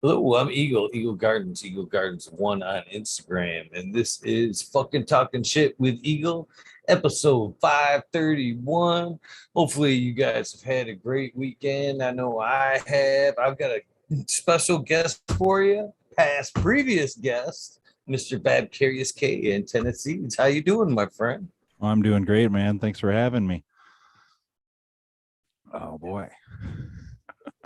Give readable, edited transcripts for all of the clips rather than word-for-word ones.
Hello, I'm Eagle Gardens 1 on Instagram, and this is fucking talking shit with Eagle, episode 531. Hopefully, you guys have had a great weekend. I know I have. I've got a special guest for you, previous guest, Mr. Fabvariousk in Tennessee. How you doing, my friend? I'm doing great, man. Thanks for having me. Oh boy.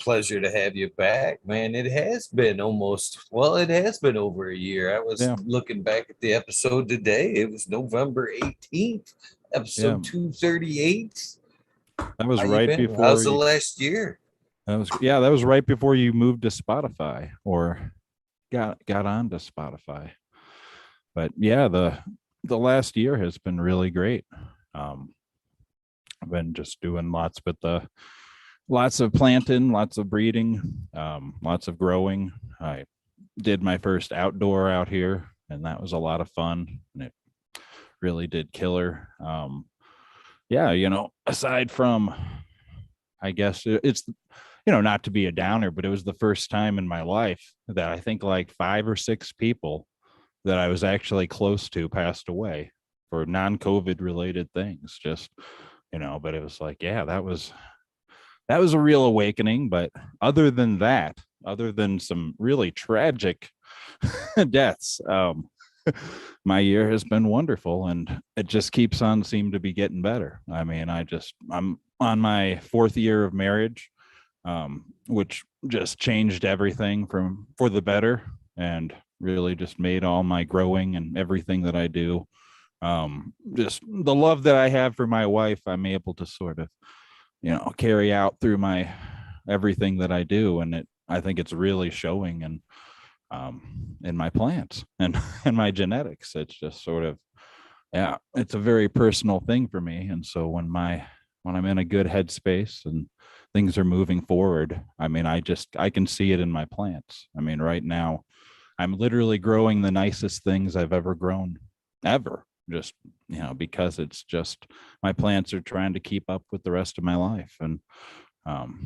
Pleasure to have you back, man. It has been it has been over a year. I was Yeah, looking back at the episode today. It was November 18th, yeah. episode 238. That was How you right been? before How's the you last year? that was right before you moved to Spotify or got onto Spotify. But yeah, the last year has been really great. Um I've been just doing lots of planting, lots of breeding, lots of growing. I did my first outdoor out here, and that was a lot of fun. And it really did killer. Yeah, aside from, I guess it's, not to be a downer, but it was the first time in my life that I think like five or six people that I was actually close to passed away for non-COVID related things. Just, but it was like, yeah, that was a real awakening. But other than that, other than some really tragic deaths, my year has been wonderful, and it just keeps on seem to be getting better. I mean, I'm on my fourth year of marriage, which just changed everything from for the better, and really just made all my growing and everything that I do. Just the love that I have for my wife, I'm able to sort of, carry out through my everything that I do, and I think it's really showing in my plants and in my genetics. It's just sort of, yeah, it's a very personal thing for me. And so when I'm in a good headspace and things are moving forward, I mean, I can see it in my plants. I mean, right now I'm literally growing the nicest things I've ever grown, ever. Just, because it's just my plants are trying to keep up with the rest of my life. And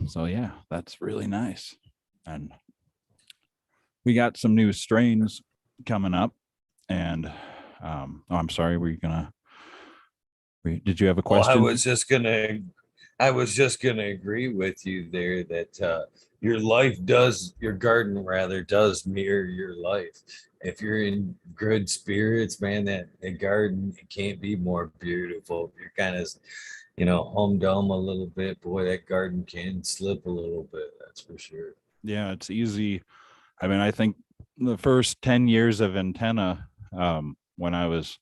so yeah, that's really nice. And we got some new strains coming up. And oh, I'm sorry, did you have a Oh, question? I was just gonna agree with you there that your garden rather does mirror your life. If you're in good spirits, man, that the garden it can't be more beautiful. If you're kind of, humdum a little bit, boy, that garden can slip a little bit. That's for sure. Yeah, it's easy. I mean, I think the first 10 years of antenna, when I was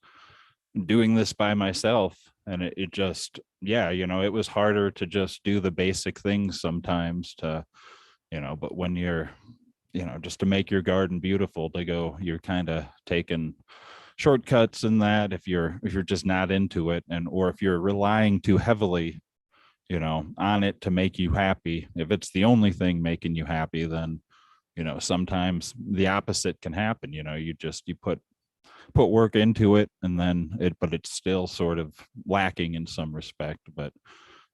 doing this by myself, and it just, yeah, it was harder to just do the basic things sometimes to, but when you're, just to make your garden beautiful, to go, you're kind of taking shortcuts in that if you're just not into it, and or if you're relying too heavily, on it to make you happy. If it's the only thing making you happy, then, sometimes the opposite can happen. You put work into it, and then but it's still sort of lacking in some respect. But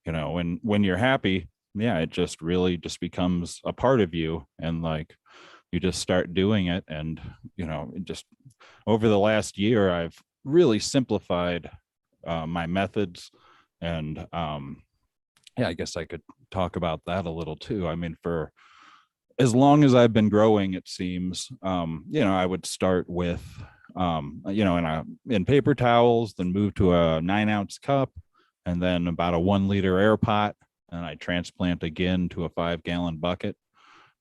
when you're happy, yeah, it just really just becomes a part of you, and like you just start doing it. And it just, over the last year, I've really simplified my methods. And yeah, I guess I could talk about that a little too. I mean, for as long as I've been growing, it seems, I would start with, in paper towels, then move to a 9-ounce cup, and then about a 1 liter air pot. And I transplant again to a 5-gallon bucket.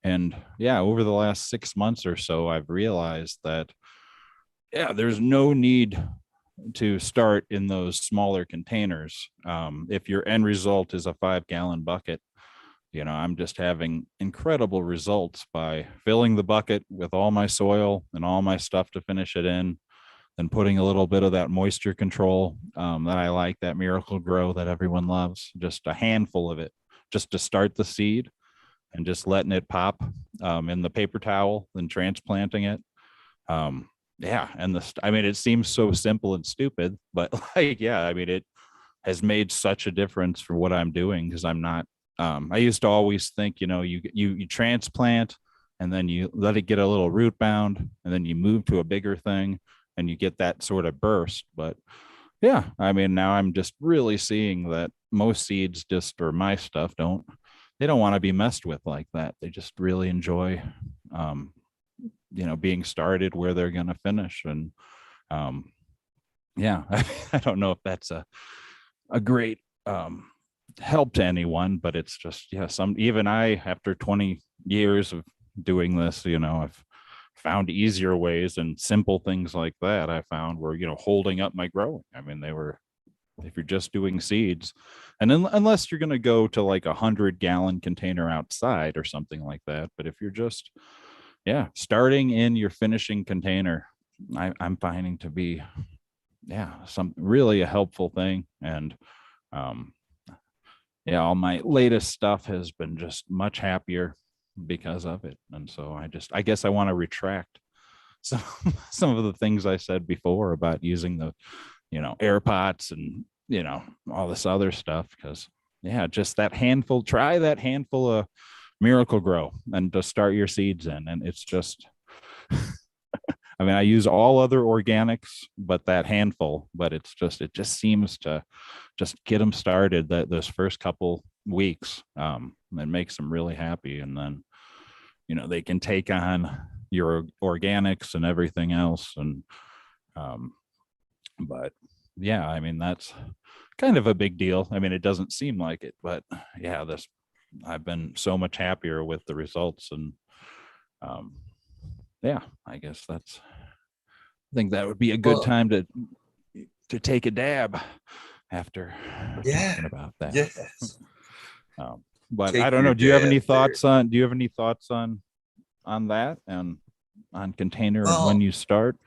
And yeah, over the last 6 months or so, I've realized that, yeah, there's no need to start in those smaller containers. If your end result is a 5-gallon bucket, I'm just having incredible results by filling the bucket with all my soil and all my stuff to finish it in, then putting a little bit of that moisture control that I like, that Miracle Grow that everyone loves, just a handful of it, just to start the seed, and just letting it pop in the paper towel, then transplanting it. Yeah, and I mean, it seems so simple and stupid, but like, yeah, I mean, it has made such a difference for what I'm doing, because I'm not. I used to always think, you transplant, and then you let it get a little root bound, and then you move to a bigger thing, and you get that sort of burst. But yeah, I mean, now I'm just really seeing that most seeds just, or my stuff, they don't want to be messed with like that. They just really enjoy, um, being started where they're going to finish. And yeah, I don't know if that's a great help to anyone, but it's just, yeah, even I, after 20 years of doing this, I've found easier ways, and simple things like that I found were, holding up my growing. I mean, if you're just doing seeds, and then unless you're going to go to like 100-gallon container outside or something like that, but if you're just, yeah, starting in your finishing container, I'm finding to be, yeah, some really a helpful thing. And yeah, all my latest stuff has been just much happier because of it. And so I guess I want to retract some some of the things I said before about using the, air pots and, all this other stuff, because yeah, just try that handful of Miracle Grow and to start your seeds in. And it's just, I mean, I use all other organics, but that handful, but it just seems to just get them started those first couple weeks. It makes them really happy. And then, they can take on your organics and everything else. And, but yeah, I mean, that's kind of a big deal. I mean, it doesn't seem like it, but yeah, I've been so much happier with the results. And, yeah, I guess I think that would be a good time to take a dab after talking about that. Yes. But Take I don't your know. Do you have any dab thoughts on? Do you have any thoughts on that and on container and when Well, you start?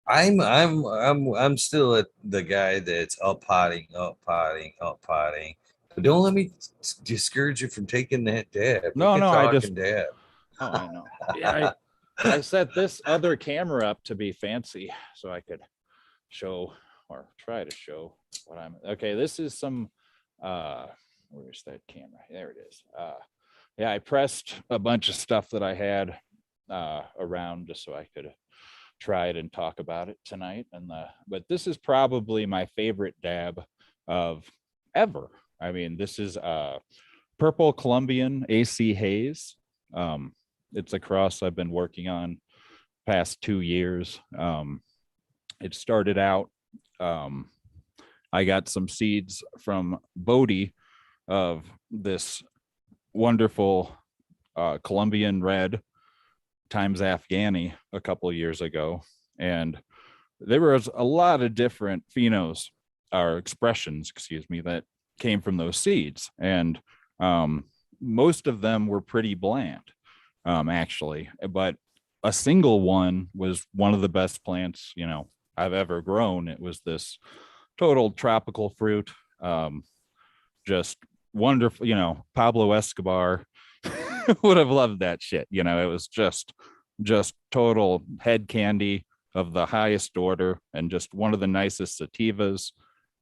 I'm still at the guy that's up potting. But don't let me discourage you from taking that dab. We No, can no. talk and dab. Oh, I know. Yeah, I set this other camera up to be fancy so I could show or try to show what I'm. Okay, this is some. Where's that camera? There it is. Yeah, I pressed a bunch of stuff that I had around just so I could try it and talk about it tonight. But this is probably my favorite dab of ever. I mean, this is purple Colombian AC Haze. It's a cross I've been working on past 2 years. It started out, I got some seeds from Bodie of this wonderful Colombian red times Afghani a couple of years ago. And there was a lot of different phenos or expressions, excuse me, that came from those seeds. And most of them were pretty bland, actually. But a single one was one of the best plants, I've ever grown. It was this total tropical fruit, just wonderful. Pablo Escobar would have loved that shit. It was just total head candy of the highest order, and just one of the nicest sativas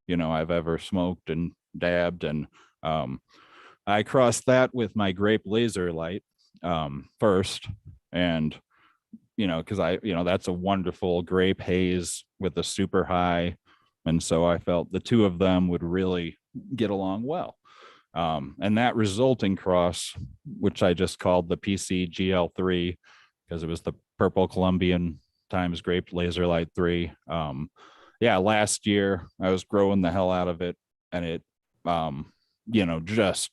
I've ever smoked and dabbed. And I crossed that with my grape laser light first, and because that's a wonderful grape haze with a super high, and so I felt the two of them would really get along well. And that resulting cross, which I just called the PCGL3 because it was the purple Colombian times grape laser light 3. Yeah, last year I was growing the hell out of it, and it just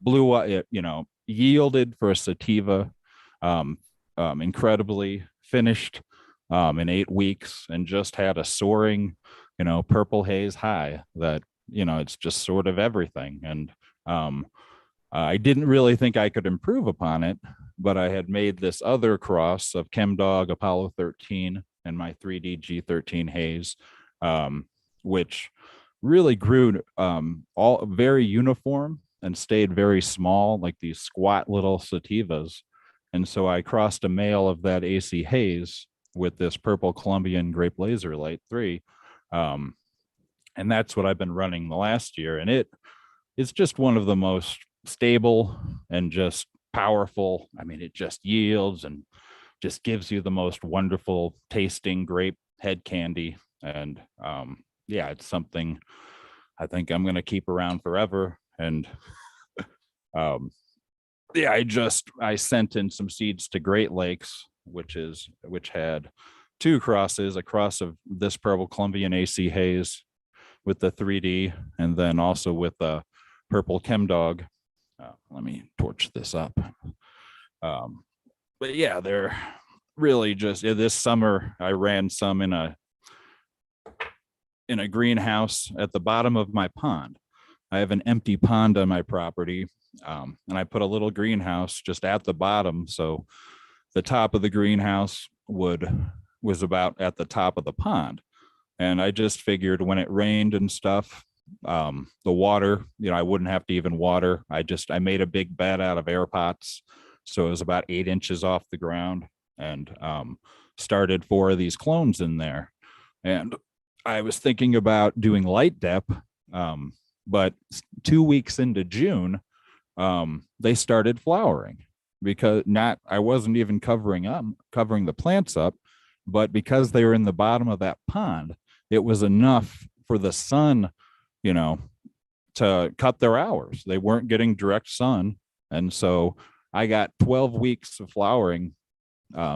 blew up. It yielded for a sativa incredibly, finished in 8 weeks, and just had a soaring purple haze high that it's just sort of everything. And I didn't really think I could improve upon it, but I had made this other cross of ChemDog Apollo 13 and my 3D G13 haze, which really grew all very uniform and stayed very small, like these squat little sativas. And so I crossed a male of that AC haze with this purple Colombian grape laser light 3. And that's what I've been running the last year. And it's just one of the most stable and just powerful. I mean, it just yields and just gives you the most wonderful tasting grape head candy. And yeah, it's something I think I'm going to keep around forever. And yeah, I sent in some seeds to Great Lakes, which had two crosses, a cross of this purple Colombian AC Haze with the 3D, and then also with a purple Chem Dog. Let me torch this up. But yeah, they're really just this summer. I ran some in a greenhouse at the bottom of my pond. I have an empty pond on my property, and I put a little greenhouse just at the bottom, so the top of the greenhouse was about at the top of the pond. And I just figured when it rained and stuff, the water, I wouldn't have to even water. I made a big bed out of air pots, so it was about 8 inches off the ground, and started 4 of these clones in there. And I was thinking about doing light dep, but 2 weeks into June, they started flowering, because I wasn't even covering the plants up, but because they were in the bottom of that pond, it was enough for the sun, to cut their hours. They weren't getting direct sun. And so I got 12 weeks of flowering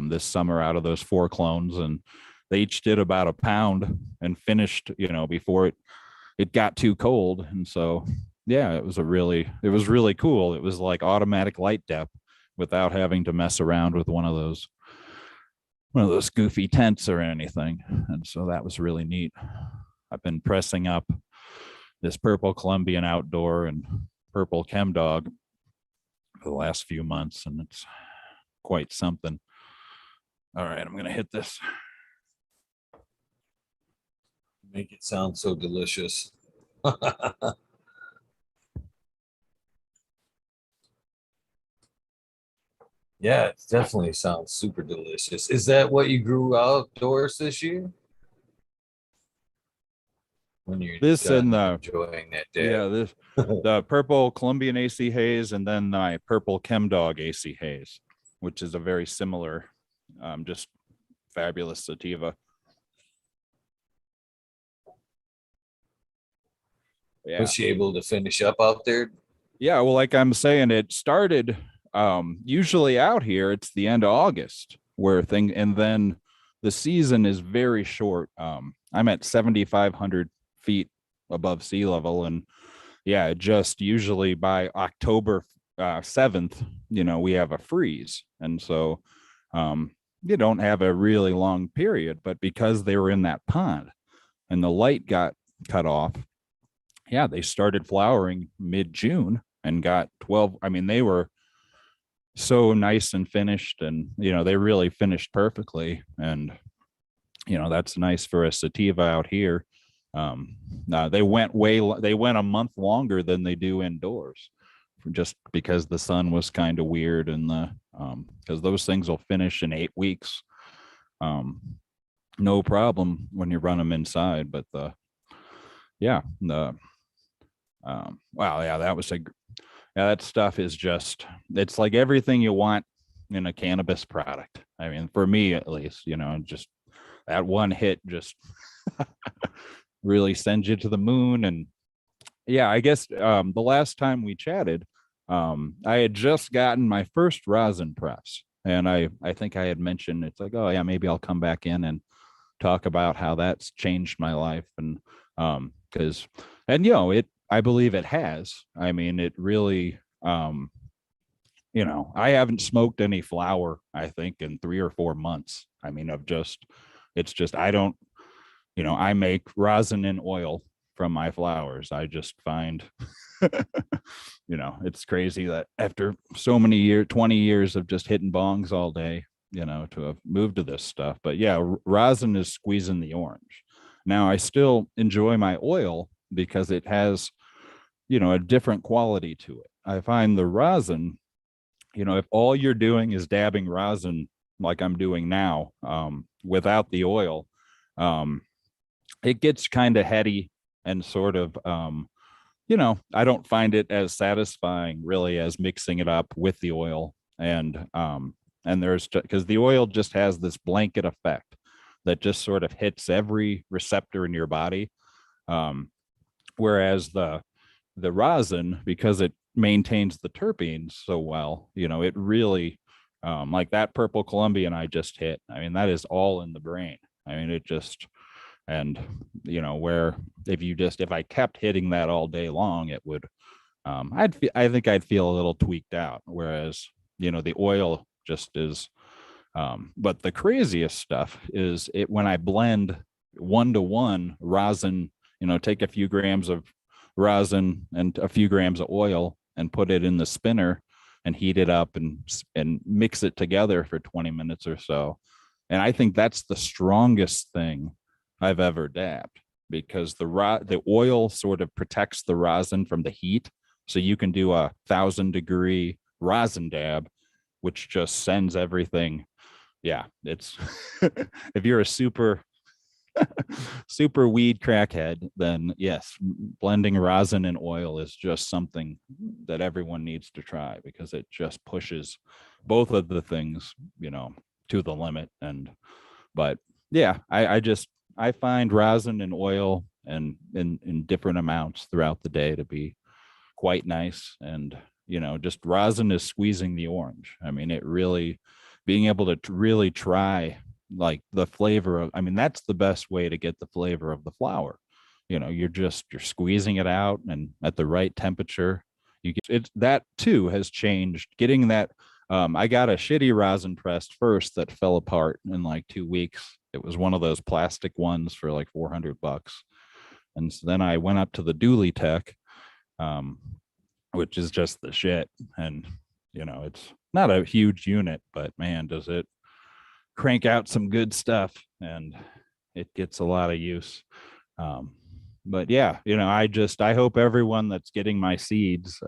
this summer out of those 4 clones, and they each did about a pound and finished, before it got too cold. And so, yeah, it was really cool. It was like automatic light dep without having to mess around with one of those goofy tents or anything. And so that was really neat. I've been pressing up this purple Colombian outdoor and purple Chem Dog for the last few months, and it's quite something. All right, I'm gonna hit this. Make it sound so delicious. Yeah, it definitely sounds super delicious. Is that what you grew outdoors this year? When you're This and enjoying that day. Yeah, the purple Colombian AC Haze, and then my purple Chem Dog AC Haze, which is a very similar, just fabulous sativa. Yeah. Was she able to finish up out there? Yeah, well, like I'm saying, it started usually out here, it's the end of August and then the season is very short. I'm at 7,500 feet above sea level, and yeah, just usually by October 7th, we have a freeze. And so you don't have a really long period, but because they were in that pond and the light got cut off, yeah, they started flowering mid-June and got 12. I mean, they were so nice and finished, and they really finished perfectly. And that's nice for a sativa out here. They went a month longer than they do indoors, just because the sun was kind of weird, and because those things will finish in 8 weeks, no problem when you run them inside. But wow, yeah, that stuff is it's like everything you want in a cannabis product. I mean, for me at least, just that one hit just really sends you to the moon. And yeah, I guess the last time we chatted, I had just gotten my first rosin press, and I think I had mentioned, it's like, oh yeah, maybe I'll come back in and talk about how that's changed my life. And I believe it has. I mean, it really, I haven't smoked any flower, I think, in 3 or 4 months. I mean, I don't, I make rosin and oil from my flowers. I just find, it's crazy that after so many years, 20 years of just hitting bongs all day, to have moved to this stuff. But yeah, rosin is squeezing the orange. Now, I still enjoy my oil because it has, a different quality to it. I find the rosin, if all you're doing is dabbing rosin like I'm doing now, without the oil, it gets kind of heady and sort of I don't find it as satisfying really as mixing it up with the oil. And there's because the oil just has this blanket effect that just sort of hits every receptor in your body. Um, Whereas the rosin, because it maintains the terpenes so well, it really like that purple Colombian I just hit. I mean, that is all in the brain. I mean, it just and where if I kept hitting that all day long, it would I think I'd feel a little tweaked out. Whereas the oil just is. But the craziest stuff is it when I blend 1-to-1 rosin, take a few grams of rosin and a few grams of oil and put it in the spinner and heat it up and mix it together for 20 minutes or so. And I think that's the strongest thing I've ever dabbed, because the oil sort of protects the rosin from the heat. So you can do 1,000-degree rosin dab, which just sends everything. Yeah, it's if you're a super weed crackhead, then yes, blending rosin and oil is just something that everyone needs to try, because it just pushes both of the things, to the limit. But yeah, I find rosin and oil and in different amounts throughout the day to be quite nice. And just rosin is squeezing the orange. I mean, it really being able to really try like the flavor of, I mean, that's the best way to get the flavor of the flower. You're squeezing it out and at the right temperature. You get it. That too has changed. Getting that, I got a shitty rosin pressed first that fell apart in like 2 weeks. It was one of those plastic ones for like $400. And so then I went up to the Dually Tech, which is just the shit. And, it's not a huge unit, but man, does it crank out some good stuff, and it gets a lot of use. But yeah, I hope everyone that's getting my seeds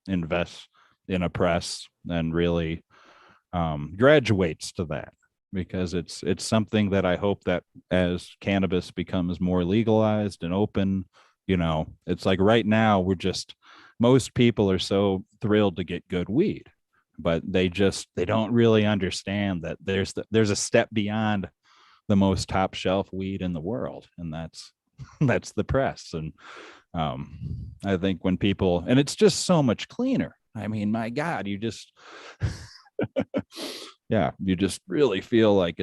invests in a press and really graduates to that, because it's something that I hope that as cannabis becomes more legalized and open, it's like right now most people are so thrilled to get good weed, but they don't really understand that there's a step beyond the most top shelf weed in the world, and that's that's the press. And I think when people, and it's just so much cleaner. I mean, my God, you just yeah, you just really feel like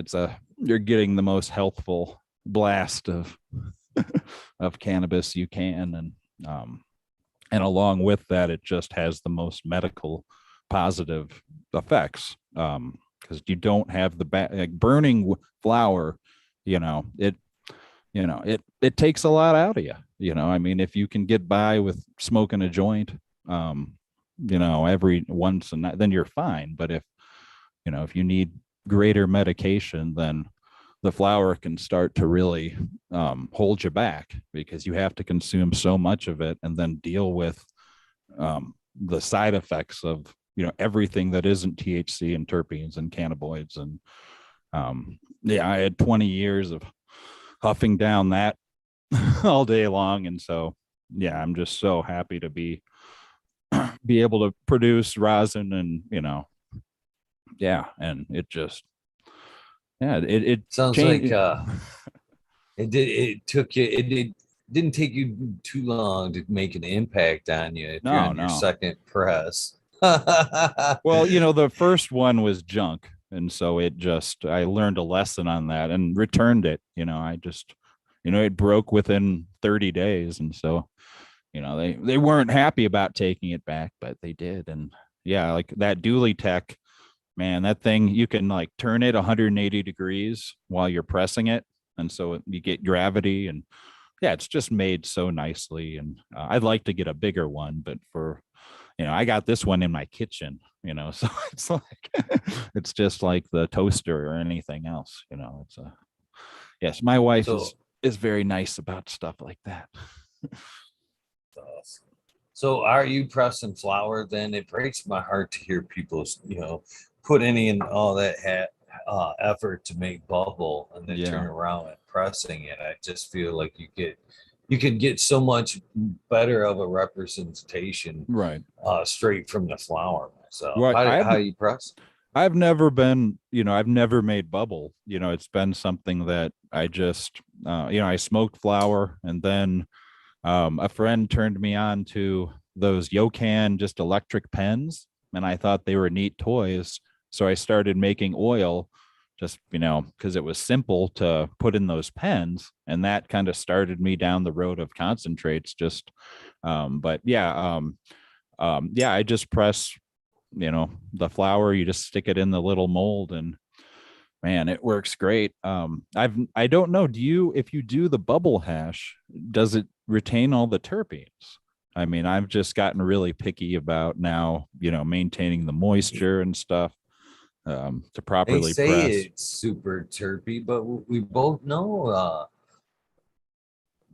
you're getting the most healthful blast of of cannabis you can. And along with that, it just has the most medical positive effects, because you don't have like burning flower. It takes a lot out of you. I mean, if you can get by with smoking a joint, every once and then you're fine. But if you need greater medication, then the flower can start to really hold you back, because you have to consume so much of it and then deal with the side effects of everything that isn't THC and terpenes and cannabinoids. And I had 20 years of huffing down that all day long. And so yeah, I'm just so happy to be able to produce rosin. And and it just it Sounds changed. like it didn't take you too long to make an impact on you if you're on your No. second press. Well, the first one was junk. And so I learned a lesson on that and returned it. It broke within 30 days. And so, they weren't happy about taking it back, but they did. And yeah, like that Dually Tech, man, that thing, you can like turn it 180 degrees while you're pressing it. And so you get gravity, and yeah, it's just made so nicely. And I'd like to get a bigger one, but I got this one in my kitchen, so it's like, it's just like the toaster or anything else, yes, my wife So, is very nice about stuff like that. so are you pressing flour then? It breaks my heart to hear people, put any and all that effort to make bubble and then turn Yeah. around and pressing it. I just feel like you get you could get so much better of a representation Right. straight from the flower myself. Right. How you press? I've never been, I've never made bubble. It's been something that I just, I smoked flower, and then a friend turned me on to those Yokan just electric pens, and I thought they were neat toys. So I started making oil just, because it was simple to put in those pens. And that kind of started me down the road of concentrates. Just, but yeah, yeah, I just press, the flour, you just stick it in the little mold, and man, it works great. I don't know, if you do the bubble hash, does it retain all the terpenes? I mean, I've just gotten really picky about now, maintaining the moisture and stuff, to They properly say press. it's super terpy, but we both know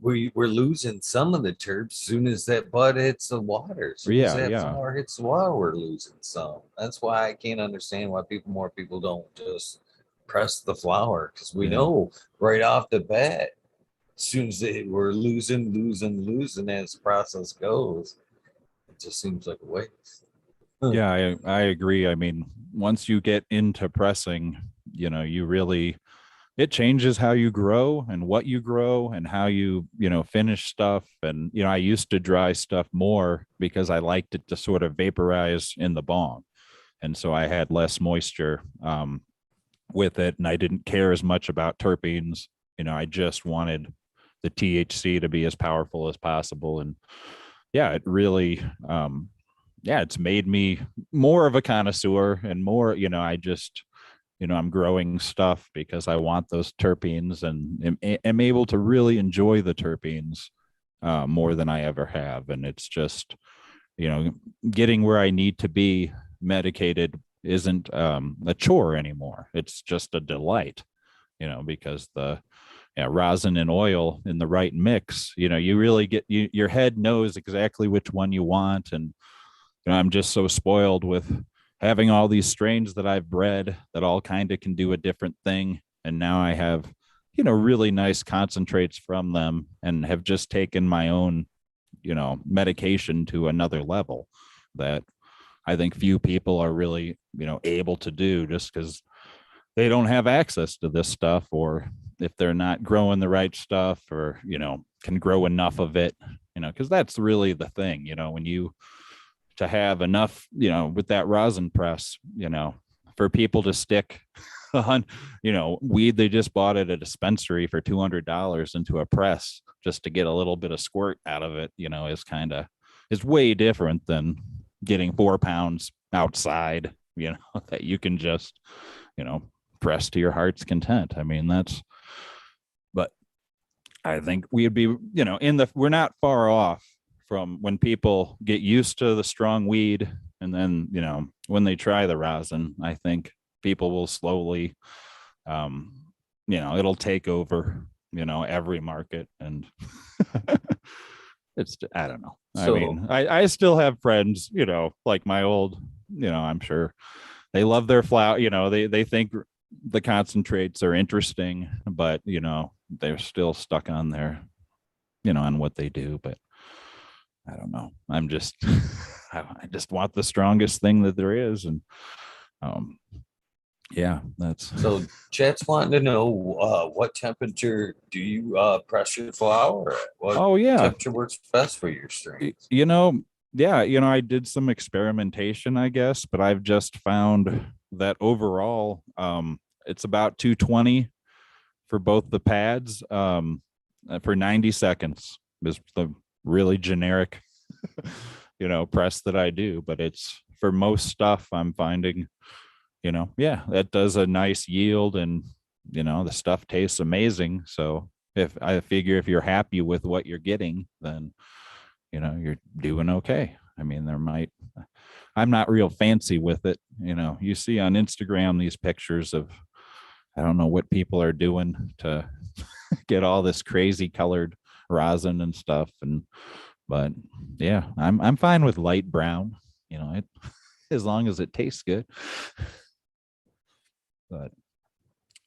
we're losing some of the terps as soon as that bud hits the water. As soon as Yeah, that yeah, flower hits the water, we're losing some. That's why I can't understand why more people don't just press the flower, because we yeah. know right off the bat, as soon as we're losing as the process goes, it just seems like a waste. Huh. Yeah, I agree. I mean, once you get into pressing, you really, it changes how you grow and what you grow and how you, finish stuff. And, I used to dry stuff more because I liked it to sort of vaporize in the bong. And so I had less moisture with it, and I didn't care as much about terpenes. I just wanted the THC to be as powerful as possible. And yeah, it really, yeah, it's made me more of a connoisseur and more, I just, I'm growing stuff because I want those terpenes, and am able to really enjoy the terpenes more than I ever have. And it's just, getting where I need to be medicated isn't a chore anymore. It's just a delight, because the rosin and oil in the right mix, you really get, your head knows exactly which one you want. And I'm just so spoiled with having all these strains that I've bred that all kind of can do a different thing. And now I have, really nice concentrates from them, and have just taken my own, medication to another level that I think few people are really, able to do, just because they don't have access to this stuff, or if they're not growing the right stuff, or, can grow enough of it, because that's really the thing, when you, to have enough, with that rosin press, for people to stick on, weed they just bought at a dispensary for $200 into a press just to get a little bit of squirt out of it, is way different than getting 4 pounds outside, that you can just, press to your heart's content. I mean, but I think we'd be, we're not far off from when people get used to the strong weed, and then, when they try the rosin, I think people will slowly, it'll take over, every market. And it's, I don't know. I So mean, I still have friends, like my old, I'm sure they love their flower, they think the concentrates are interesting, but, they're still stuck on their, on what they do. But I don't know. I'm just, I just want the strongest thing that there is. And um, yeah, that's. so chat's wanting to know what temperature do you press your flower at? What Oh yeah, temperature works best for your strains? yeah, I did some experimentation, I guess, but I've just found that overall, it's about 220 for both the pads, for 90 seconds is the really generic, press that I do. But it's for most stuff I'm finding, yeah, that does a nice yield, and, the stuff tastes amazing. So if I figure if you're happy with what you're getting, then, you're doing okay. I mean, I'm not real fancy with it. You see on Instagram these pictures of, I don't know what people are doing to get all this crazy colored rosin and stuff. But yeah, I'm fine with light brown, it, as long as it tastes good. But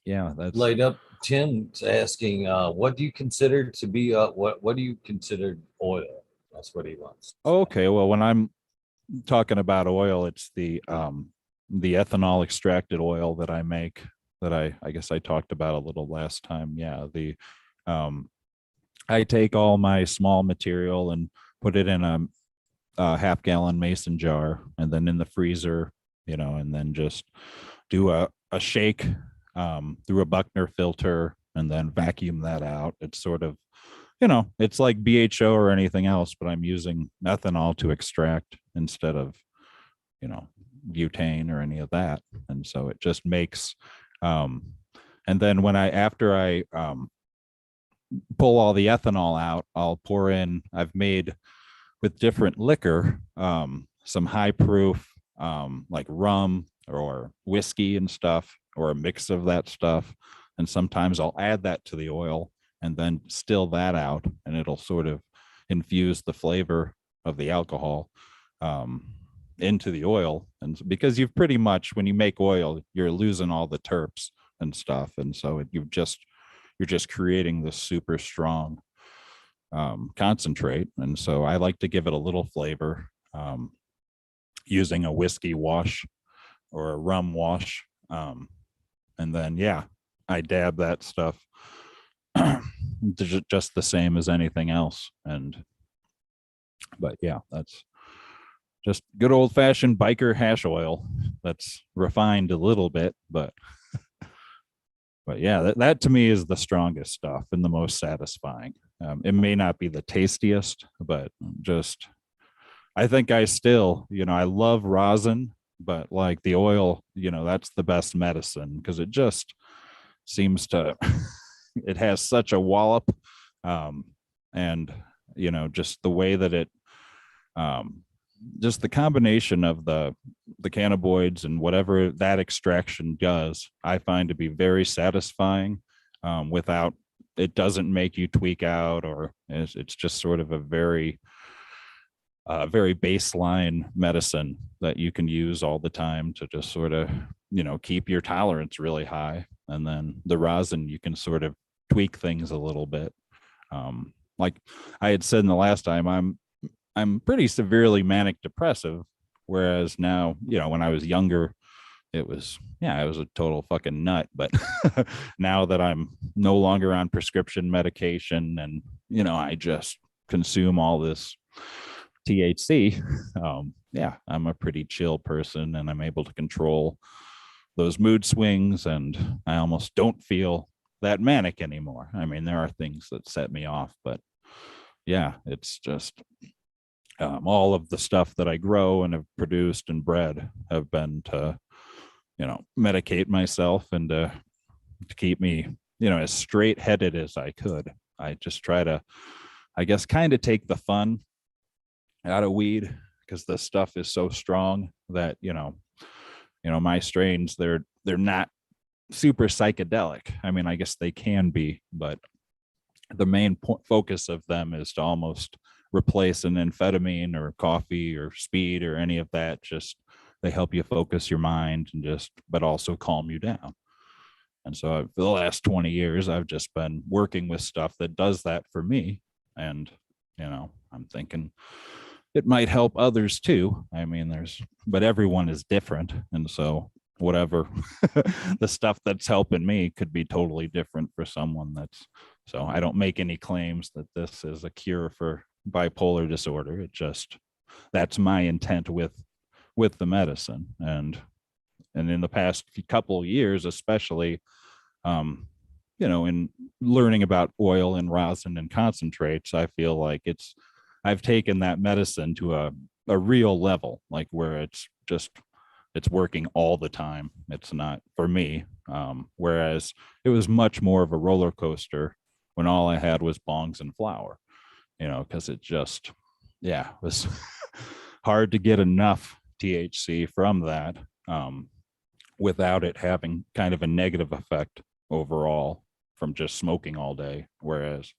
yeah, that's Light up Tim's asking, what do you consider to be what do you consider oil? That's what he wants. Okay, well, when I'm talking about oil, it's the ethanol extracted oil that I make, that I guess I talked about a little last time. Yeah, the um I take all my small material and put it in a half-gallon mason jar, and then in the freezer, and then just do a shake through a Buckner filter, and then vacuum that out. It's sort of, it's like BHO or anything else, but I'm using ethanol to extract instead of, you know, butane or any of that. And so it just makes, and then after I pull all the ethanol out, I'll pour in, I've made with different liquor, some high proof, like rum or whiskey and stuff, or a mix of that stuff. And sometimes I'll add that to the oil and then still that out, and it'll sort of infuse the flavor of the alcohol into the oil. And because you've pretty much, when you make oil, you're losing all the terps and stuff. And so you're just creating this super strong concentrate. And so I like to give it a little flavor using a whiskey wash or a rum wash. And then, yeah, I dab that stuff just the same as anything else. But yeah, that's just good old fashioned biker hash oil that's refined a little bit, but yeah, that to me is the strongest stuff and the most satisfying. It may not be the tastiest, but just, I think I still, I love rosin, but like the oil, that's the best medicine, because it just seems to, it has such a wallop. And, just the way that it, just the combination of the cannabinoids and whatever that extraction does, I find to be very satisfying, without, it doesn't make you tweak out, or it's just sort of a very baseline medicine that you can use all the time to just sort of, keep your tolerance really high. And then the rosin, you can sort of tweak things a little bit. Like I had said in the last time, I'm pretty severely manic depressive, whereas now, when I was younger, I was a total fucking nut. But now that I'm no longer on prescription medication, and, I just consume all this THC, I'm a pretty chill person, and I'm able to control those mood swings, and I almost don't feel that manic anymore. I mean, there are things that set me off, but yeah, it's just all of the stuff that I grow and have produced and bred have been to, medicate myself and to keep me, as straight headed as I could. I just try to, I guess, kind of take the fun out of weed, because the stuff is so strong that, my strains, they're not super psychedelic. I mean, I guess they can be, but the main focus of them is to almost replace an amphetamine or coffee or speed or any of that. Just, they help you focus your mind and but also calm you down. And so for the last 20 years, I've just been working with stuff that does that for me. And, I'm thinking it might help others too. I mean, but everyone is different. And so whatever the stuff that's helping me could be totally different for someone. So I don't make any claims that this is a cure for bipolar disorder. It just, that's my intent with the medicine. And in the past couple of years, especially, in learning about oil and rosin and concentrates, I feel like I've taken that medicine to a real level, like where it's working all the time. It's not for me. Whereas it was much more of a roller coaster when all I had was bongs and flour, because it just, was hard to get enough THC from that, without it having kind of a negative effect overall from just smoking all day. Whereas,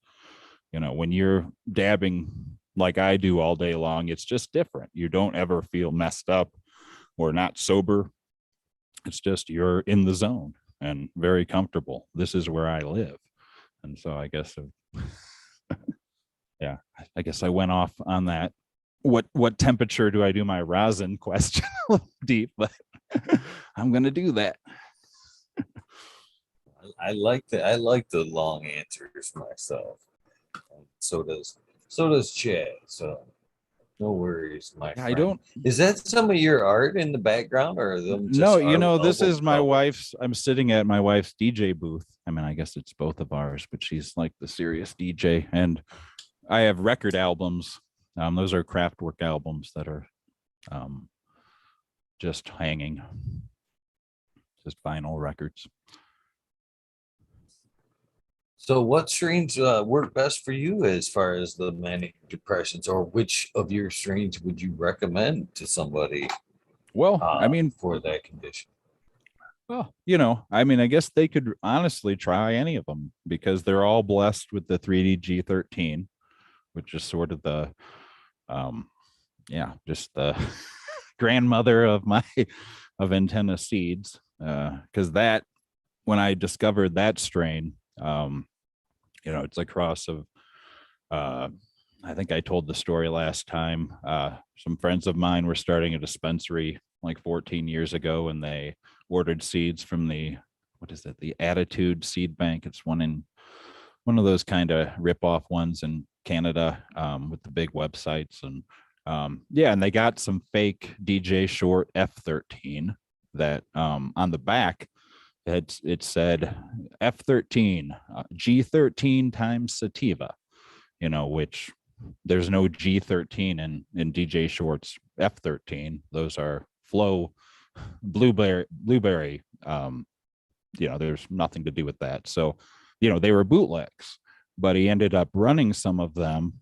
when you're dabbing like I do all day long, it's just different. You don't ever feel messed up or not sober. It's just, you're in the zone. and very comfortable. This is where I live. And so I guess, yeah, I guess I went off on that. What temperature do I do my rosin question deep, but I'm going to do that. I like the long answers myself. And so does Chad. So no worries, my Yeah, friend. I don't. Is that some of your art in the background, or are them just No, you know, this album is my covers? wife's. I'm sitting at my wife's DJ booth. I mean, I guess it's both of ours, but she's like the serious DJ, and I have record albums. Those are Kraftwerk albums that are just hanging, just vinyl records. So what strains work best for you as far as the manic depressions, or which of your strains would you recommend to somebody Well, I mean, for that condition? well, you know, I mean, I guess they could honestly try any of them because they're all blessed with the 3D G13, which is sort of the, just the grandmother of my of antenna seeds. Because that, when I discovered that strain, you know, it's a cross of, I think I told the story last time. Some friends of mine were starting a dispensary like 14 years ago, and they ordered seeds from the, what is it, the Attitude Seed Bank. It's one of those kind of rip-off ones in Canada, with the big websites. And and they got some fake DJ Short F13 that on the back it said F13 G13 times sativa, you know, which there's no G13 in DJ Short's F13. Those are Flow blueberry. You know, there's nothing to do with that. So, you know, they were bootlegs, but he ended up running some of them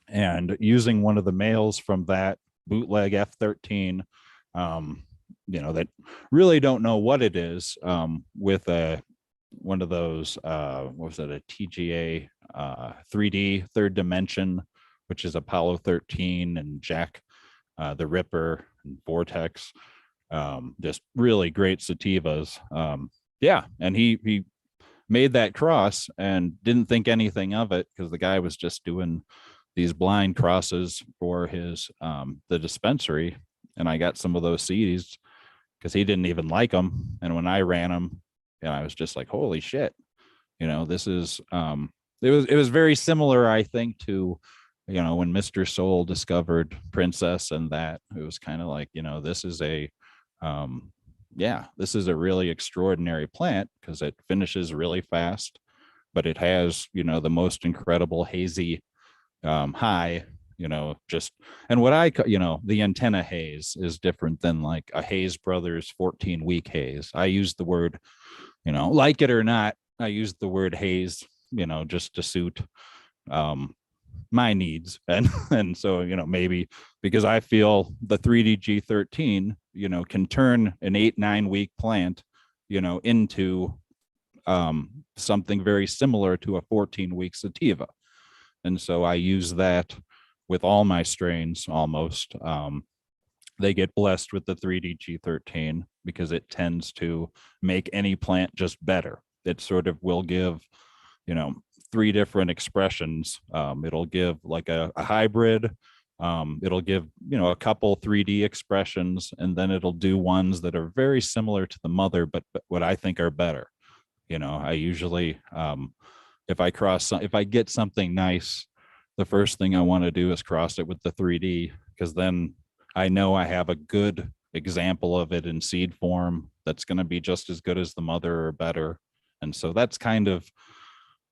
and using one of the males from that bootleg F13, you know, that really don't know what it is, with one of those, what was it, a TGA 3D third dimension, which is Apollo 13 and Jack the Ripper and Vortex, just really great sativas. And he made that cross and didn't think anything of it because the guy was just doing these blind crosses for his the dispensary. And I got some of those CDs because he didn't even like them. And when I ran them, and I was just like, holy shit, you know, this is it was very similar, I think, to, you know, when Mr. Soul discovered Princess, and that it was kind of like, you know, this is a this is a really extraordinary plant because it finishes really fast, but it has, you know, the most incredible hazy high, you know, just, and what you know, the antenna haze is different than like a Haze Brothers 14-week haze. I use the word, you know, like it or not, I use the word haze, you know, just to suit my needs. And so, you know, maybe because I feel the 3D G13, you know, can turn an 8-9 week plant, you know, into something very similar to a 14-week sativa. And so I use that with all my strains almost. They get blessed with the 3D G13 because it tends to make any plant just better. It sort of will give, you know, 3 different expressions. It'll give like a hybrid. It'll give, you know, a couple 3D expressions, and then it'll do ones that are very similar to the mother, but what I think are better. You know, I usually, if I get something nice, the first thing I want to do is cross it with the 3D, because then I know I have a good example of it in seed form that's going to be just as good as the mother or better. And so that's kind of,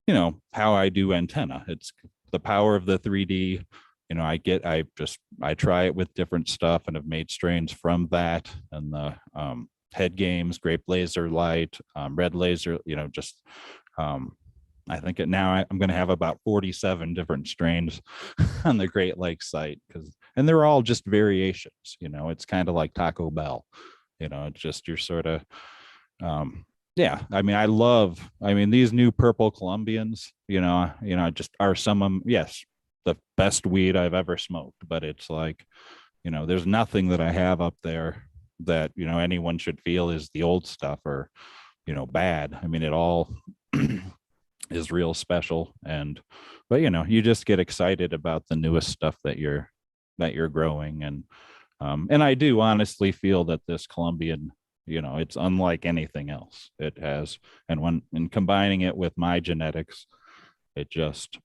you know, how I do antenna. It's the power of the 3D. You know, I try it with different stuff and have made strains from that, and the head games, grape laser light, red laser, you know, just I think I'm going to have about 47 different strains on the Great Lakes site, and they're all just variations. You know, it's kind of like Taco Bell. You know, it's just you're sort of, I mean, these new purple Colombians. You know, just are some of them. Yes, the best weed I've ever smoked, but it's like, you know, there's nothing that I have up there that, you know, anyone should feel is the old stuff, or bad. I mean, it all is real special. But you just get excited about the newest stuff that you're growing. And I do honestly feel that this Colombian, it's unlike anything else it has. And combining it with my genetics, it just,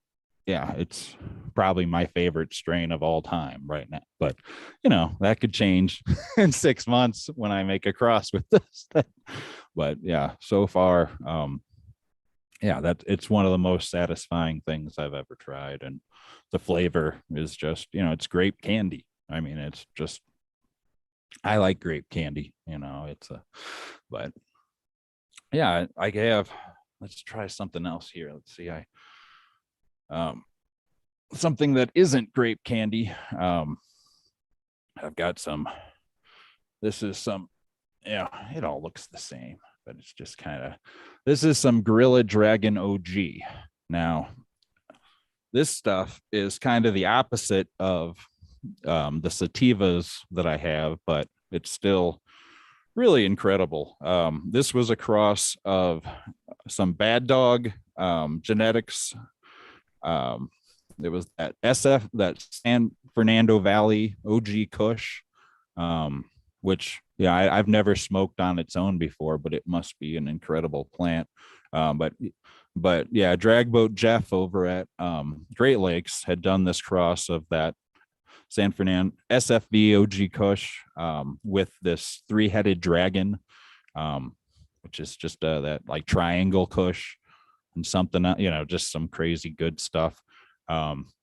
yeah, it's probably my favorite strain of all time right now. But that could change in 6 months when I make a cross with this. But yeah, so far, yeah, it's one of the most satisfying things I've ever tried. And the flavor is just, it's grape candy. I mean, it's just, I like grape candy, but yeah, let's try something else here. Let's see. Something that isn't grape candy. I've got this is some, yeah, it all looks the same, but it's just this is some Gorilla Dragon OG. Now, this stuff is kind of the opposite of the sativas that I have, but it's still really incredible. This was a cross of some Bad Dog genetics. It was that San Fernando Valley OG Kush, which I've never smoked on its own before, but it must be an incredible plant. But yeah, Dragboat Jeff over at Great Lakes had done this cross of that San Fernando SFV OG Kush with this 3-headed dragon, which is just that like triangle Kush and something, just some crazy good stuff.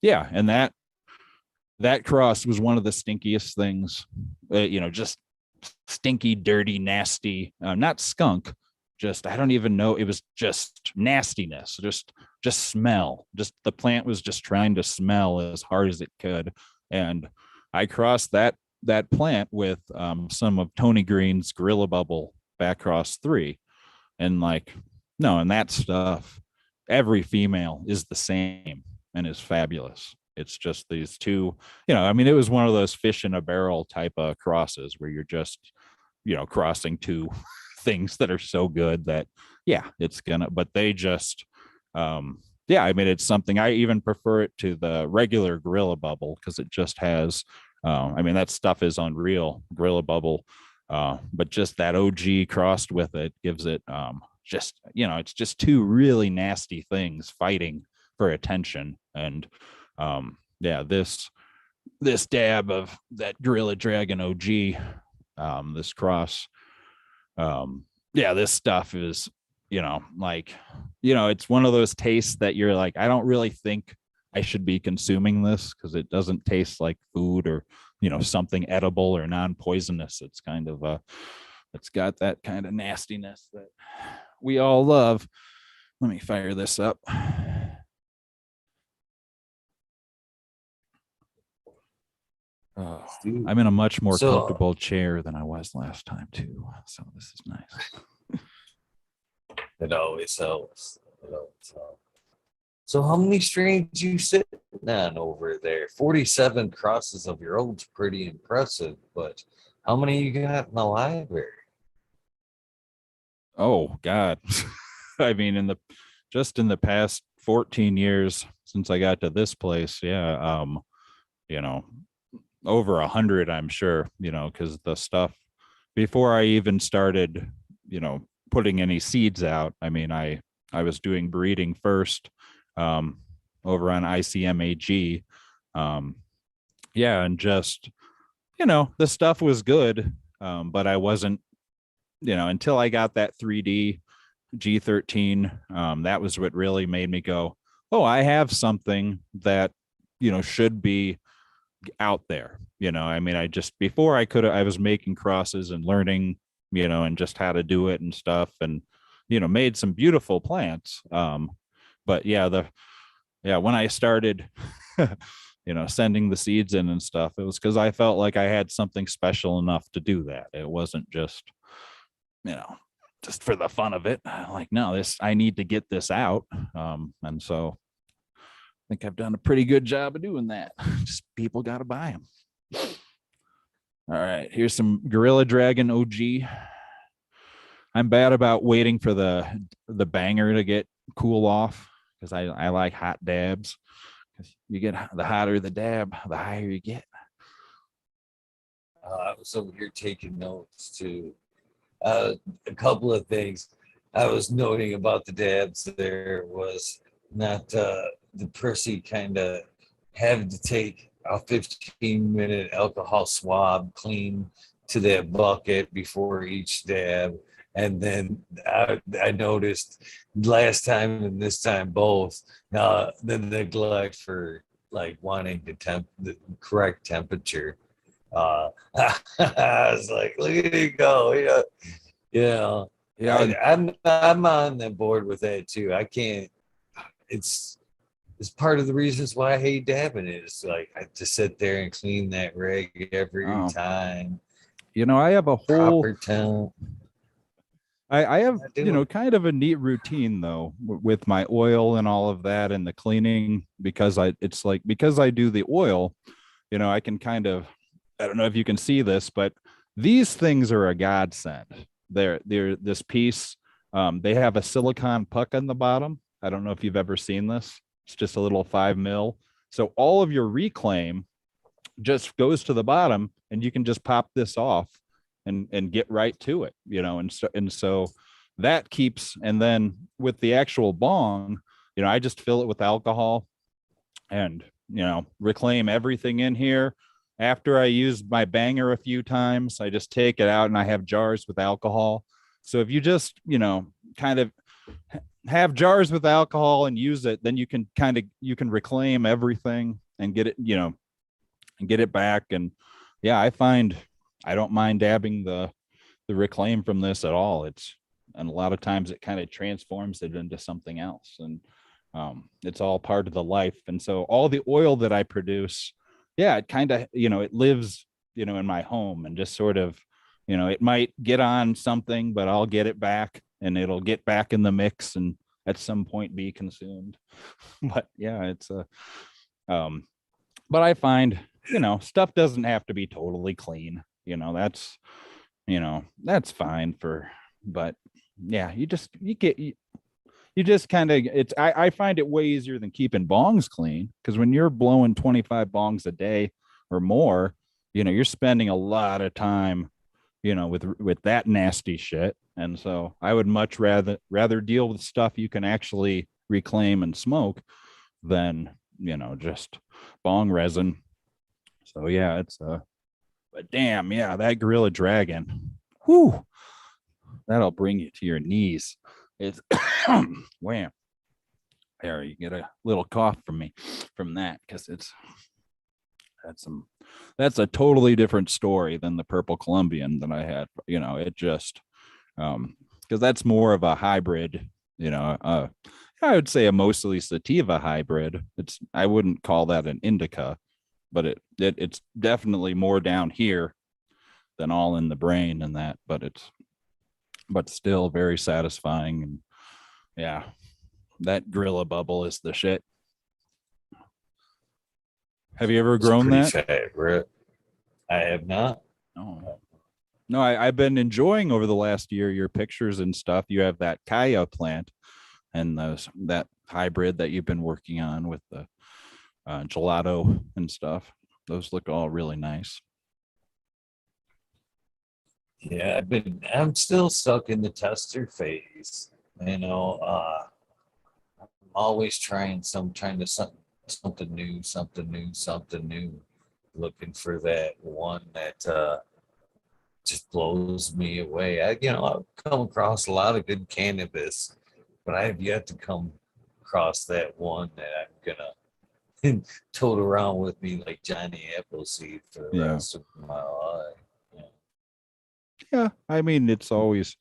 Yeah, and that cross was one of the stinkiest things, just stinky, dirty, nasty, not skunk, just, I don't even know. It was just nastiness, just smell. Just the plant was just trying to smell as hard as it could. And I crossed that plant with some of Tony Green's Gorilla Bubble Backcross 3. And and that stuff, every female is the same and is fabulous. It's just these two, I mean, it was one of those fish in a barrel type of crosses where you're just, crossing two things that are so good that, but they just, yeah, I mean, it's something I even prefer it to the regular Gorilla Bubble because it just has, I mean, that stuff is unreal, Gorilla Bubble, but just that OG crossed with it gives it just, it's just two really nasty things fighting for attention. And yeah, this dab of that Gorilla Dragon OG, this cross, yeah, this stuff is, it's one of those tastes that you're like, I don't really think I should be consuming this because it doesn't taste like food or, something edible or non-poisonous. It's kind of it's got that kind of nastiness that we all love. Let me fire this up. Oh, I'm in a much more comfortable chair than I was last time too. So this is nice. It always helps. So how many strains you sitting on over there? 47 crosses of your own's pretty impressive, but how many you got in the library? Oh God. I mean, in the past 14 years since I got to this place, yeah, over 100, I'm sure, because the stuff before I even started, putting any seeds out. I mean, I was doing breeding first, over on ICMAG. Yeah, and just, the stuff was good, but I wasn't, until I got that 3D G13, that was what really made me go, oh, I have something that, should be out there. I mean, before I was making crosses and learning, and just how to do it and stuff, and made some beautiful plants. But when I started sending the seeds in and stuff, it was because I felt like I had something special enough to do that. It wasn't just just for the fun of it. Like, no, I need to get this out. And so I think I've done a pretty good job of doing that. Just people got to buy them. All right, here's some Gorilla Dragon OG. I'm bad about waiting for the banger to get cool off because I like hot dabs. Because you get the hotter the dab, the higher you get. I was over here taking notes too. A couple of things I was noting about the dabs there was not the prissy kind of having to take a 15-minute alcohol swab clean to that bucket before each dab. And then I noticed last time and this time both the neglect for like wanting the correct temperature. I was like, look at it go, you know, Yeah, I'm on the board with that too. I can't. It's it's part of the reasons why I hate dabbing. Is like I just sit there and clean that rig every oh, time. I have a whole Proper tone. I have, I do it. kind of a neat routine though with my oil and all of that and the cleaning because it's like because I do the oil, I can kind of, I don't know if you can see this, but these things are a godsend. They're this piece. They have a silicone puck on the bottom. I don't know if you've ever seen this. It's just a little 5 mil. So all of your reclaim just goes to the bottom and you can just pop this off and get right to it, and so that keeps, and then with the actual bong, I just fill it with alcohol and reclaim everything in here. After I use my banger a few times, I just take it out and I have jars with alcohol. So if you just kind of have jars with alcohol and use it, then you can reclaim everything and get it, and get it back. And yeah, I find I don't mind dabbing the reclaim from this at all. And a lot of times it kind of transforms it into something else. And it's all part of the life. And so all the oil that I produce, yeah, it kind of, it lives, in my home and just sort of, it might get on something, but I'll get it back and it'll get back in the mix and at some point be consumed. But yeah, it's um, but I find, stuff doesn't have to be totally clean. That's fine but yeah, you just kind of, I find it way easier than keeping bongs clean because when you're blowing 25 bongs a day or more, you're spending a lot of time, with that nasty shit. And so I would much rather deal with stuff you can actually reclaim and smoke than, just bong resin. So yeah, but damn, yeah, that gorilla dragon. Whoo, that'll bring you to your knees. It's wham. There, you get a little cough from me from that because that's a totally different story than the purple Colombian that I had. It just because that's more of a hybrid, I would say a mostly sativa hybrid. I wouldn't call that an indica, but it's definitely more down here than all in the brain and that, but still very satisfying. And yeah, that gorilla bubble is the shit. Have you ever It's grown pretty that? fat, right? I have not. No. No, I've been enjoying over the last year your pictures and stuff. You have that kaya plant and that hybrid that you've been working on with the gelato and stuff. Those look all really nice. Yeah, I'm still stuck in the tester phase. I'm always trying to something new, something new, looking for that one that just blows me away. I've come across a lot of good cannabis, but I have yet to come across that one that I'm gonna tote around with me like Johnny Appleseed for the Yeah. rest of my life. Yeah. Yeah. I mean, it's always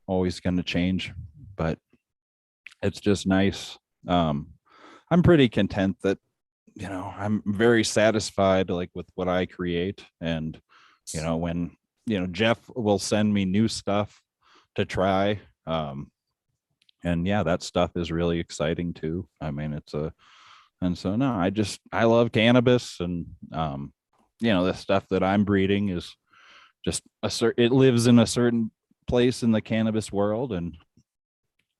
going to change, but it's just nice. I'm pretty content that, I'm very satisfied like with what I create. And, when, Jeff will send me new stuff to try. And yeah, that stuff is really exciting too. I mean, and so no, I love cannabis and, the stuff that I'm breeding is just it lives in a certain place in the cannabis world. And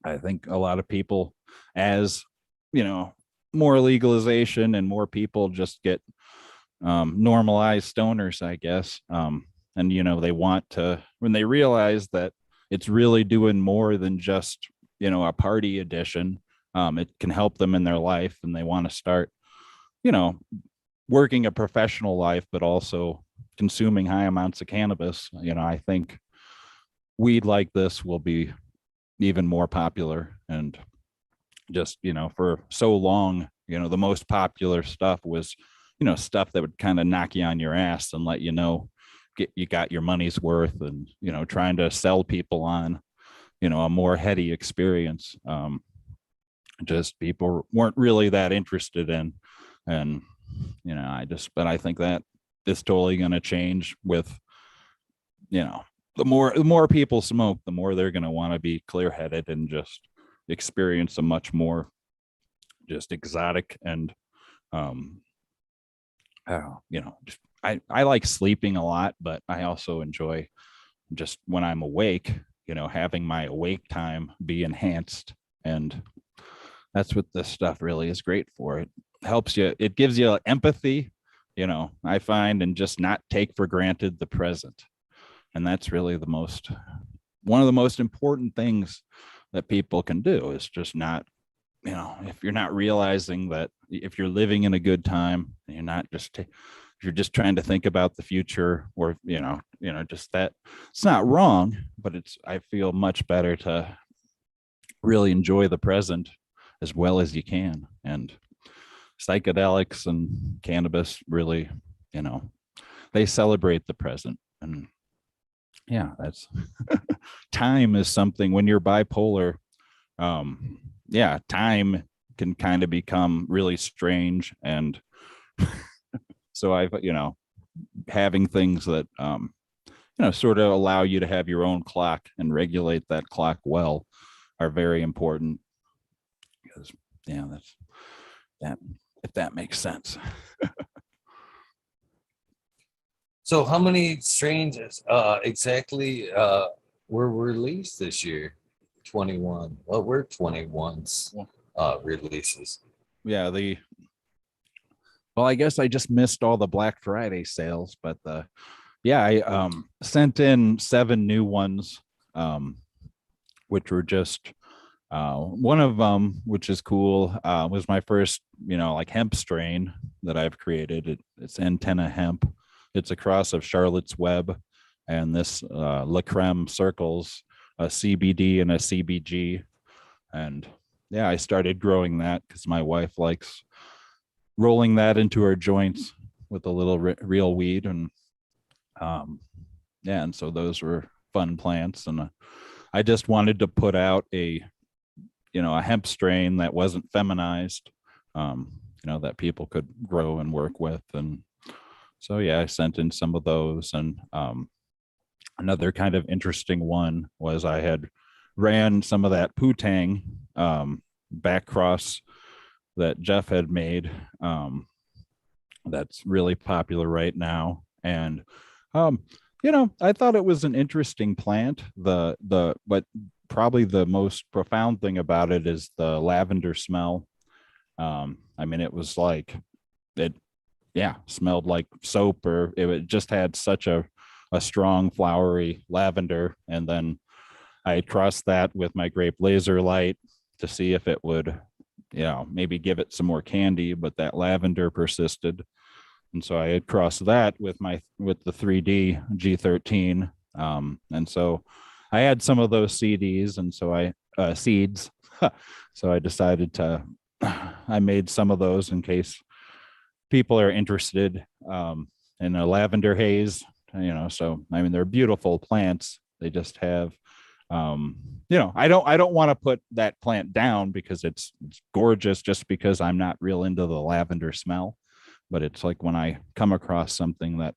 I think a lot of people, as more legalization and more people just get normalized stoners, I guess. And they want to, when they realize that it's really doing more than just a party edition, it can help them in their life, and they want to start working a professional life, but also consuming high amounts of cannabis. I think weed like this will be even more popular. And just for so long, the most popular stuff was stuff that would kind of knock you on your ass and let you got your money's worth, and trying to sell people on a more heady experience. Just people weren't really that interested in. And but I think that is totally going to change with the more people smoke, the more they're going to want to be clear-headed and just experience a much more just exotic and just, I like sleeping a lot, but I also enjoy just when I'm awake, having my awake time be enhanced. And that's what this stuff really is great for. It helps you, it gives you empathy, I find, and just not take for granted the present. And that's really one of the most important things that people can do, is just not, if you're not realizing that, if you're living in a good time, and you're not just, if you're just trying to think about the future, or, just that, it's not wrong, but I feel much better to really enjoy the present as well as you can. And psychedelics and cannabis really, they celebrate the present. And yeah, that's time is something when you're bipolar. Time can kind of become really strange. And so having things that, sort of allow you to have your own clock and regulate that clock well are very important. Because, that's that, if that makes sense. So how many strains exactly were released this year? 21. What were 21's releases? Yeah, I guess I just missed all the Black Friday sales, but I sent in 7 new ones, which were just one of them, which is cool, was my first hemp strain that I've created. It's antenna hemp. It's a cross of Charlotte's Web and this La Creme Circles, a CBD and a CBG. And I started growing that because my wife likes rolling that into her joints with a little real weed. And and so those were fun plants. And I just wanted to put out a hemp strain that wasn't feminized, that people could grow and work with. And so, I sent in some of those. And another kind of interesting one was I had ran some of that Putang back cross that Jeff had made. That's really popular right now. And, I thought it was an interesting plant. But probably the most profound thing about it is the lavender smell. It was like, it smelled like soap, or it just had such a strong flowery lavender. And then I had crossed that with my grape laser light to see if it would maybe give it some more candy, but that lavender persisted. And so I had crossed that with the 3D G13. And so I had some of those CDs, and so seeds. So I decided I made some of those in case people are interested in a lavender haze. So they're beautiful plants. They just have I don't want to put that plant down because it's gorgeous, just because I'm not real into the lavender smell. But it's like when I come across something that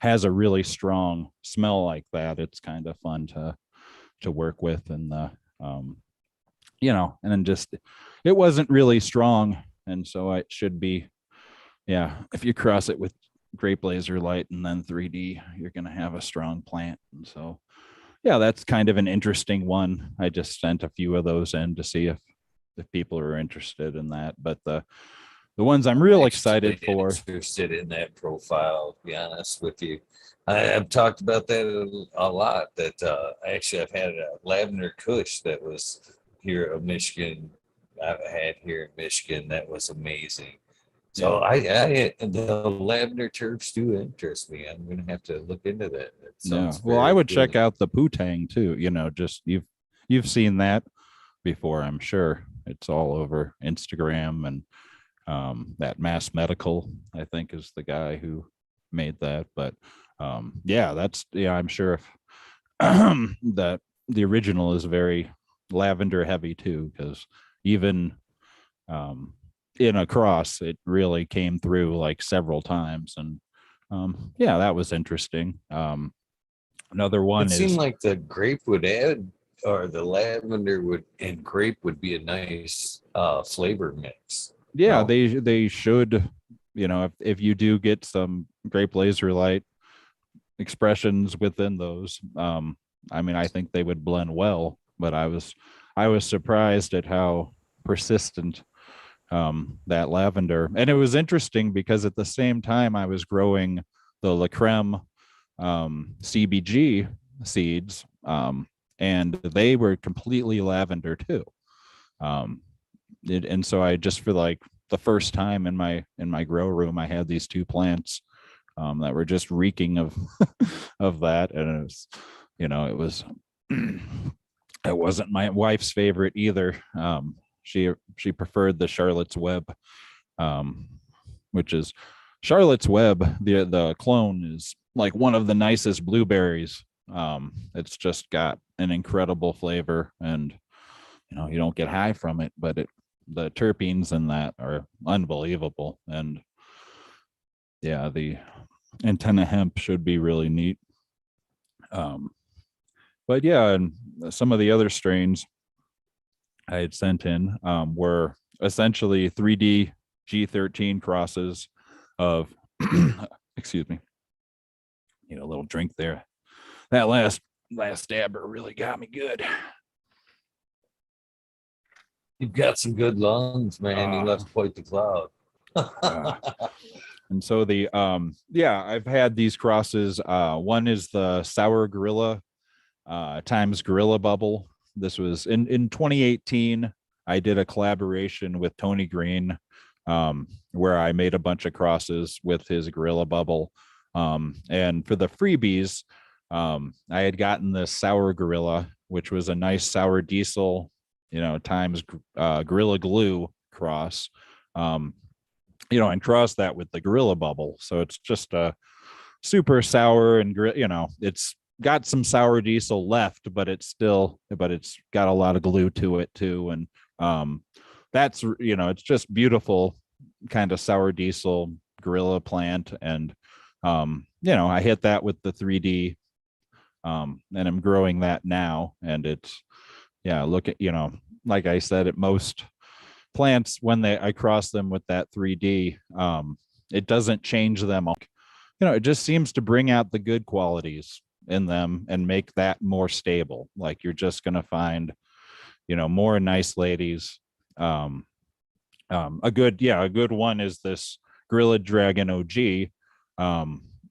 has a really strong smell like that, it's kind of fun to work with. And and then just, it wasn't really strong. And so it should be, if you cross it with grape laser light and then 3D, you're going to have a strong plant. And so, yeah, that's kind of an interesting one. I just sent a few of those in to see if people are interested in that. But the ones I'm real excited for. Interested in that profile, to be honest with you. I've talked about that a lot. That actually, I've had a lavender kush that was here of Michigan. I've had here in Michigan that was amazing. So the lavender turfs do interest me. I'm gonna have to look into that. It Yeah. sounds Well, I very would good. check out the Putang too. Just you've seen that before, I'm sure. It's all over Instagram, and that Mass Medical, I think, is the guy who made that. But I'm sure if that the original is very lavender heavy too, because even in a cross, it really came through like several times. And that was interesting. Another one It seemed is, like the grape would add, or the lavender would and grape would be a nice flavor mix. yeah, No, they should, if you do get some grape laser light expressions within those, I mean, I think they would blend well. But I was surprised at how persistent that lavender. And it was interesting because at the same time I was growing the La Creme CBG seeds, and they were completely lavender too. And so I just, for like the first time in my grow room, I had these two plants that were just reeking of of that. And it was it wasn't my wife's favorite either. She preferred the Charlotte's Web, which is Charlotte's Web. The clone is like one of the nicest blueberries. It's just got an incredible flavor, and you don't get high from it, but the terpenes in that are unbelievable. And yeah, the antenna hemp should be really neat. But yeah, and some of the other strains I had sent in were essentially 3D G13 crosses of, excuse me, need a little drink there. That last stabber really got me good. you've got some good lungs, man. You left quite the cloud. And so I've had these crosses. One is the Sour Gorilla times Gorilla Bubble. This was in 2018. I did a collaboration with Tony Green, where I made a bunch of crosses with his Gorilla Bubble. And for the freebies, I had gotten this Sour Gorilla, which was a nice sour diesel, times Gorilla Glue cross, and cross that with the Gorilla Bubble. So it's just a super sour, and it's got some sour diesel left, but it's got a lot of glue to it too. And that's it's just beautiful kind of sour diesel Gorilla plant. And I hit that with the 3D, and I'm growing that now. And it's look at, like I said, at most plants, when I cross them with that 3D, it doesn't change them. It just seems to bring out the good qualities in them and make that more stable. Like you're just going to find, more nice ladies. A good one is this Gorilla Dragon OG.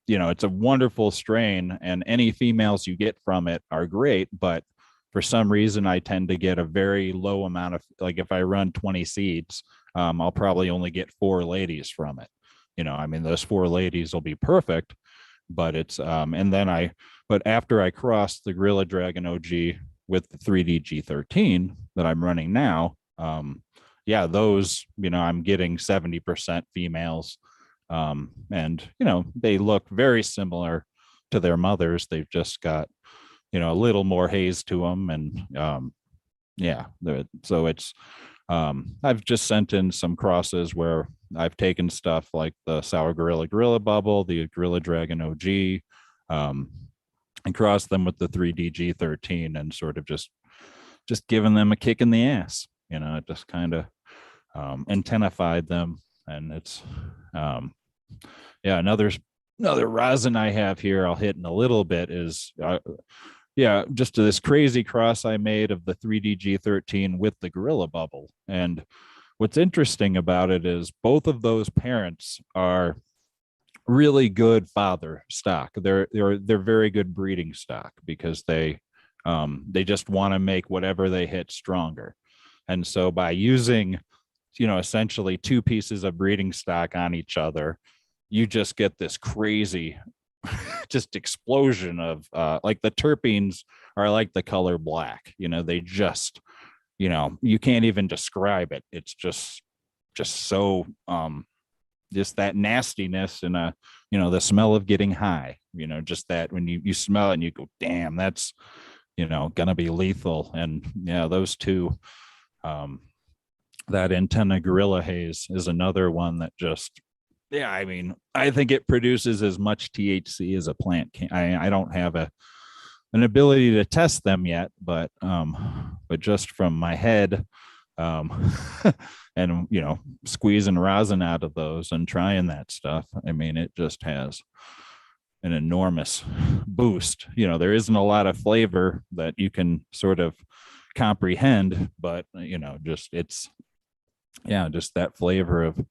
It's a wonderful strain, and any females you get from it are great, but for some reason I tend to get a very low amount of, like, if I run 20 seeds, I'll probably only get 4 ladies from it. I mean, those 4 ladies will be perfect, but it's but after I cross the Gorilla Dragon OG with the 3D G13 that I'm running now, those, I'm getting 70% females. And they look very similar to their mothers. They've just got, a little more haze to them. And so it's, I've just sent in some crosses where I've taken stuff like the Sour Gorilla Bubble, the Gorilla Dragon OG, and crossed them with the 3D G13, and sort of just giving them a kick in the ass. It just kind of antennified them. And it's another rosin I have here I'll hit in a little bit is yeah, just this crazy cross I made of the 3D G13 with the gorilla bubble. And what's interesting about it is both of those parents are really good father stock. They're very good breeding stock because they just want to make whatever they hit stronger. And so by using, essentially two pieces of breeding stock on each other, you just get this crazy just explosion of like the terpenes are like the color black. They just, you can't even describe it. It's just so just that nastiness and the smell of getting high, just that when you smell it and you go, damn, that's gonna be lethal. And yeah, those two, that antenna gorilla haze is another one that just, yeah, I mean, I think it produces as much THC as a plant can. I don't have an ability to test them yet, but just from my head, um and squeezing rosin out of those and trying that stuff, I mean, it just has an enormous boost. There isn't a lot of flavor that you can sort of comprehend, but just it's, yeah, just that flavor of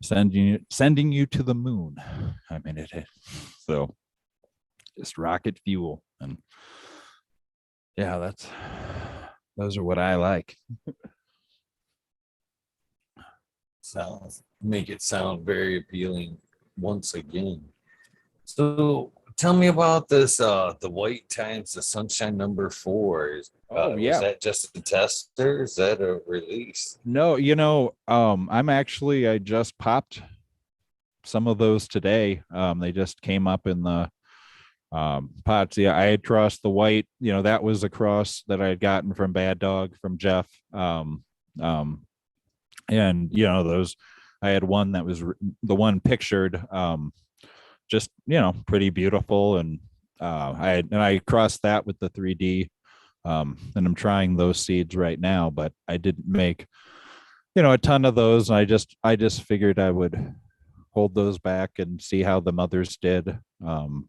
sending you to the moon. I mean, it is so just rocket fuel. And yeah, those are what I like. Sounds make it sound very appealing once again. So tell me about this the white times the sunshine number 4 is. Yeah. Was that just a tester? Is that a release? No, I just popped some of those today. They just came up in the pots. Yeah, I had crossed the white, that was a cross that I had gotten from Bad Dog from Jeff. And those, I had one that was the one pictured, just pretty beautiful. And I crossed that with the 3D. And I'm trying those seeds right now, but I didn't make a ton of those. And I just figured I would hold those back and see how the mothers did, and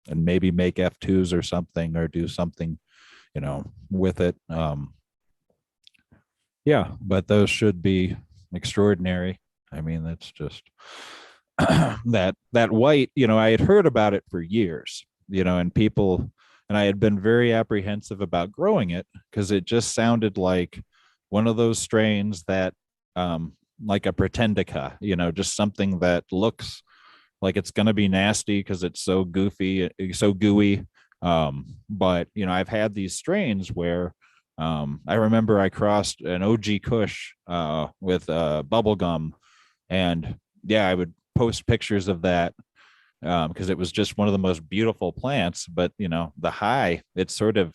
maybe make F2s or something, or do something with it. Yeah, but those should be extraordinary. I mean, that's just that white, I had heard about it for years, and people, and I had been very apprehensive about growing it because it just sounded like one of those strains that, like a Pretendica, just something that looks like it's going to be nasty because it's so goofy, so gooey. But I've had these strains where, I remember I crossed an OG Kush with bubblegum, and yeah, I would post pictures of that because it was just one of the most beautiful plants. But the high, it's sort of,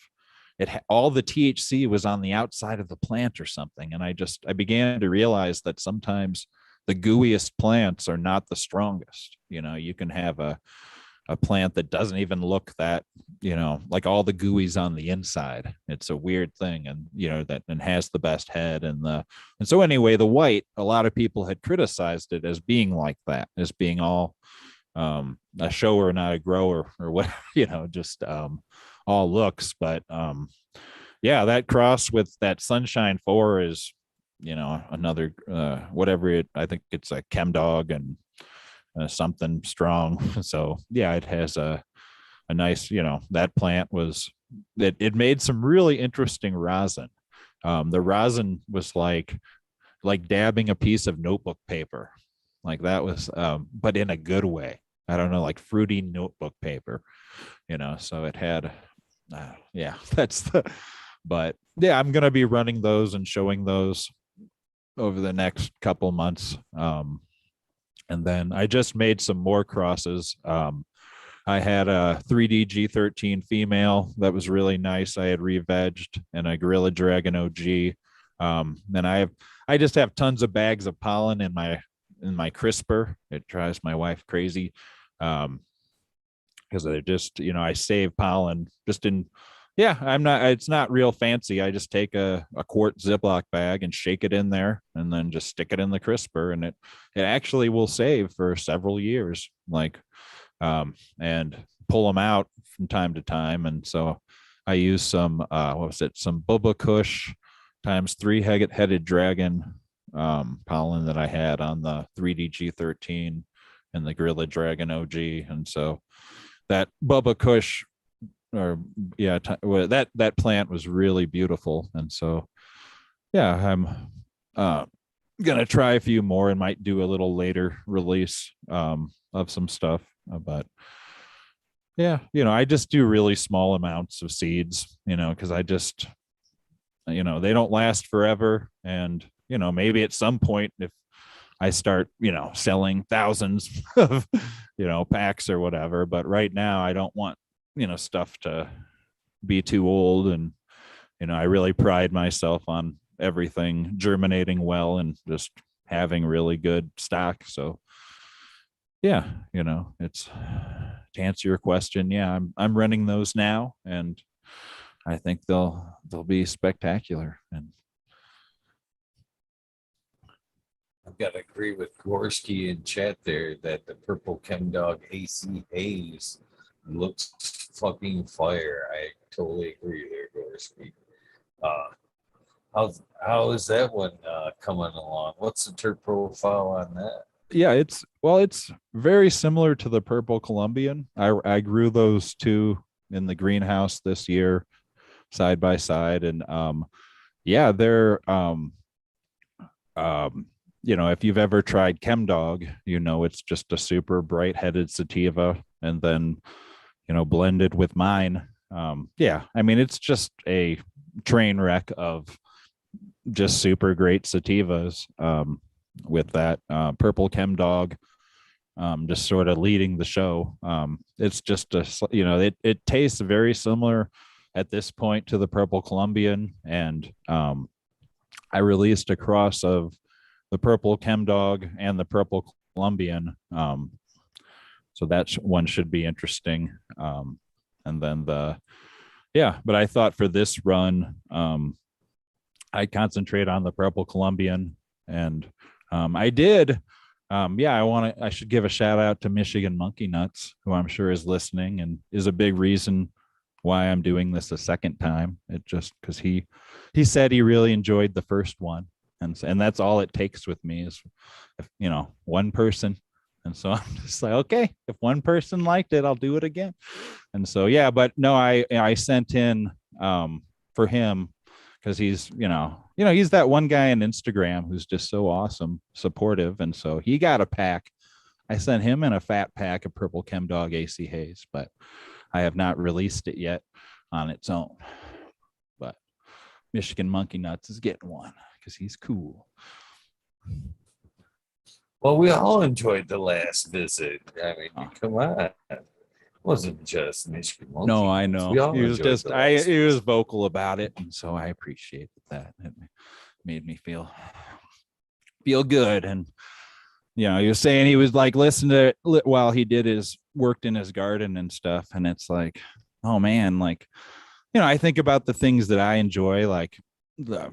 all the THC was on the outside of the plant or something, and I began to realize that sometimes the gooeyest plants are not the strongest. You can have a plant that doesn't even look that, like all the gooey's on the inside. It's a weird thing. And that, and has the best head. And so anyway, the white, a lot of people had criticized it as being like that, as being all a shower, not a grower, or what, just all looks. But yeah, that cross with that Sunshine 4 is, another whatever it, I think it's a Chem Dog and something strong. So yeah, it has a nice, that plant was, it made some really interesting rosin. The rosin was like dabbing a piece of notebook paper. Like that was, but in a good way. I don't know, like fruity notebook paper, so it had, yeah, but yeah, I'm going to be running those and showing those over the next couple months. And then I just made some more crosses. I had a 3D G13 female that was really nice. I had re-vegged, and a Gorilla Dragon OG. And I just have tons of bags of pollen in my crisper. It drives my wife crazy. Because I just, I save pollen just in, yeah, it's not real fancy. I just take a quart Ziploc bag and shake it in there, and then just stick it in the crisper, and it actually will save for several years. Like, and pull them out from time to time. And so I use some some Bubba Kush times 3-headed dragon pollen that I had on the 3DG13 and the Gorilla Dragon OG. And so that Bubba Kush, that plant was really beautiful. And so yeah, I'm gonna try a few more and might do a little later release of some stuff. But yeah, I just do really small amounts of seeds, because I just, they don't last forever. And, maybe at some point, if I start, selling thousands of, packs or whatever, but right now I don't want, stuff to be too old. And, I really pride myself on everything germinating well and just having really good stock. So yeah, it's, to answer your question, yeah, I'm running those now, and I think they'll be spectacular. And I've got to agree with Gorski in chat there that the purple Chem Dog AC Haze looks fucking fire. I totally agree there, Gorski. How is that one coming along? What's the terp profile on that? Yeah, it's very similar to the purple Colombian. I grew those two in the greenhouse this year, side by side, and yeah, they're if you've ever tried Chem Dog, it's just a super bright-headed sativa, and then blended with mine. Yeah, I mean, it's just a train wreck of just super great sativas. With that purple Chem Dog just sort of leading the show. It's just it tastes very similar at this point to the purple Colombian, and I released a cross of the purple Chem Dog and the purple Colombian, so that one should be interesting. And then but I thought for this run I concentrate on the purple Colombian, and I did. I should give a shout out to Michigan Monkey Nuts, who I'm sure is listening and is a big reason why I'm doing this a second time. It just because he said he really enjoyed the first one, and that's all it takes with me is if, one person. And so I'm just like, okay, if one person liked it, I'll do it again. And so yeah, but no, I sent in for him, because he's he's that one guy on Instagram who's just so awesome, supportive. And so he got a pack. I sent him in a fat pack of purple Chem Dog AC Haze, but I have not released it yet on its own. But Michigan Monkey Nuts is getting one because he's cool. Well, we all enjoyed the last visit. I mean, come on. It wasn't just Michigan Monkey. No, I know. He was just he was vocal about it, and so I appreciated that. It made me feel good. And he was saying he was like listening to it while he worked in his garden and stuff, and it's like, oh man, like I think about the things that I enjoy, like the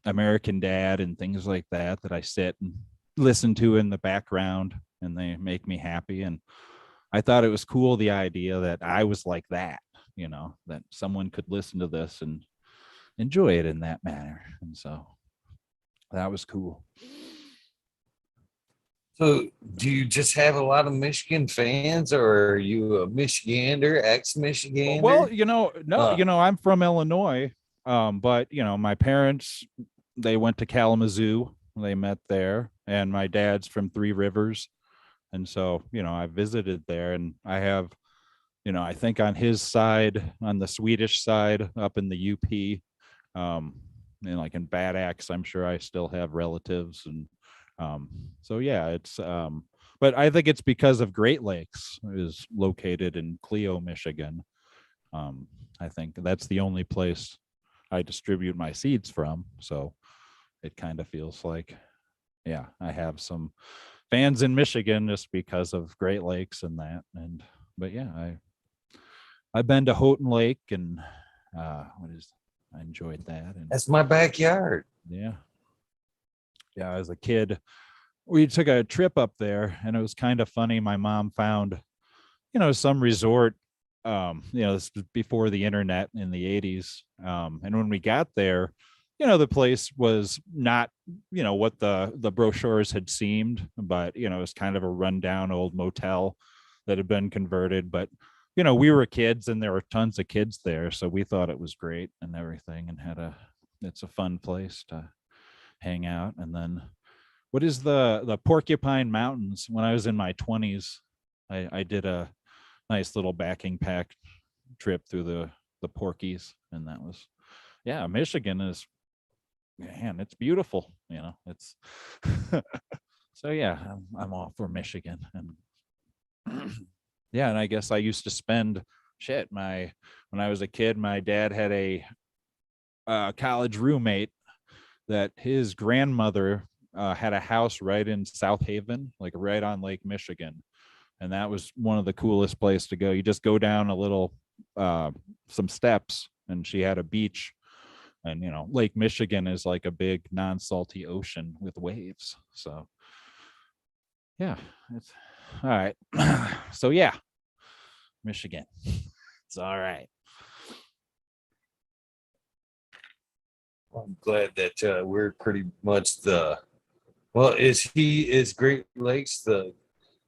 American Dad and things like that I sit and listen to in the background, and they make me happy. And I thought it was cool, the idea that I was like that, that someone could listen to this and enjoy it in that manner. And so that was cool. So do you just have a lot of Michigan fans, or are you a Michigander, ex-Michigander? Well, no, I'm from Illinois. But my parents, they went to Kalamazoo. They met there, and my dad's from Three Rivers. And so, I visited there, and I have, I think on his side, on the Swedish side up in the UP, and like in Bad Axe, I'm sure I still have relatives. And so, yeah, it's, but I think it's because of Great Lakes is located in Clio, Michigan. I think that's the only place I distribute my seeds from. So it kind of feels like, yeah, I have some fans in Michigan just because of Great Lakes and that. But yeah, I've been to Houghton Lake, and I enjoyed that. And that's my backyard. Yeah, as a kid, we took a trip up there, and it was kind of funny. My mom found some resort. This was before the internet in the 80s. And when we got there, the place was not, what the brochures had seemed, but, it was kind of a rundown old motel that had been converted. But, we were kids and there were tons of kids there. So we thought it was great and everything, and it's a fun place to hang out. And then what is the Porcupine Mountains? When I was in my 20s, I did a nice little backing pack trip through the Porkies, and that was, Michigan is, man, it's beautiful. It's so I'm all for Michigan. And and I guess I used to spend when I was a kid, my dad had a college roommate that his grandmother had a house right in South Haven, like right on Lake Michigan. And that was one of the coolest places to go. You just go down a little, some steps, and she had a beach. And, Lake Michigan is like a big non-salty ocean with waves. So, it's all right. So, Michigan. It's all right. I'm glad that we're pretty much is Great Lakes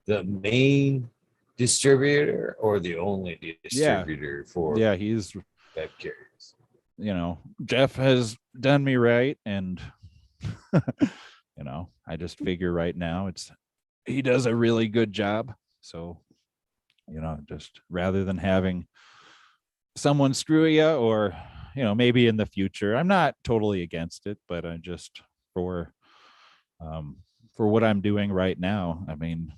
the main distributor or the only distributor for he's web carriers? Jeff has done me right, and I just figure right now he does a really good job. So just rather than having someone screw you, or maybe in the future, I'm not totally against it, but I just for what I'm doing right now, I mean,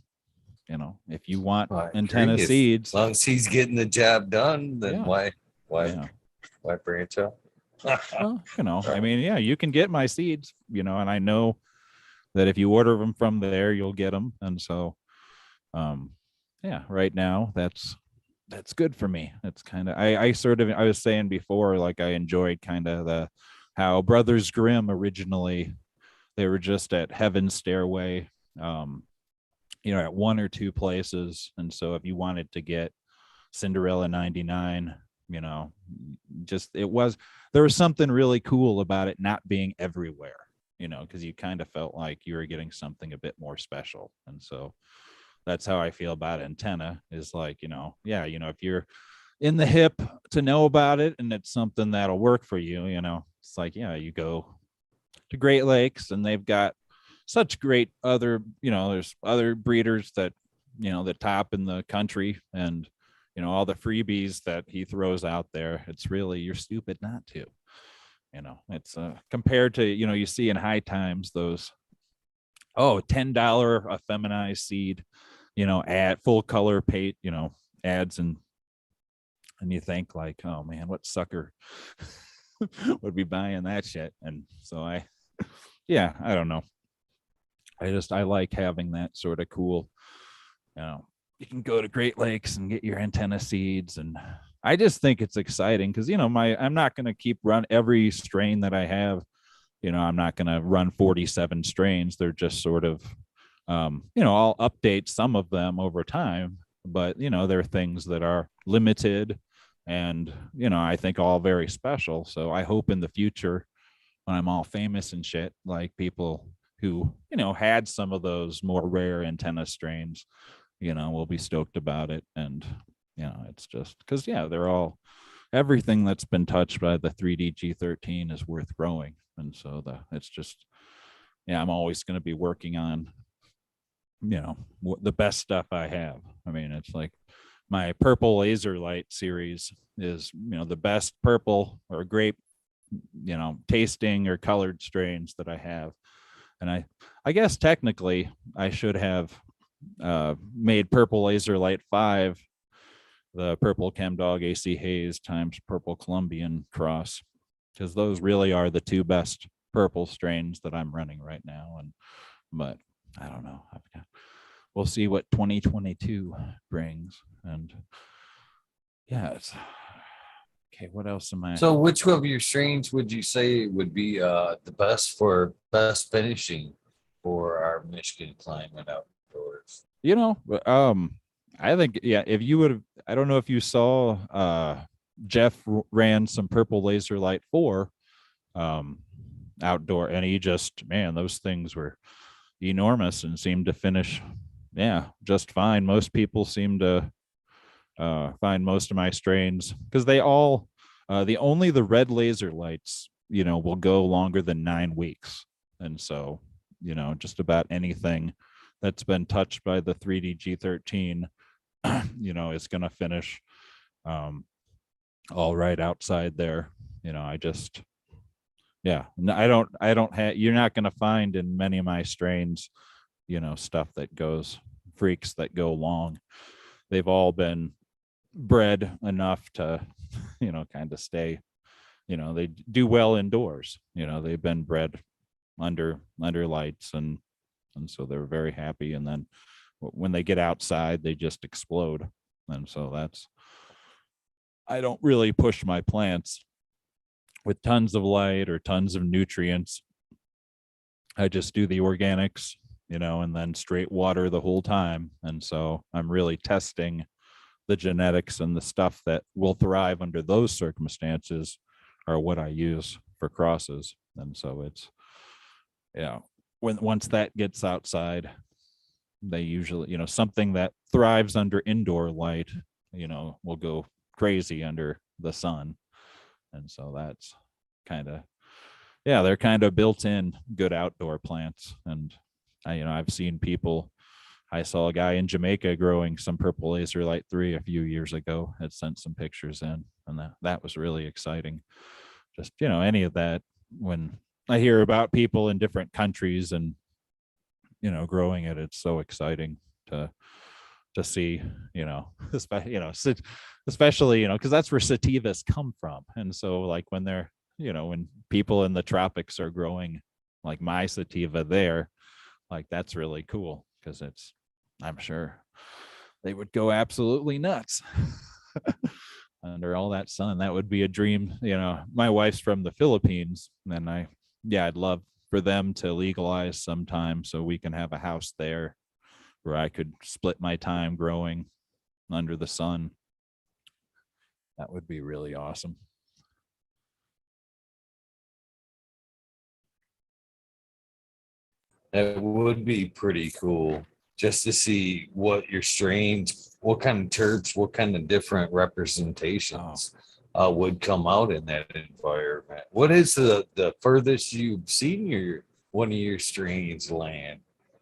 if you want antenna seeds, as long as he's getting the job done, then why branch out? Well, I mean, you can get my seeds, and I know that if you order them from there, you'll get them. And so, right now that's good for me. It's kind of, I was saying before, like I enjoyed kind of how Brothers Grimm originally, they were just at Heaven's Stairway, at one or two places. And so if you wanted to get Cinderella 99, there was something really cool about it not being everywhere, because you kind of felt like you were getting something a bit more special. And so that's how I feel about antenna, is like, if you're in the hip to know about it and it's something that'll work for you, it's like, you go to Great Lakes and they've got such great other, there's other breeders that, the top in the country, and, all the freebies that he throws out there. It's really, you're stupid not to, it's compared to, you see in High Times those, $10 a feminized seed, ad full color page, ads, and you think like, oh man, what sucker would be buying that shit? And so I don't know. I like having that sort of cool, you can go to Great Lakes and get your antenna seeds. And I just think it's exciting because, I'm not going to keep run every strain that I have. I'm not going to run 47 strains. They're just sort of, I'll update some of them over time, but, there are things that are limited and, I think all very special. So I hope in the future when I'm all famous and shit, like people who, had some of those more rare antenna strains, will be stoked about it. And, it's just because, they're all, everything that's been touched by the 3D G13 is worth growing. And so it's just, I'm always going to be working on, the best stuff I have. I mean, it's like my purple laser light series is, the best purple or grape, tasting or colored strains that I have. And I guess technically I should have made purple laser light 5 the purple Chem Dog AC Haze times purple Colombian cross, because those really are the two best purple strains that I'm running right now. But I don't know, we'll see what 2022 brings. And it's okay. What else am I? So which of your strains would you say would be the best finishing for our Michigan climate outdoors? I think, yeah, if you would have, I don't know if you saw, Jeff ran some purple laser light 4 um, outdoor, and he just, man, those things were enormous and seemed to finish, yeah, just fine. Most people seem to find most of my strains because they all, the red laser lights, will go longer than 9 weeks. And so, just about anything that's been touched by the 3D G13, is going to finish um, all right outside there. I just, yeah, I don't have, you're not going to find in many of my strains, stuff that goes, freaks that go long. They've all been bred enough to, kind of stay, they do well indoors. They've been bred under lights, and so they're very happy. And then when they get outside, they just explode. And so I don't really push my plants with tons of light or tons of nutrients. I just do the organics, and then straight water the whole time. And so I'm really testing the genetics, and the stuff that will thrive under those circumstances are what I use for crosses. And so it's, yeah, once that gets outside, they usually, something that thrives under indoor light, will go crazy under the sun. And so that's kind of, yeah, they're kind of built in good outdoor plants. And I've seen people, I saw a guy in Jamaica growing some purple laser light 3 a few years ago, had sent some pictures in, and that was really exciting. Just, any of that, when I hear about people in different countries and, growing it, it's so exciting to see, especially, because that's where sativas come from. And so like when they're, when people in the tropics are growing like my sativa there, like that's really cool, because it's, I'm sure they would go absolutely nuts under all that sun. That would be a dream. My wife's from the Philippines, and I'd love for them to legalize sometime so we can have a house there where I could split my time growing under the sun. That would be really awesome. That would be pretty cool just to see what your strains, what kind of terps, what kind of different representations would come out in that environment. What is the furthest you've seen one of your strains land?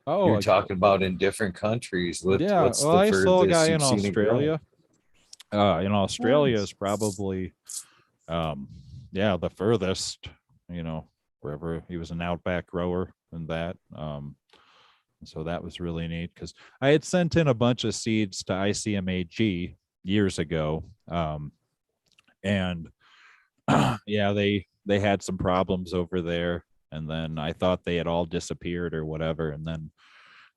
You're Oh, talking about in different countries. yeah. What's Well, the I saw a guy furthest in you've seen it grow? Australia. In Australia is Nice. probably, um, yeah, the furthest, wherever he was an outback grower and that. So that was really neat, because I had sent in a bunch of seeds to ICMAG years ago. And yeah, they had some problems over there. And then I thought they had all disappeared or whatever. And then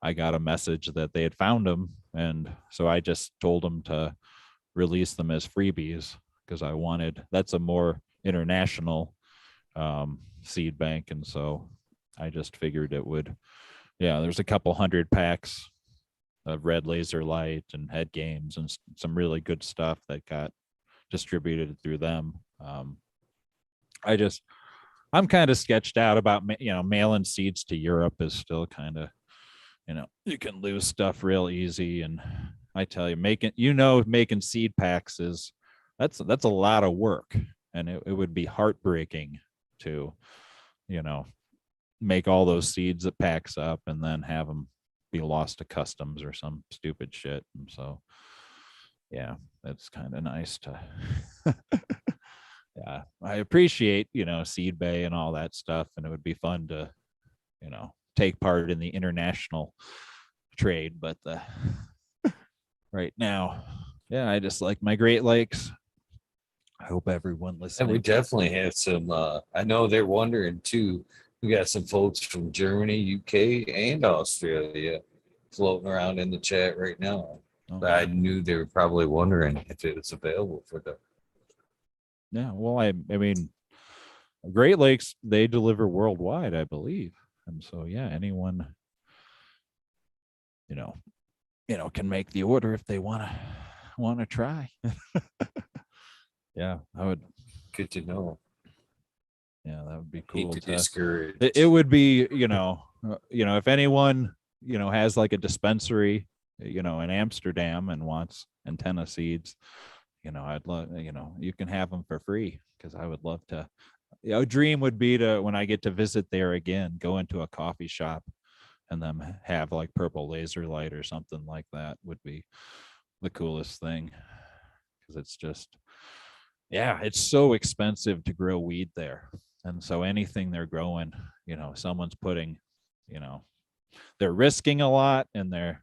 I got a message that they had found them. And so I just told them to release them as freebies, because that's a more international seed bank. And so I just figured it would, yeah, there's a couple hundred packs of red laser light and head games and some really good stuff that got distributed through them. I'm kind of sketched out about, mailing seeds to Europe is still kind of, you can lose stuff real easy. And I tell you, making seed packs that's a lot of work. And it would be heartbreaking to, make all those seeds that packs up and then have them be lost to customs or some stupid shit. And so, yeah, it's kind of nice to, yeah, I appreciate, seed bay and all that stuff. And it would be fun to, take part in the international trade. But right now, yeah, I just like my Great Lakes. I hope everyone And we listening. definitely have some I know they're wondering too. We got some folks from Germany, UK, and Australia floating around in the chat right now. Oh, I knew they were probably wondering if it was available for them. yeah. Well, I mean, Great Lakes, they deliver worldwide, I believe. And so, yeah, anyone, you know, can make the order if they want to try. Yeah, I would. Good to know. Yeah, that would be Hate cool to to. discourage. It would be, if anyone, has like a dispensary, in Amsterdam and wants antenna seeds, I'd love, you can have them for free because I would love to. A dream would be to, when I get to visit there again, go into a coffee shop and then have like purple laser light or something like that would be the coolest thing. Because it's just, yeah, it's so expensive to grow weed there. And so anything they're growing, someone's putting, they're risking a lot and they're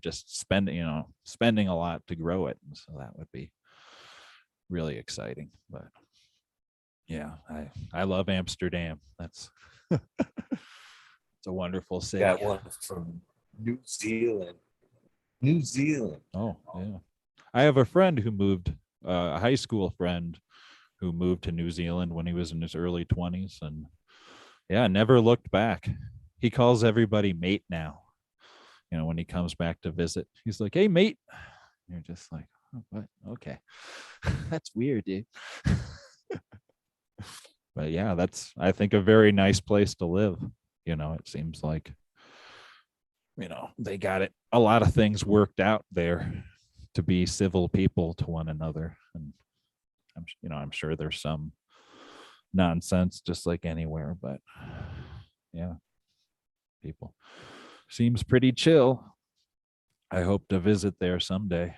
just spending a lot to grow it. And so that would be really exciting. But yeah, I love Amsterdam. That's it's a wonderful city. Got one from New Zealand. New Zealand. Oh, yeah. I have a friend who moved, a high school friend who moved to New Zealand when he was in his early 20s and yeah, never looked back. He calls everybody mate now. When he comes back to visit, he's like, "Hey, mate." You're just like, oh, "What? Okay." That's weird, dude. But yeah, that's, I think, a very nice place to live. It seems like, they got it, a lot of things worked out there to be civil people to one another. And I'm sure there's some nonsense just like anywhere, but yeah, people seems pretty chill. I hope to visit there someday.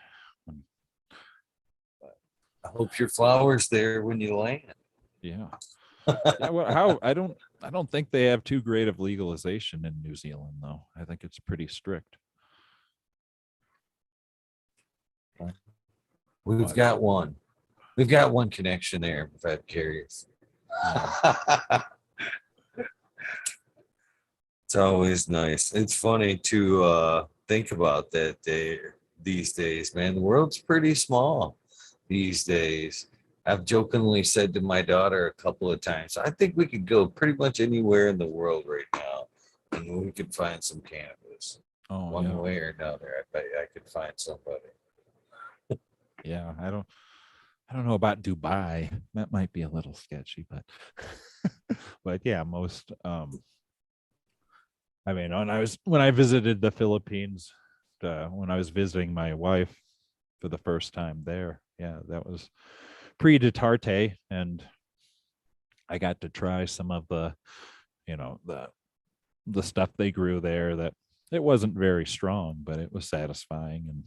I hope your flowers there when you land. Yeah. Yeah, well, how I don't think they have too great of legalization in New Zealand, though. I think it's pretty strict. We've got one. We've got one connection there, if I'm curious. It's always nice. It's funny to think about that these days, man. The world's pretty small these days. I've jokingly said to my daughter a couple of times, I think we could go pretty much anywhere in the world right now and we could find some cannabis. Oh, One yeah. way or another. I bet I could find somebody. Yeah, I don't know about Dubai. That might be a little sketchy, but but yeah, most I mean, when I visited the Philippines, when I was visiting my wife for the first time there, yeah, that was pre-Duterte, and I got to try some of the, the stuff they grew there. That it wasn't very strong, but it was satisfying and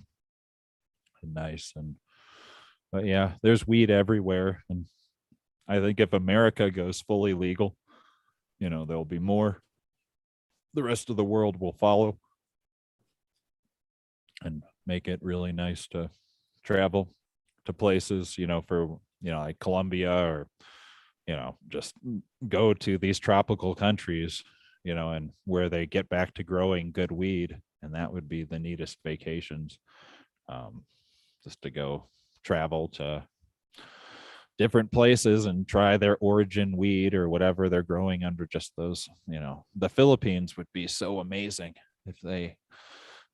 nice. And but yeah, there's weed everywhere, and I think if America goes fully legal, there'll be more. The rest of the world will follow and make it really nice to travel to places, for, like Colombia or, just go to these tropical countries, and where they get back to growing good weed. And that would be the neatest vacations. Just to go travel to different places and try their origin weed or whatever they're growing under just those, the Philippines would be so amazing if they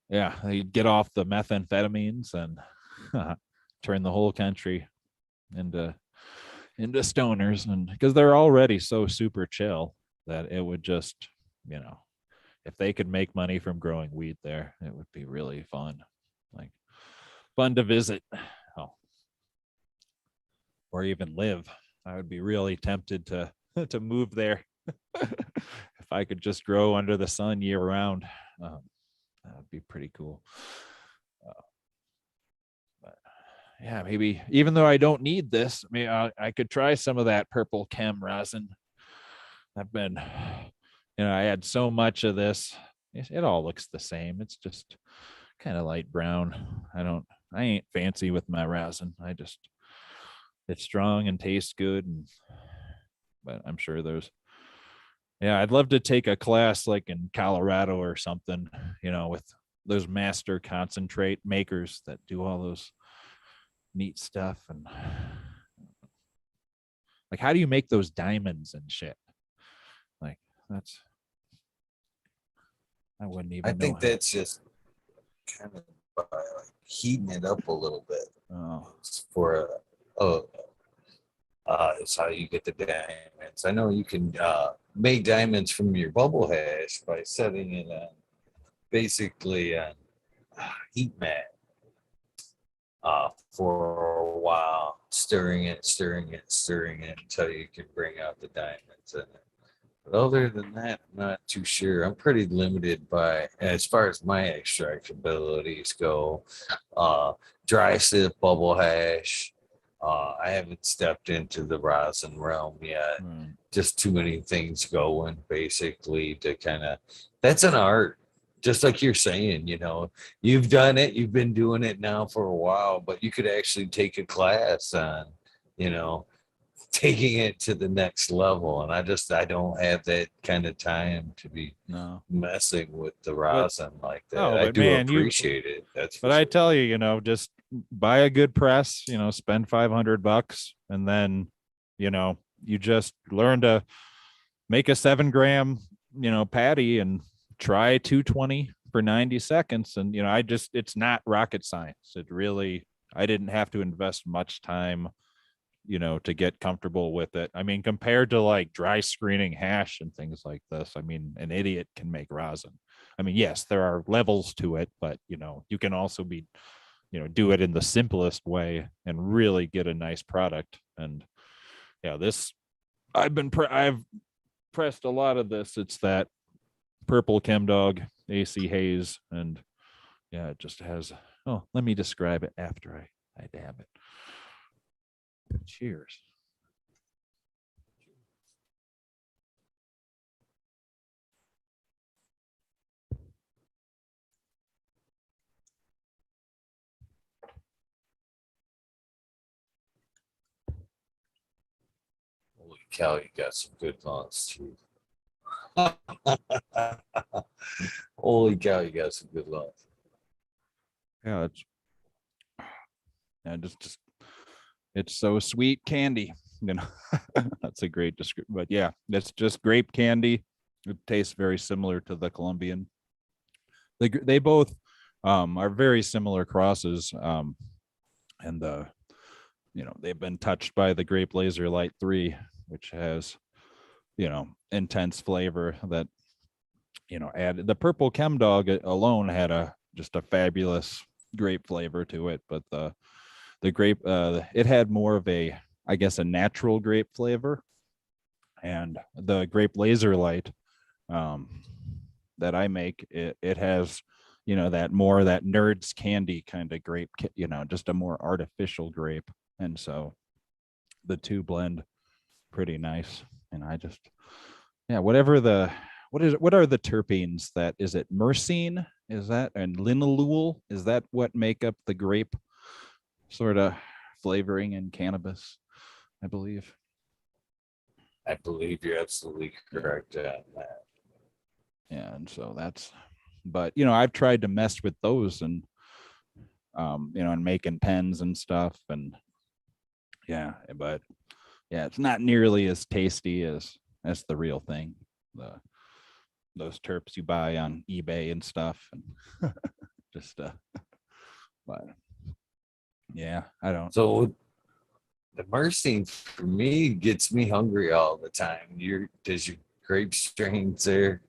get off the methamphetamines and turn the whole country into stoners. And because they're already so super chill that it would just, if they could make money from growing weed there, it would be really fun, like fun to visit. Oh, or even live. I would be really tempted to to move there if I could just grow under the sun year round. That would be pretty cool. But yeah, maybe even though I don't need this, maybe I could try some of that purple chem resin. I've been, I had so much of this. It all looks the same. It's just kind of light brown. I ain't fancy with my resin. It's strong and tastes good. But I'm sure I'd love to take a class like in Colorado or something, with those master concentrate makers that do all those neat stuff. And like, how do you make those diamonds and shit? Like, I wouldn't even I know think how. that's just kind of by like heating it up a little bit. Oh, It's for it's how you get the diamonds. I know you can make diamonds from your bubble hash by setting it on basically on heat mat for a while, stirring it until you can bring out the diamonds in it. But other than that, I'm not too sure. I'm pretty limited by as far as my extraction abilities go. Uh, Dry sip, bubble hash. I haven't stepped into the rosin realm yet. right. Just too many things going, basically, to kind of. That's an art, just like you're saying. You've done it. You've been doing it now for a while, but you could actually take a class on, you know, taking it to the next level. And I don't have that kind of time to be No, messing with the but rosin like that. oh, I but do man, appreciate it. That's for but I sure. tell you, just buy a good press, spend $500, and then, you just learn to make a 7 gram, patty and try 220 for 90 seconds. And, it's not rocket science. It really, I didn't have to invest much time, to get comfortable with it. I mean, compared to like dry screening hash and things like this, I mean, an idiot can make rosin. I mean, yes, there are levels to it, but, you can also be, do it in the simplest way and really get a nice product. And yeah, this, I've pressed a lot of this. It's that purple Chem Dog AC Haze, and yeah, it just has. Oh, let me describe it after I dab it. Cheers. Holy cow, you got some good lunch too. Holy cow, you got some good lunch. Yeah, it's just it's so sweet candy. That's a great description. But yeah, it's just grape candy. It tastes very similar to the Colombian. They both are very similar crosses, and they've been touched by the Grape Laser Light 3, which has intense flavor that added. The purple Chem Dog alone had just a fabulous grape flavor to it, but the grape it had more of a, I guess, a natural grape flavor. And the Grape Laser Light that I make, it has that nerds candy kind of grape, just a more artificial grape. And so the two blend pretty nice. And I just, yeah, what are the terpenes? That is it myrcene, is that, and linalool, is that what make up the grape sort of flavoring in cannabis, I believe. I believe you're absolutely correct on that. Yeah, and so that's, but I've tried to mess with those, and and making pens and stuff, and yeah, but yeah, it's not nearly as tasty as the real thing. Those terps you buy on eBay and stuff, and just but yeah, I don't. So the myrcene for me gets me hungry all the time. Does your grape strains there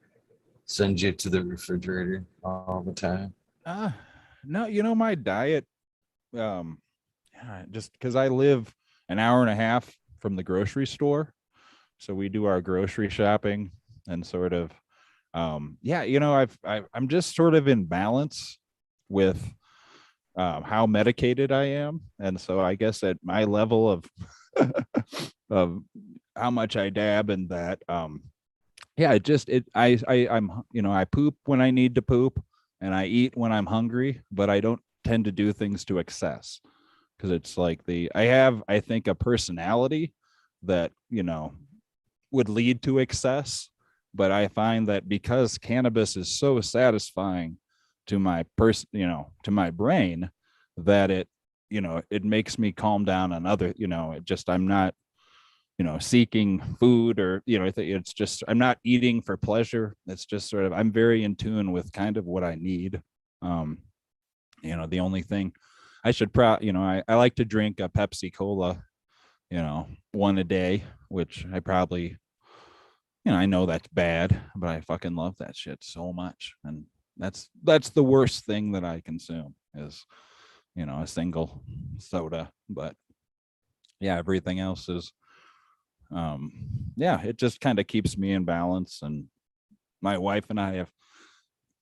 send you to the refrigerator all the time? No, my diet, just because I live an hour and a half from the grocery store, so we do our grocery shopping, and sort of yeah, I'm just sort of in balance with how medicated I am. And so I guess at my level of of how much I dab, and that yeah, I poop when I need to poop, and I eat when I'm hungry, but I don't tend to do things to excess, because it's like I think a personality that would lead to excess. But I find that because cannabis is so satisfying to my to my brain, that it makes me calm down on other, I'm not, seeking food, or, it's just, I'm not eating for pleasure. It's just sort of, I'm very in tune with kind of what I need. You know, the only thing I should I like to drink a Pepsi Cola, one a day, which I probably, I know that's bad, but I fucking love that shit so much. And that's the worst thing that I consume is, a single soda. But yeah, everything else is, yeah, it just kind of keeps me in balance. And my wife and I have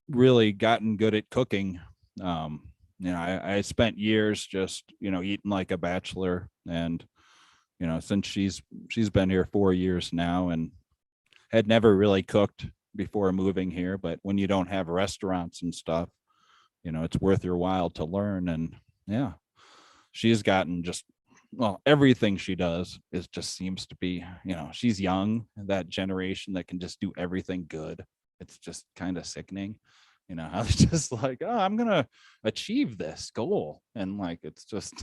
really gotten good at cooking. I spent years just, eating like a bachelor. And, since she's been here 4 years now and had never really cooked before moving here. But when you don't have restaurants and stuff, it's worth your while to learn. And yeah, she's gotten just, well, everything she does is just seems to be, she's young, that generation that can just do everything good. It's just kind of sickening, how it's just like, oh, I'm going to achieve this goal. And like, it's just,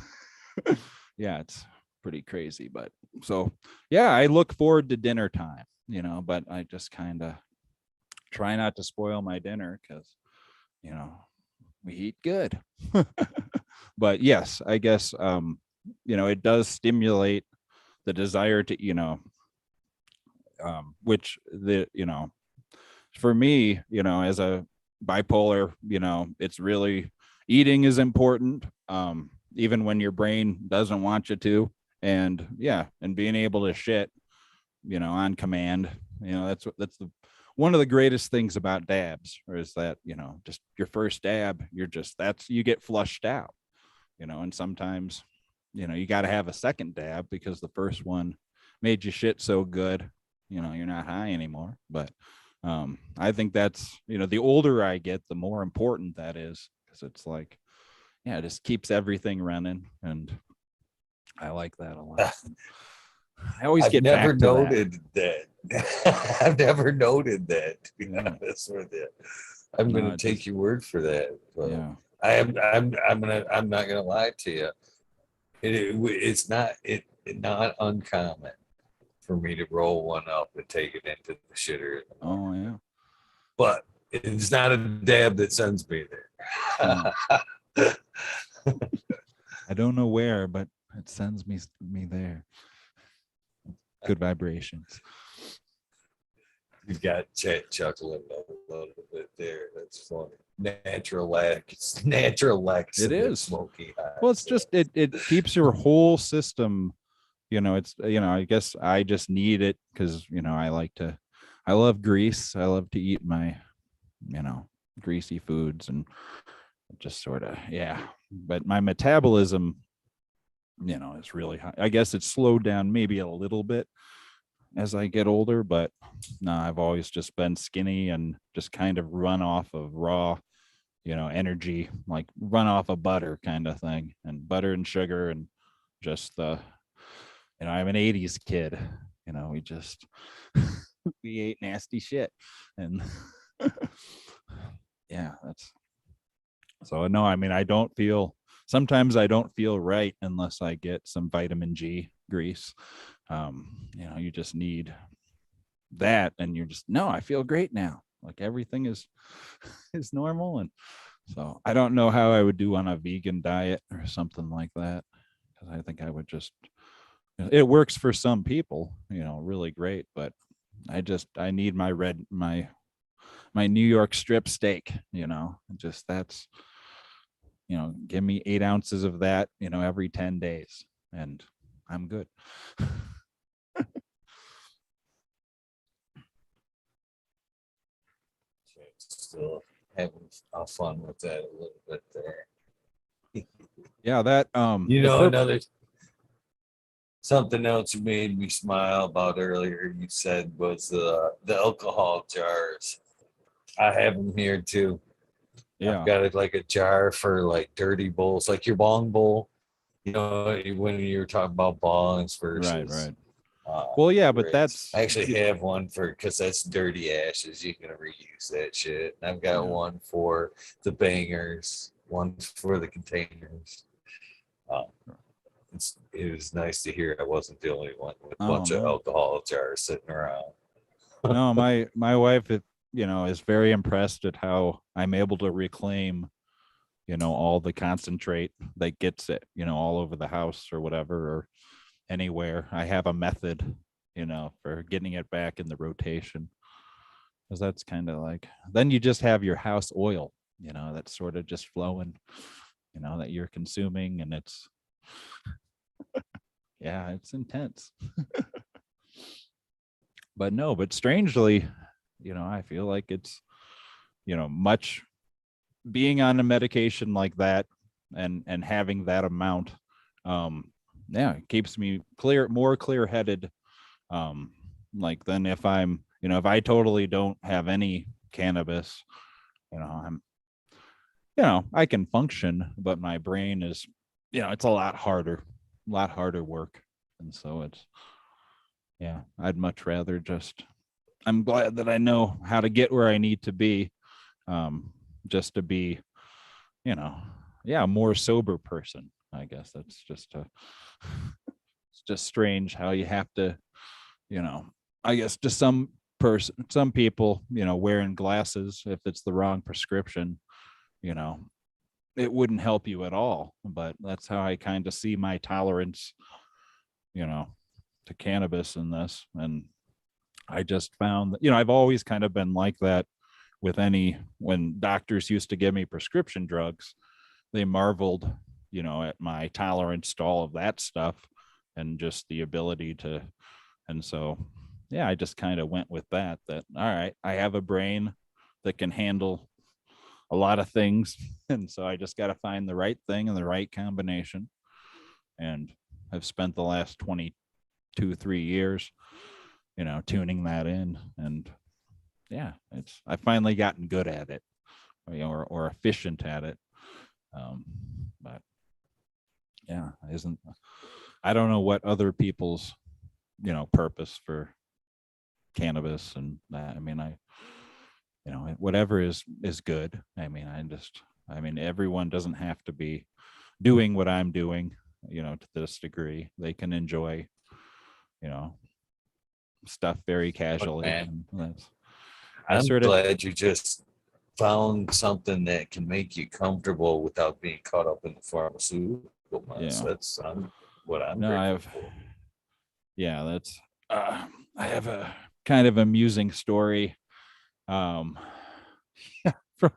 yeah, it's pretty crazy. But so, yeah, I look forward to dinner time, but I just kind of try not to spoil my dinner because, we eat good. But yes, I guess, it does stimulate the desire to, which for me, as a bipolar, it's really, eating is important, even when your brain doesn't want you to. And yeah, and being able to shit, on command, that's one of the greatest things about dabs, or is that, just your first dab, you get flushed out, and sometimes, you got to have a second dab because the first one made you shit so good, you're not high anymore. But I think that's, the older I get, the more important that is, because it's like, yeah, it just keeps everything running. And I like that a lot. I always get back to that. I've never noted that, to be honest with you. I'm gonna take your word for that. But yeah. I'm not gonna lie to you. It's not uncommon for me to roll one up and take it into the shitter. Oh yeah. But it's not a dab that sends me there. I don't know where, but it sends me there. Good vibrations. You've got Chet chuckling a little bit there. That's funny. Natural lax. It is smoky high. Well, it's just it keeps your whole system. It's I guess I just need it because I love grease. I love to eat my greasy foods and just sort of But my metabolism, is really high. I guess it's slowed down maybe a little bit as I get older, but no, I've always just been skinny and just kind of run off of raw, energy, like run off of butter kind of thing, and butter and sugar, and just I'm an 80s kid, we just we ate nasty shit. And yeah, that's so no, sometimes I don't feel right unless I get some vitamin G grease. You just need that, and you're just, no, I feel great now. Like everything is normal. And so I don't know how I would do on a vegan diet or something like that, because I think I would just, it works for some people, really great, but I need my New York strip steak, just that's, give me 8 ounces of that, every 10 days and I'm good. Still having fun with that a little bit there. Yeah, that another something else you made me smile about earlier, you said, was the alcohol jars. I have them here too. Yeah. I've got it like a jar for like dirty bowls, like your bong bowl. When you're talking about bongs versus right. Well, yeah, but I actually have one because that's dirty ashes. You can reuse that shit. And I've got one for the bangers, one for the containers. It was nice to hear I wasn't the only one with a bunch of alcohol jars sitting around. No, my wife, is very impressed at how I'm able to reclaim, all the concentrate that gets it, all over the house or whatever, or anywhere. I have a method, for getting it back in the rotation. Because that's kind of like, then you just have your house oil, that's sort of just flowing, that you're consuming. And it's, yeah, it's intense. But strangely, I feel like it's, much being on a medication like that and having that amount, it keeps me more clear headed, like than if I'm, if I totally don't have any cannabis, I'm, I can function, but my brain is, it's a lot harder work. And so it's, yeah, I'd much rather just, I'm glad that I know how to get where I need to be, just to be, a more sober person. I guess that's just it's just strange how you have to, I guess to some people, wearing glasses, if it's the wrong prescription, it wouldn't help you at all. But that's how I kind of see my tolerance, to cannabis in this. And I just found that, I've always kind of been like that with when doctors used to give me prescription drugs, they marveled, at my tolerance to all of that stuff and just the ability to. And so, yeah, I just kind of went with that, all right, I have a brain that can handle a lot of things. And so I just got to find the right thing and the right combination. And I've spent the last 3 years, tuning that in. And yeah, I've finally gotten good at it, or efficient at it. But yeah, I don't know what other people's, purpose for cannabis and that. I mean, whatever is good. I mean, everyone doesn't have to be doing what I'm doing, to this degree. They can enjoy, stuff very casually. Man, And I'm glad you just found something that can make you comfortable without being caught up in the pharmaceutical mess. Yeah. That's what I'm No, grateful for. Yeah, that's I have a kind of amusing story. um from,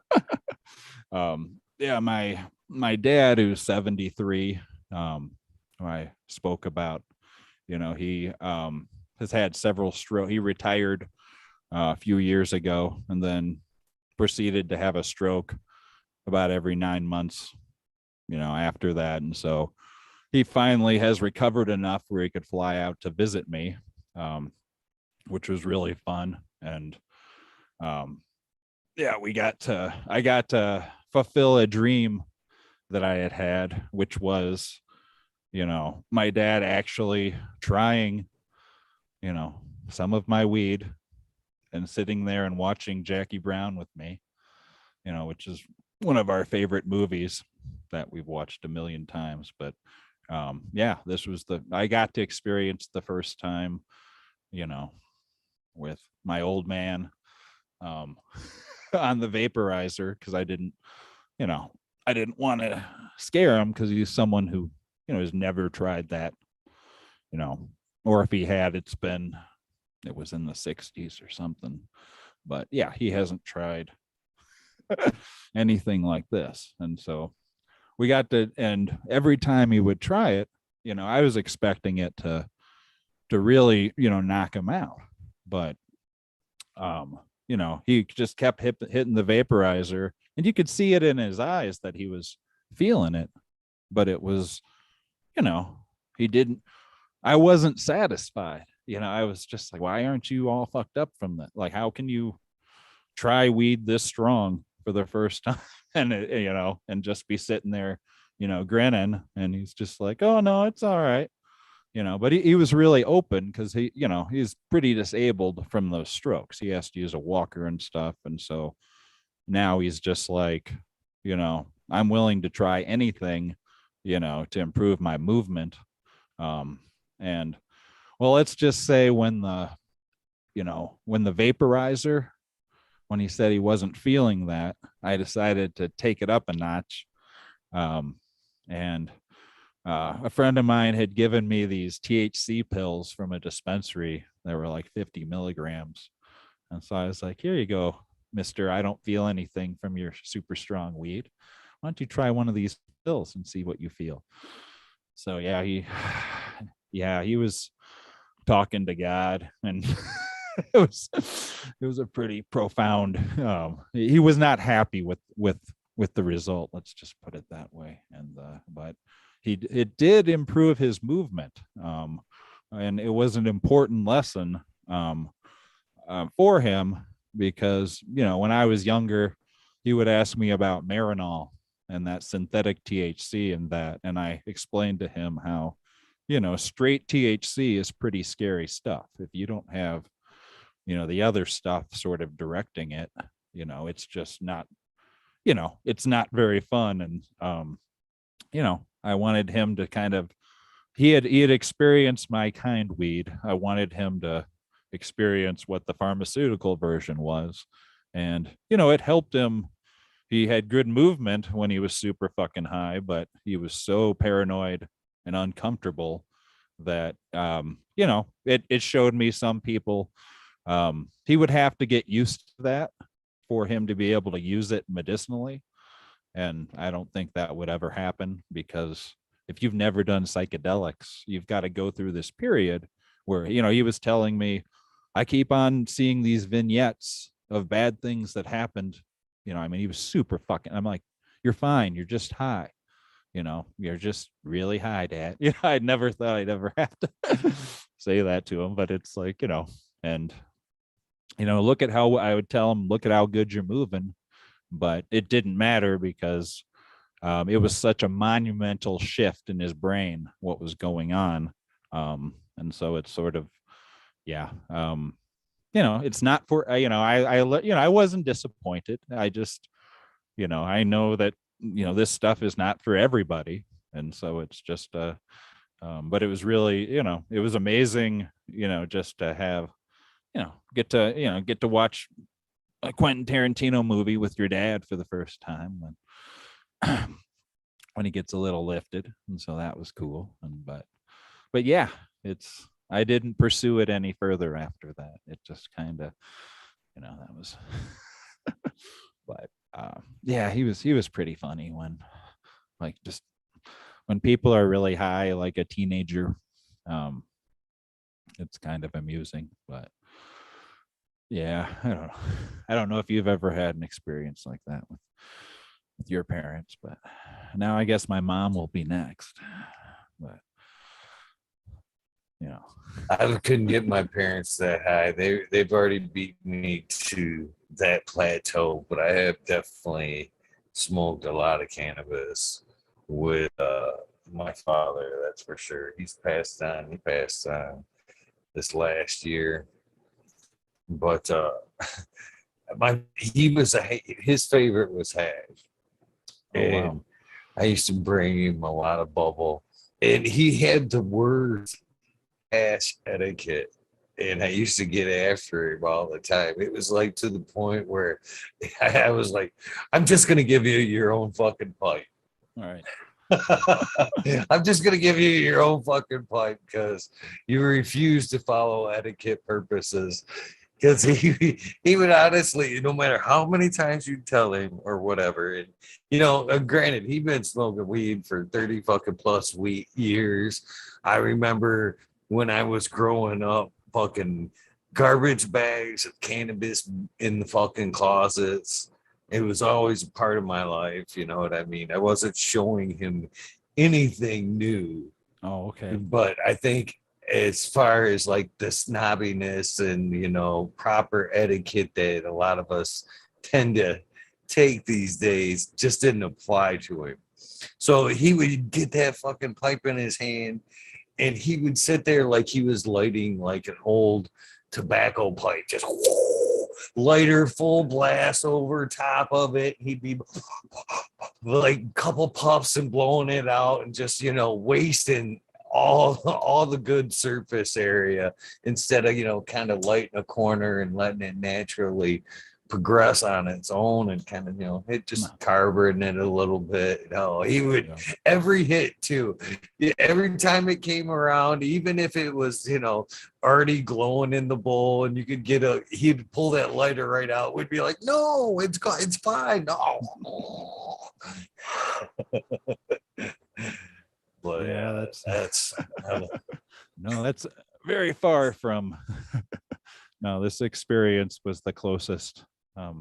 yeah, my dad, who's 73, who I spoke about, he has had several stroke. He retired a few years ago and then proceeded to have a stroke about every 9 months, after that. And so he finally has recovered enough where he could fly out to visit me, which was really fun. And yeah, I got to fulfill a dream that I had, which was, my dad actually trying, some of my weed and sitting there and watching Jackie Brown with me, which is one of our favorite movies that we've watched a million times. But yeah, this was I got to experience the first time, with my old man, on the vaporizer, because I didn't want to scare him, because he's someone who, has never tried that, or if he had, it was in the 60s or something. But yeah, he hasn't tried anything like this. And so we got to, and every time he would try it, I was expecting it to really, knock him out. But he just kept hitting the vaporizer, and you could see it in his eyes that he was feeling it. But it was, he didn't, I wasn't satisfied. I was just like, why aren't you all fucked up from that? Like, how can you try weed this strong for the first time and and just be sitting there, grinning? And he's just like, oh no, it's all right. But he was really open, because he's pretty disabled from those strokes. He has to use a walker and stuff. And so now he's just like, I'm willing to try anything, to improve my movement. And well, let's just say when the vaporizer, when he said he wasn't feeling that, I decided to take it up a notch And a friend of mine had given me these THC pills from a dispensary that were like 50 milligrams. And so I was like, here you go, mister. I don't feel anything from your super strong weed. Why don't you try one of these pills and see what you feel? So yeah, he was talking to God, and it was a pretty profound. He was not happy with the result. Let's just put it that way. And but it did improve his movement, and it was an important lesson for him, because when I was younger, he would ask me about Marinol and that synthetic THC and I explained to him how straight THC is pretty scary stuff. If you don't have the other stuff sort of directing it, it's just not it's not very fun. And I wanted him to kind of he had experienced my kind weed. I wanted him to experience what the pharmaceutical version was. And it helped him. He had good movement when he was super fucking high, but he was so paranoid and uncomfortable that it showed me some people, he would have to get used to that for him to be able to use it medicinally. And I don't think that would ever happen, because if you've never done psychedelics, you've got to go through this period where he was telling me, I keep on seeing these vignettes of bad things that happened. He was super fucking, I'm like, you're fine, you're just high. You're just really high, Dad. I never thought I'd ever have to say that to him, but it's like, and look at how I would tell him, look at how good you're moving. But it didn't matter, because it was such a monumental shift in his brain, what was going on. And so it's sort of, yeah. It's not for, I wasn't disappointed. I just, I know that, this stuff is not for everybody. And so it's just, but it was really, it was amazing, just to have, get to watch a Quentin Tarantino movie with your dad for the first time when he gets a little lifted. And so that was cool. But yeah, I didn't pursue it any further after that. It just kind of, that was, but yeah, he was pretty funny when, like, just when people are really high, like a teenager, it's kind of amusing. But yeah, I don't know if you've ever had an experience like that with your parents, but now I guess my mom will be next. But I couldn't get my parents that high. They've already beat me to that plateau, but I have definitely smoked a lot of cannabis with my father, that's for sure. He passed on this last year. But his favorite was hash. And wow. I used to bring him a lot of bubble. And he had the words hash etiquette. And I used to get after him all the time. It was like to the point where I was like, I'm just going to give you your own fucking pipe. All right. I'm just going to give you your own fucking pipe because you refuse to follow etiquette purposes. Because he would honestly, no matter how many times you tell him or whatever, and granted, he'd been smoking weed for 30 fucking plus years. I remember when I was growing up, fucking garbage bags of cannabis in the fucking closets. It was always a part of my life. You know what I mean? I wasn't showing him anything new. Oh, okay. But I think as far as like the snobbiness and, proper etiquette that a lot of us tend to take these days just didn't apply to him. So he would get that fucking pipe in his hand and he would sit there like he was lighting like an old tobacco pipe, just lighter, full blast over top of it. He'd be like a couple puffs and blowing it out and just, wasting all the good surface area instead of, kind of lighting a corner and letting it naturally progress on its own and kind of, hit just carver in it a little bit. He would every hit too. Every time it came around, even if it was, already glowing in the bowl and you could get he'd pull that lighter right out. We'd be like, no, it's fine. No. But yeah, that's no, that's very far from no, this experience was the closest. My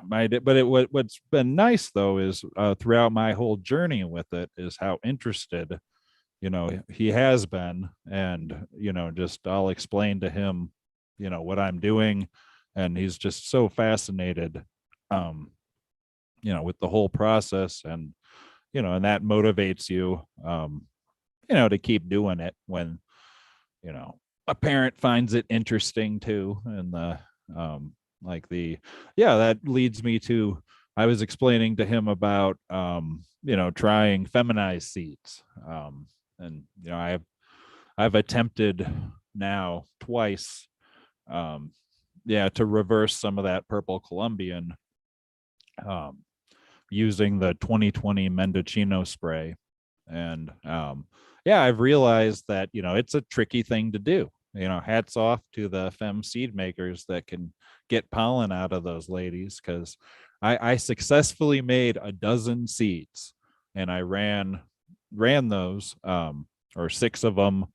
what's been nice though is throughout my whole journey with it is how interested he has been, and just I'll explain to him what I'm doing, and he's just so fascinated with the whole process, and and that motivates you to keep doing it when a parent finds it interesting too. And that leads me to, I was explaining to him about trying feminized seeds, and I've attempted now twice to reverse some of that purple Colombian using the 2020 Mendocino spray. And I've realized that it's a tricky thing to do. Hats off to the fem seed makers that can get pollen out of those ladies, because I successfully made a dozen seeds, and I ran those or 6 of them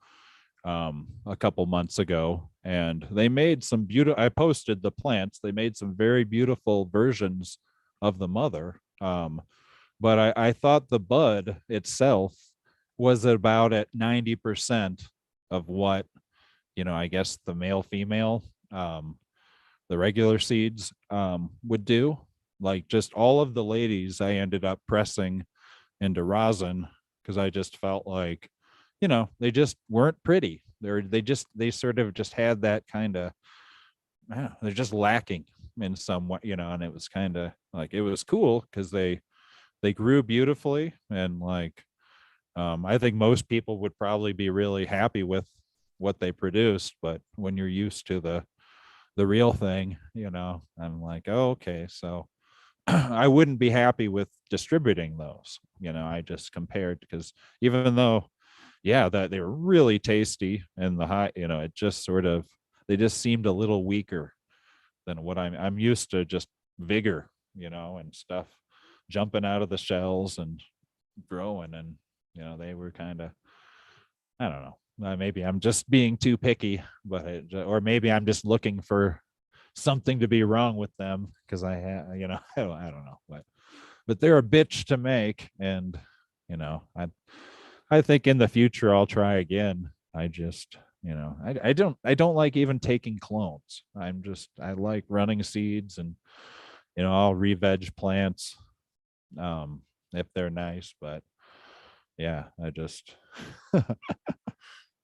a couple months ago, and they made some beautiful, I posted the plants, they made some very beautiful versions of the mother. But I thought the bud itself was about at 90% of what, I guess the male female, the regular seeds would do. Like just all of the ladies I ended up pressing into rosin, because I just felt like, they just weren't pretty. They sort of just had that kind of, they're just lacking in some way, and it was kind of like, it was cool because they grew beautifully, and like I think most people would probably be really happy with what they produced, but when you're used to the real thing, I'm like, oh, okay, so I wouldn't be happy with distributing those. I just compared, because even though that they were really tasty, and the high, it just sort of, they just seemed a little weaker than what I'm used to, just vigor, and stuff jumping out of the shells and growing. And they were kind of, I don't know, maybe I'm just being too picky, but or maybe I'm just looking for something to be wrong with them, because I have, I don't know, but they're a bitch to make. And I think in the future I'll try again. I just I don't like even taking clones. I like running seeds, and I'll re-veg plants if they're nice. But I just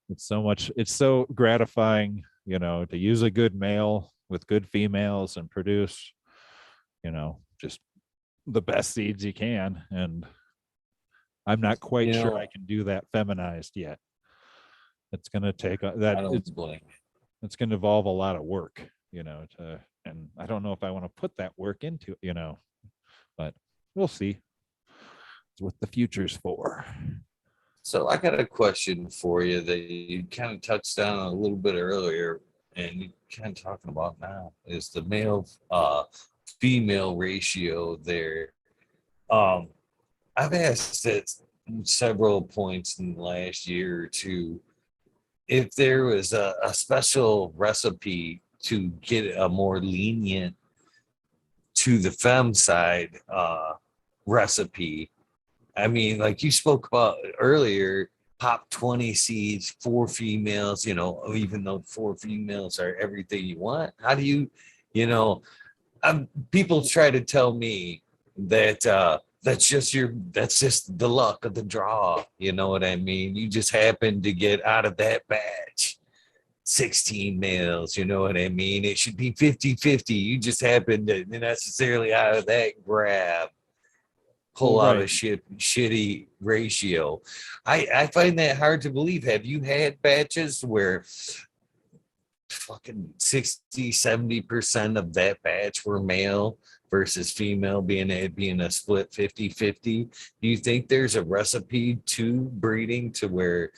it's so gratifying, to use a good male with good females and produce just the best seeds you can. And I'm not quite sure I can do that feminized yet. It's going to take that. It's going to involve a lot of work, and I don't know if I want to put that work into, but we'll see. It's what the future's for. So I got a question for you that you kind of touched on a little bit earlier, and you kind of talking about now, is the male female ratio there. I've asked at several points in the last year or two if there was a special recipe to get a more lenient to the femme side recipe. I mean, like you spoke about earlier, pop 20 seeds, 4 females, even though 4 females are everything you want. How do you, people try to tell me that that's just the luck of the draw. You know what I mean? You just happen to get out of that batch 16 males, you know what I mean? It should be 50-50. You just happen to necessarily out of that grab pull out a shitty ratio. I find that hard to believe. Have you had batches where fucking 60-70% of that batch were male versus female, being a split 50-50. Do you think there's a recipe to breeding to where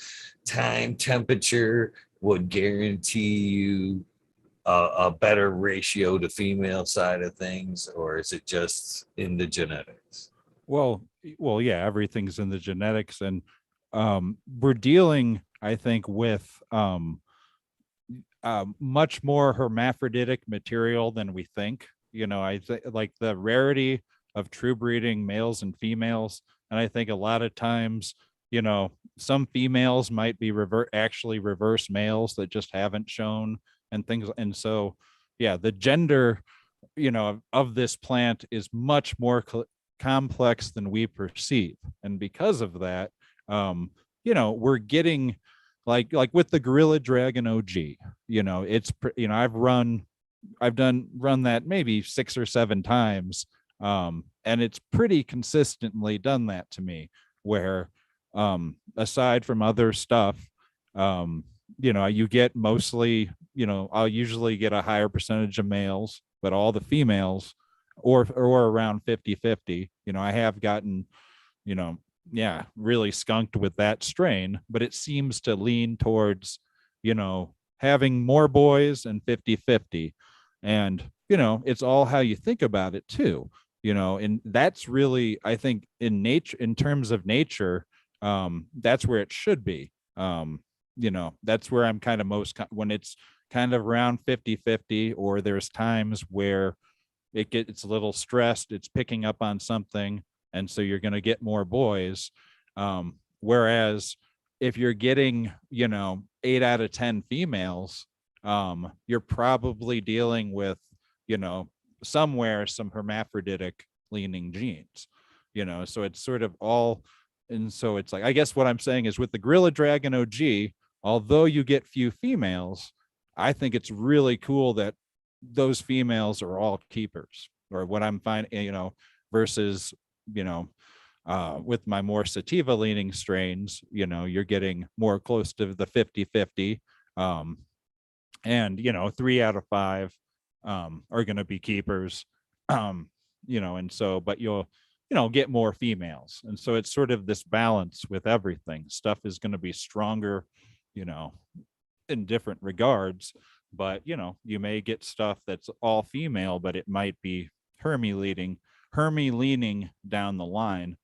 time, temperature would guarantee you a better ratio to female side of things, or is it just in the genetics? Well, yeah, everything's in the genetics, and we're dealing, I think, with much more hermaphroditic material than we think. I think like the rarity of true breeding males and females, and I think a lot of times, some females might be actually reverse males that just haven't shown and things. And so, yeah, the gender, of this plant is much more complex than we perceive, and because of that, we're getting like with the Gorilla Dragon OG, it's I've run that maybe 6 or 7 times, and it's pretty consistently done that to me, where aside from other stuff, you get mostly, I'll usually get a higher percentage of males, but all the females, or around 50-50. I have gotten, yeah, really skunked with that strain, but it seems to lean towards, having more boys and 50-50. And, it's all how you think about it too, and that's really, I think, in nature, in terms of nature, that's where it should be. That's where I'm kind of most, when it's kind of around 50-50, or there's times where it's a little stressed, it's picking up on something, and so you're going to get more boys. Whereas if you're getting, 8 out of 10 females, you're probably dealing with, somewhere some hermaphroditic leaning genes, so it's sort of all. And so it's like, I guess what I'm saying is, with the Gorilla Dragon OG, although you get few females, I think it's really cool that those females are all keepers, or what I'm finding, versus, with my more sativa leaning strains, you're getting more close to the 50-50. And 3 out of 5 are going to be keepers. And so, but you'll get more females, and so it's sort of this balance with everything. Stuff is going to be stronger, in different regards, but you may get stuff that's all female, but it might be Hermy leaning down the line.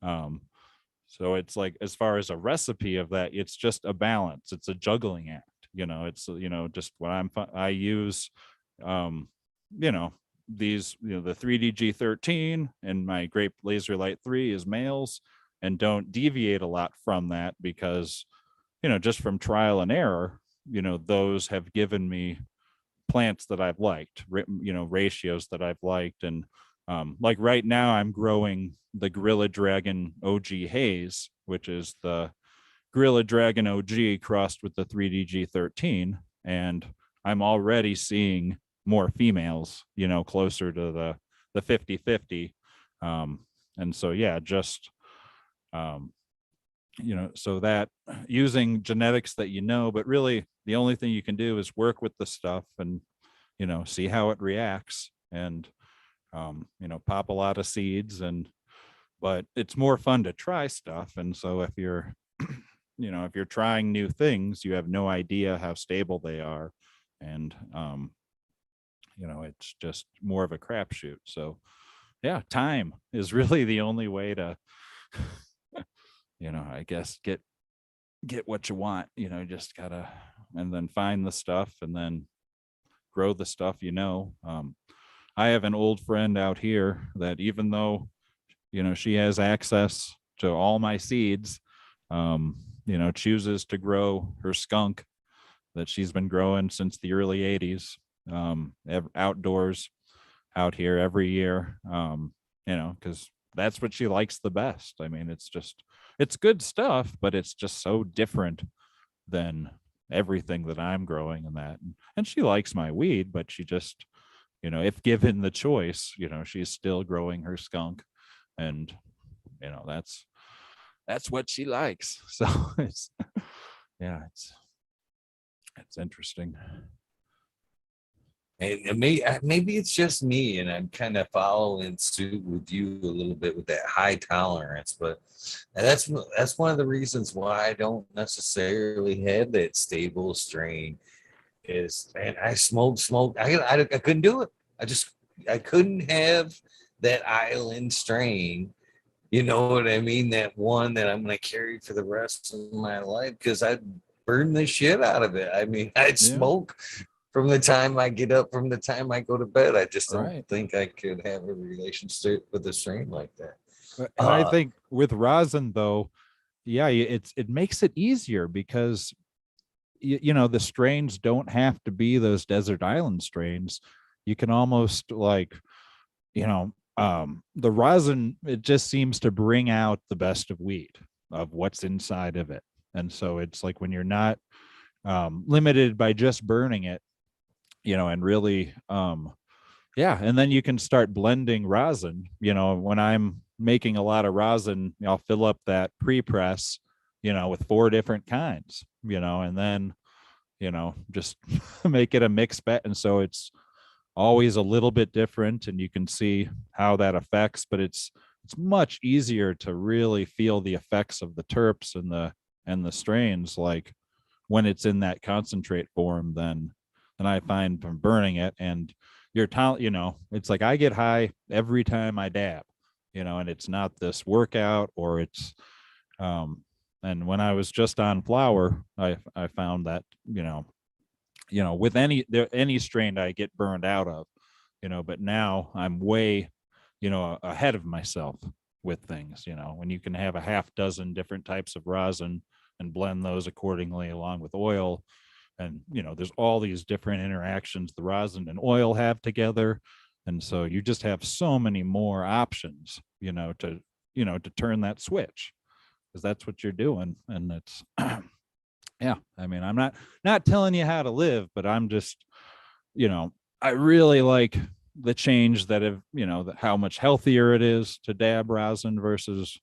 So it's like, as far as a recipe of that, it's just a balance, it's a juggling act. It's just what I use, these, the 3DG13 and my Grape Laser Light 3 is males, and don't deviate a lot from that, because just from trial and error, those have given me plants that I've liked, ratios that I've liked. And like right now I'm growing the Gorilla Dragon OG Haze, which is the Gorilla Dragon OG crossed with the 3DG13, and I'm already seeing more females, closer to the 50-50. And so, yeah, just, so that, using genetics that, but really the only thing you can do is work with the stuff and, see how it reacts, and, pop a lot of seeds. But it's more fun to try stuff. And so if you're, if you're trying new things, you have no idea how stable they are. And, it's just more of a crapshoot. So, yeah, time is really the only way to, I guess, get what you want. Just gotta, and then find the stuff, and then grow the stuff. I have an old friend out here that, even though, she has access to all my seeds, chooses to grow her skunk that she's been growing since the early 80s, outdoors out here every year, because that's what she likes the best. I mean, it's good stuff, but it's just so different than everything that I'm growing, and she likes my weed, but she just, if given the choice, she's still growing her skunk, and that's what she likes. So it's, yeah, it's interesting. And maybe it's just me, and I'm kind of following suit with you a little bit with that high tolerance. But that's one of the reasons why I don't necessarily have that stable strain. Is, man, I smoke. I couldn't do it. I couldn't have that island strain. You know what I mean? That one that I'm gonna carry for the rest of my life, because I'd burn the shit out of it. I mean, I'd Yeah. smoke from the time I get up, from the time I go to bed. I just don't Right. think I could have a relationship with a strain like that. And I Uh, think with rosin though, yeah, it makes it easier because you know the strains don't have to be those desert island strains. You can almost like, you know, the rosin, it just seems to bring out the best of wheat, of what's inside of it. And so it's like when you're not limited by just burning it, you know, and really yeah, and then you can start blending rosin. You know, when I'm making a lot of rosin, I'll fill up that pre-press, you know, with 4 different kinds, you know, and then, you know, just make it a mixed bet. And so it's always a little bit different, and you can see how that affects, but it's much easier to really feel the effects of the terps and the strains, like when it's in that concentrate form than I find from burning it. And your talent, you know, it's like I get high every time I dab, you know, and it's not this workout or it's and when I was just on flower, I found that, you know, with any strain I get burned out of, you know, but now I'm way, you know, ahead of myself with things, you know, when you can have a half dozen different types of rosin and blend those accordingly along with oil. And, you know, there's all these different interactions the rosin and oil have together. And so you just have so many more options, you know, to turn that switch, because that's what you're doing. And it's, yeah, I mean, I'm not telling you how to live, but I'm just, you know, I really like the change that have, you know, how much healthier it is to dab rosin versus,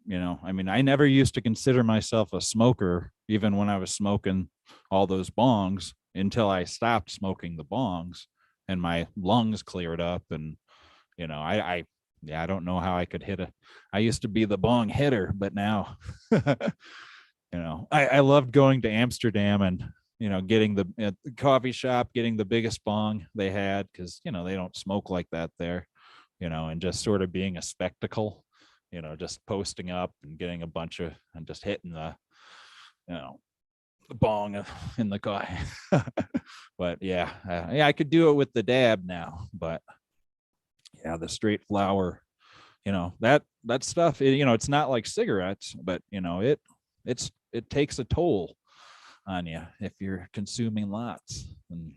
you know, I mean, I never used to consider myself a smoker, even when I was smoking all those bongs, until I stopped smoking the bongs and my lungs cleared up. And, you know, yeah, I don't know how I could I used to be the bong hitter, but now, you know, I loved going to Amsterdam and, you know, getting at the coffee shop, getting the biggest bong they had, because, you know, they don't smoke like that there, you know, and just sort of being a spectacle, you know, just posting up and getting a bunch of, and just hitting you know, the bong in the coffee. But yeah, yeah, I could do it with the dab now, but yeah, the straight flower, you know, that stuff, you know, it's not like cigarettes, but, you know, it takes a toll on you if you're consuming lots. And,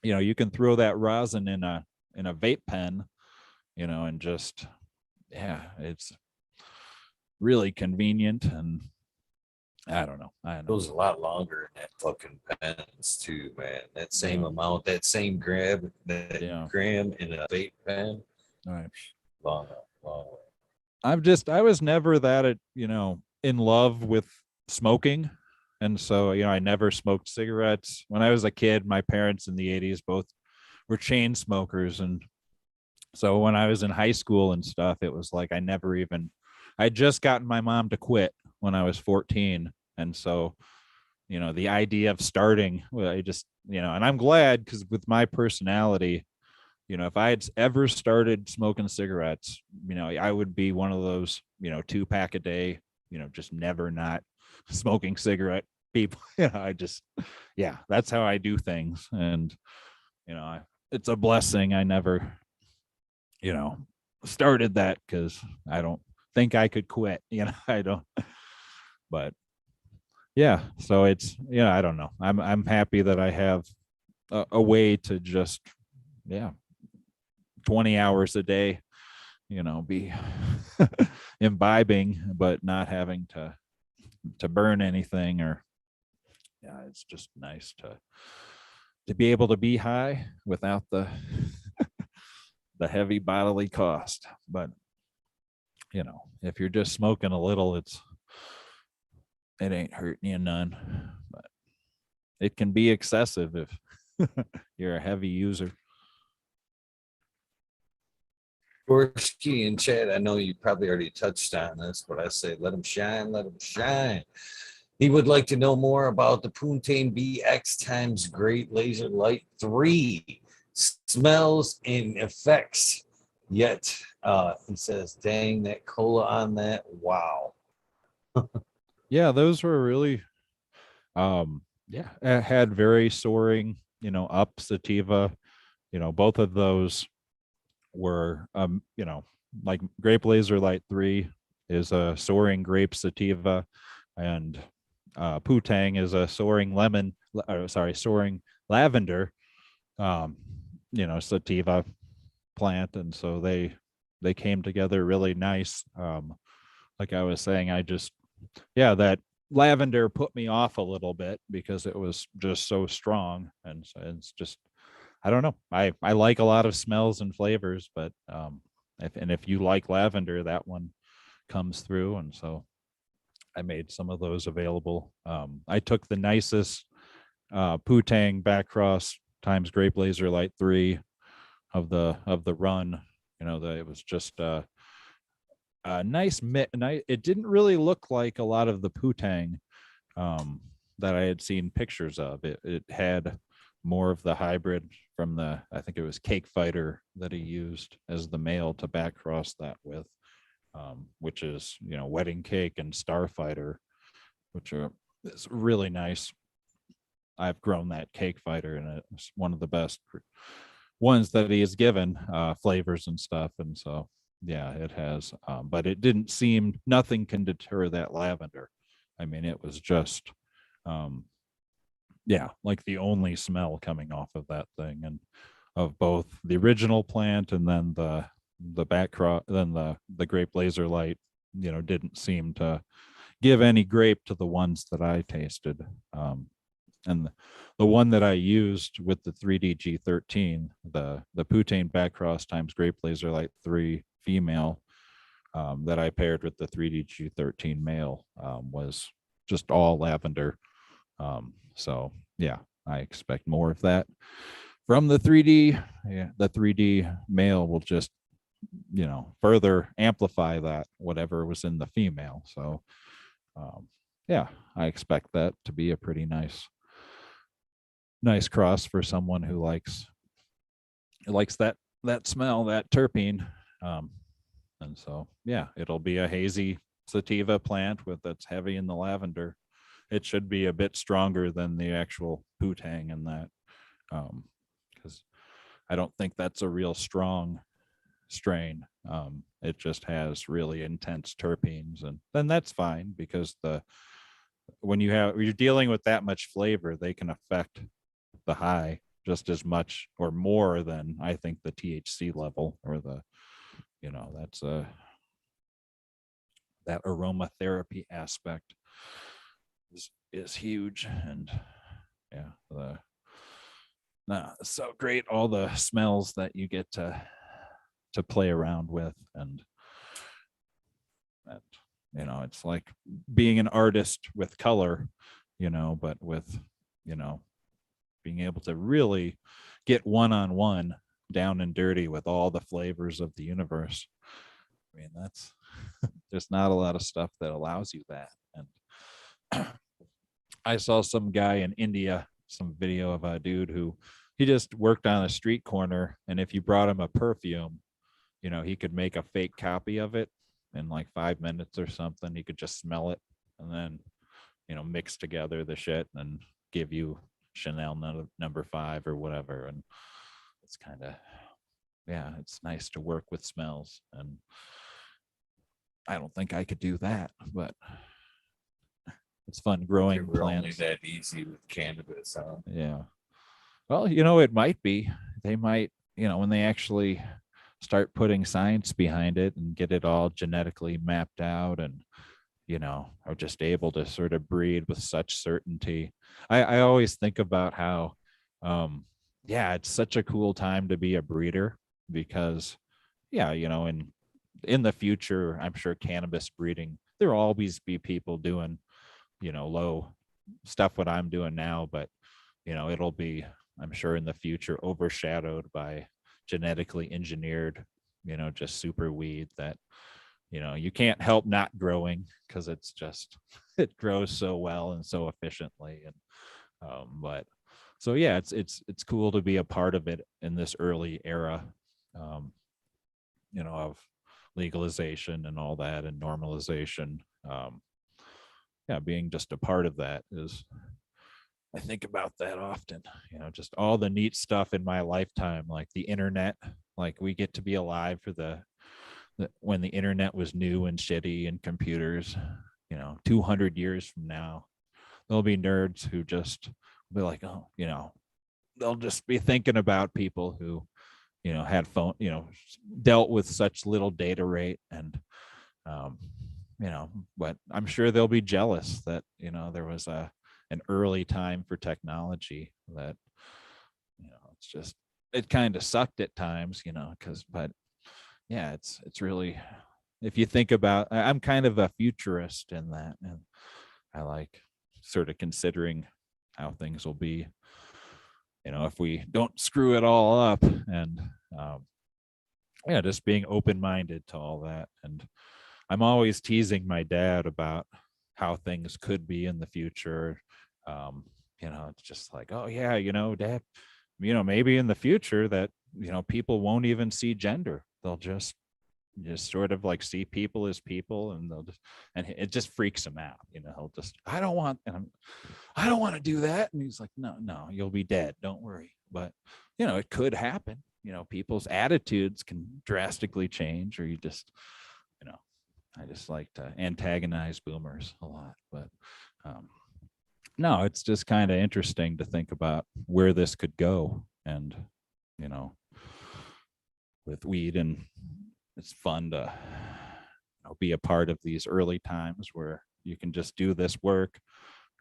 you know, you can throw that rosin in a vape pen, you know, and just, yeah, it's really convenient. And I don't know. goes a lot longer in that fucking pens too, man. That same Yeah. amount, that same gram, that Yeah. gram in a vape pen, All right. long, long way. I was never that, you know, in love with smoking. And so, you know, I never smoked cigarettes. When I was a kid, my parents in the 80s both were chain smokers. And so when I was in high school and stuff, it was like I just gotten my mom to quit when I was 14. And so, you know, the idea of starting, well, I just, you know, and I'm glad, because with my personality, you know, if I had ever started smoking cigarettes, you know, I would be one of those, you know, 2 pack a day, you know, just never not smoking cigarette people. You know, yeah, that's how I do things. And, you know, it's a blessing I never, you know, started that, because I don't think I could quit, you know, I don't, but yeah, so it's, yeah, I don't know. I'm happy that I have a way to just, yeah, 20 hours a day, you know, be imbibing, but not having to burn anything. Or, yeah, it's just nice to be able to be high without the heavy bodily cost. But, you know, if you're just smoking a little, it ain't hurting you none. But it can be excessive You're a heavy user. Gorski and Chad, I know you probably already touched on this, but I say let him shine, let him shine. He would like to know more about the Poontang BX times Great Laser Light 3 smells and effects. Yet, he says, dang, that cola on that. Wow. Yeah, those were really, yeah, had very soaring, up sativa. Both of those were, like Grape Laser Light 3 is a soaring grape sativa, and Putang is a soaring soaring lavender, um, sativa plant. And so they came together really nice. Like I was saying, that lavender put me off a little bit because it was just so strong. And so it's just, I don't know. I like a lot of smells and flavors, but if you like lavender, that one comes through. And so I made some of those available. I took the nicest Putang Backcross times Grape Laser Light 3 of the run. It was just a nice it didn't really look like a lot of the Putang that I had seen pictures of. It had more of the hybrid from I think it was Cake Fighter that he used as the male to backcross that with, which is, Wedding Cake and Starfighter, which is really nice. I've grown that Cake Fighter, and it's one of the best ones that he has given, flavors and stuff. And so, yeah, it has, but it didn't seem, nothing can deter that lavender. I mean, it was just, like the only smell coming off of that thing, and of both the original plant and then the back then the Grape Laser Light, didn't seem to give any grape to the ones that I tasted. And the one that I used with the 3D G13, the Putane Backcross times Grape Laser Light 3 female, that I paired with the 3D G13 male, was just all lavender. So yeah, I expect more of that from the 3D. Yeah, the 3D male will just, further amplify that whatever was in the female. So yeah, I expect that to be a pretty nice cross for someone who likes that smell, that terpene. And so, yeah, it'll be a hazy sativa plant that's heavy in the lavender. It should be a bit stronger than the actual Putang in that, because I don't think that's a real strong strain. It just has really intense terpenes, and then that's fine, because when you're dealing with that much flavor, they can affect the high just as much or more than, I think, the THC level, or that's that aromatherapy aspect is huge. And yeah, so great, all the smells that you get to play around with. And it's like being an artist with color, but with, being able to really get one-on-one down and dirty with all the flavors of the universe. I mean, that's there's not a lot of stuff that allows you that. And I saw some guy in India, some video of a dude who, he just worked on a street corner, and if you brought him a perfume, he could make a fake copy of it in like 5 minutes or something. He could just smell it and then, mix together the shit and give you Chanel number 5 or whatever. And it's kind of, yeah, it's nice to work with smells. And I don't think I could do that, but it's fun growing We're only plants. that easy with cannabis, huh? Yeah. Well, it might be. They might, when they actually start putting science behind it and get it all genetically mapped out, and are just able to sort of breed with such certainty. I always think about how, it's such a cool time to be a breeder, because, in the future, I'm sure cannabis breeding, there will always be people doing, low stuff, what I'm doing now, but, it'll be I'm sure in the future overshadowed by genetically engineered, just super weed that, you can't help not growing because it's just, it grows so well and so efficiently. And, but so, yeah, it's cool to be a part of it in this early era, um, of legalization and all that and normalization. Yeah, being just a part of that is, I think about that often, just all the neat stuff in my lifetime, like the internet, like we get to be alive for when the internet was new and shitty and computers, 200 years from now, there'll be nerds who just be like, oh, they'll just be thinking about people who, had phone, dealt with such little data rate and, um, but I'm sure they'll be jealous that, there was an early time for technology that, it's just, it kind of sucked at times, but yeah, it's really, if you think about, I'm kind of a futurist in that, and I like sort of considering how things will be, if we don't screw it all up, and yeah, just being open-minded to all that. And I'm always teasing my dad about how things could be in the future. It's just like, oh yeah, dad, maybe in the future that, people won't even see gender. They'll just sort of like see people as people, and they'll just, and it just freaks him out. He'll just, I don't want to do that. And he's like, no, you'll be dead. Don't worry. But, it could happen. People's attitudes can drastically change, or you just, I just like to antagonize boomers a lot. But no, it's just kind of interesting to think about where this could go. And, with weed, and it's fun to be a part of these early times where you can just do this work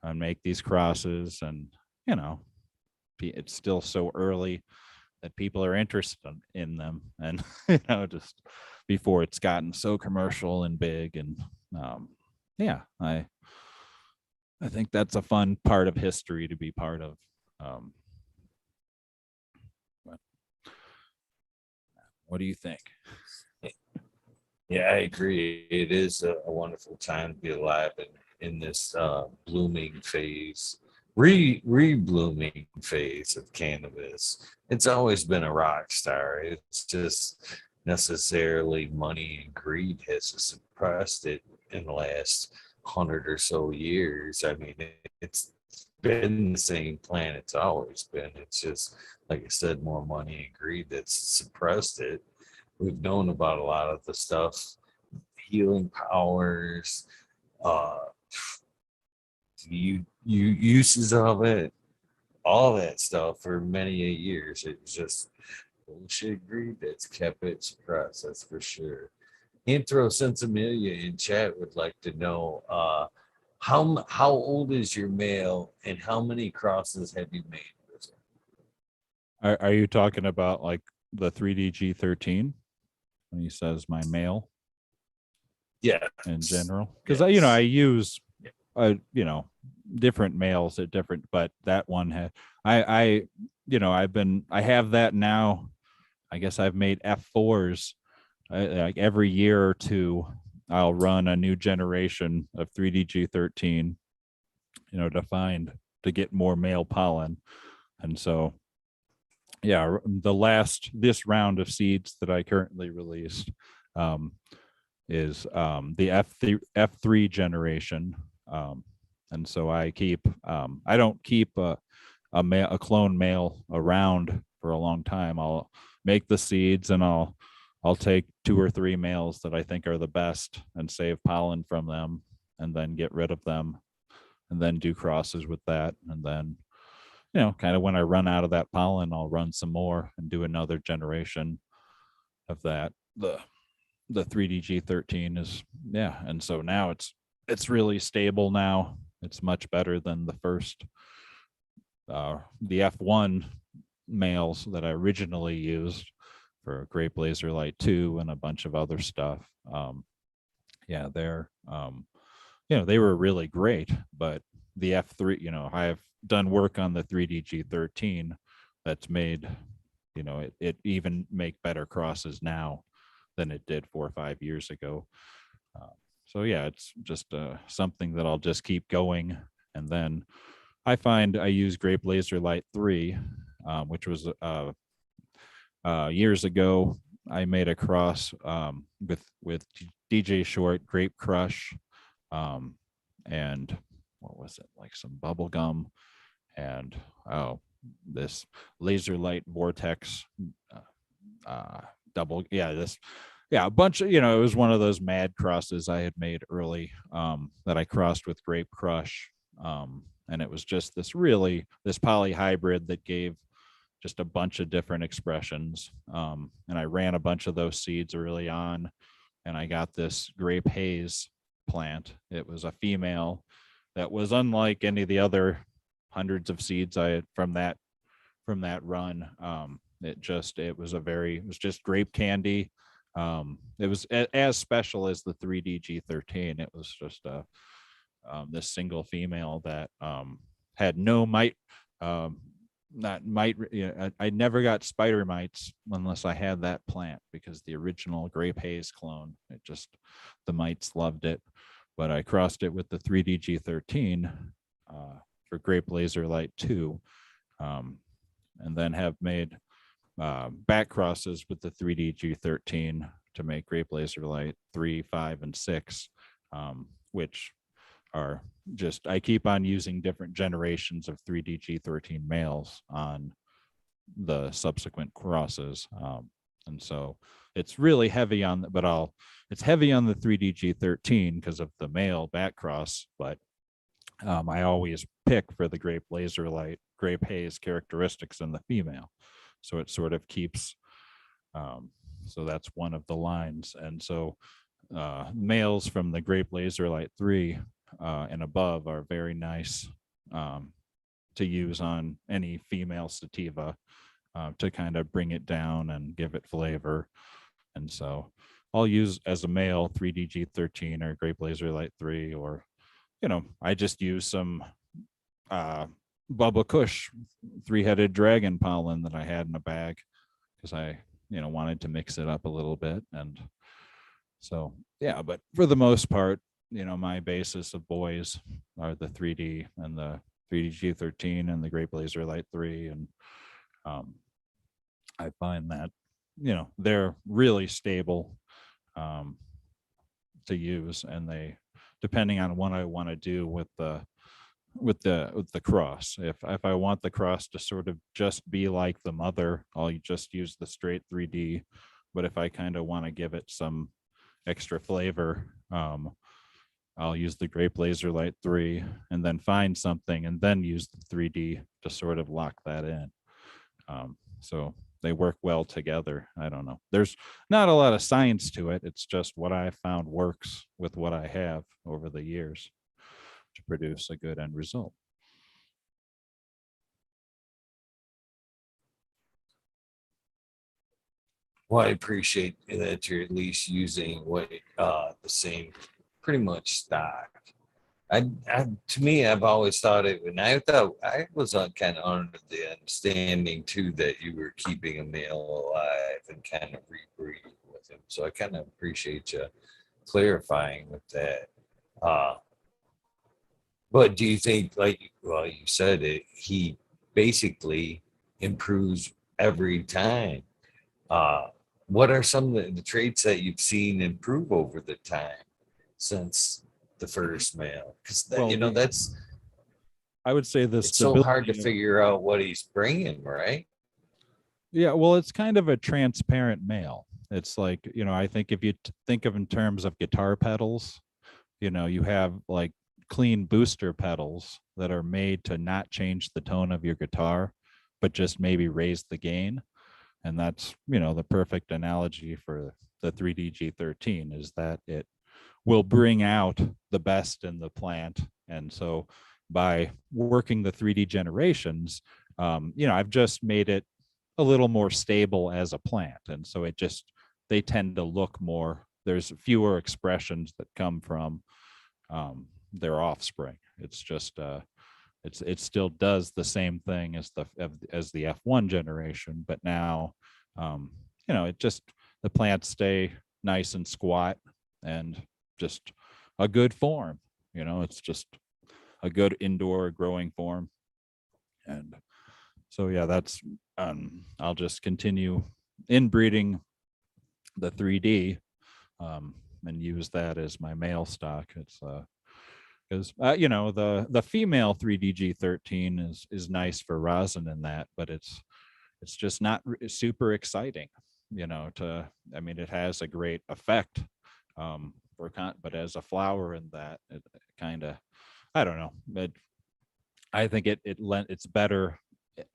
and make these crosses. And, it's still so early that people are interested in them. And, just before it's gotten so commercial and big. And yeah, I think that's a fun part of history to be part of. What do you think? Yeah, I agree. It is a wonderful time to be alive in this blooming phase, re-blooming phase of cannabis. It's always been a rock star. It's just necessarily money and greed has suppressed it in the last 100 or so years. I mean, it's been the same plan it's always been. It's just, like I said, more money and greed that's suppressed it. We've known about a lot of the stuff, healing powers, uh, uses of it, all that stuff for many years. It's just bullshit greed that's kept it suppressed. That's for sure. Intro Sensimilia in chat would like to know how old is your male and how many crosses have you made with it? Are you talking about like the 3DG13 when he says my male? Yeah, in general, because I use different males at different, but that one had I have that now. I guess I've made F4s like every year or two. I'll run a new generation of 3DG13, to get more male pollen. And so yeah, this round of seeds that I currently released is the F3 generation. And so I don't keep a clone male around for a long time. I'll make the seeds, and I'll take 2 or 3 males that I think are the best and save pollen from them, and then get rid of them, and then do crosses with that. And then, kind of when I run out of that pollen, I'll run some more and do another generation of that. The 3DG13 is, yeah. And so now it's really stable now. It's much better than the first, the F1 males that I originally used for Grape Laser Light 2 and a bunch of other stuff. Yeah, they're, they were really great, but the F3, I've done work on the 3DG13 that's made, it even make better crosses now than it did 4 or 5 years ago. So yeah, it's just something that I'll just keep going. And then I find I use Grape Laser Light 3, which was years ago. I made a cross with DJ Short, Grape Crush, and what was it, like some bubble gum, and this Laser Light Vortex double, a bunch of, it was one of those mad crosses I had made early, that I crossed with Grape Crush, and it was just this poly hybrid that gave just a bunch of different expressions, and I ran a bunch of those seeds early on, and I got this Grape Haze plant. It was a female that was unlike any of the other hundreds of seeds I had from that run. It was just grape candy. It was as special as the 3D G13. It was just this single female that had no mite, not mite. I never got spider mites unless I had that plant, because the original Grape Haze clone, the mites loved it. But I crossed it with the 3D G13 for Grape Laser Light 2, and then have made back crosses with the 3D G13 to make Grape Laser Light 3, 5, and 6, which are just, I keep on using different generations of 3D G13 males on the subsequent crosses. And so it's really heavy on, it's heavy on the 3D G13 because of the male back cross, but I always pick for the Grape Laser Light, Grape Haze characteristics in the female. So it sort of keeps, so that's one of the lines. And so males from the Grape Laser Light 3 and above are very nice to use on any female sativa to kind of bring it down and give it flavor. And so I'll use as a male 3D G13 or Grape Laser Light 3, or, I just use some Bubba Kush 3-headed dragon pollen that I had in a bag because I, wanted to mix it up a little bit. And so, yeah, but for the most part, my basis of boys are the 3D and the 3D G13 and the Grape Laser Light 3. And I find that, they're really stable to use, and they, depending on what I want to do with the cross. If I want the cross to sort of just be like the mother, I'll just use the straight 3D. But if I kind of want to give it some extra flavor, I'll use the Grape Laser Light 3 and then find something and then use the 3D to sort of lock that in. So they work well together. I don't know. There's not a lot of science to it. It's just what I found works with what I have over the years to produce a good end result. Well, I appreciate that you're at least using the same pretty much stock. To me, I've always thought it, and I thought I was kind of under the understanding too that you were keeping a male alive and kind of rebreeding with him. So I kind of appreciate you clarifying with that. But do you think, you said it, he basically improves every time? What are some of the traits that you've seen improve over the time since the first male? Because that's, I would say this. It's so hard to figure out what he's bringing, right? Yeah, well, it's kind of a transparent male. It's like, I think if you think of in terms of guitar pedals, you have like clean booster pedals that are made to not change the tone of your guitar, but just maybe raise the gain. And that's, the perfect analogy for the 3D G13 is that it will bring out the best in the plant. And so by working the 3D generations, I've just made it a little more stable as a plant. And so they tend to look more, there's fewer expressions that come from their offspring. It's just it still does the same thing as the F1 generation, but now it just, the plants stay nice and squat and just a good form. It's just a good indoor growing form. And so yeah, that's I'll just continue inbreeding the 3D and use that as my male stock. It's because the female 3DG13 is nice for rosin in that, but it's just not super exciting, it has a great effect but as a flower in that, it kind of, I don't know, but I think it's better,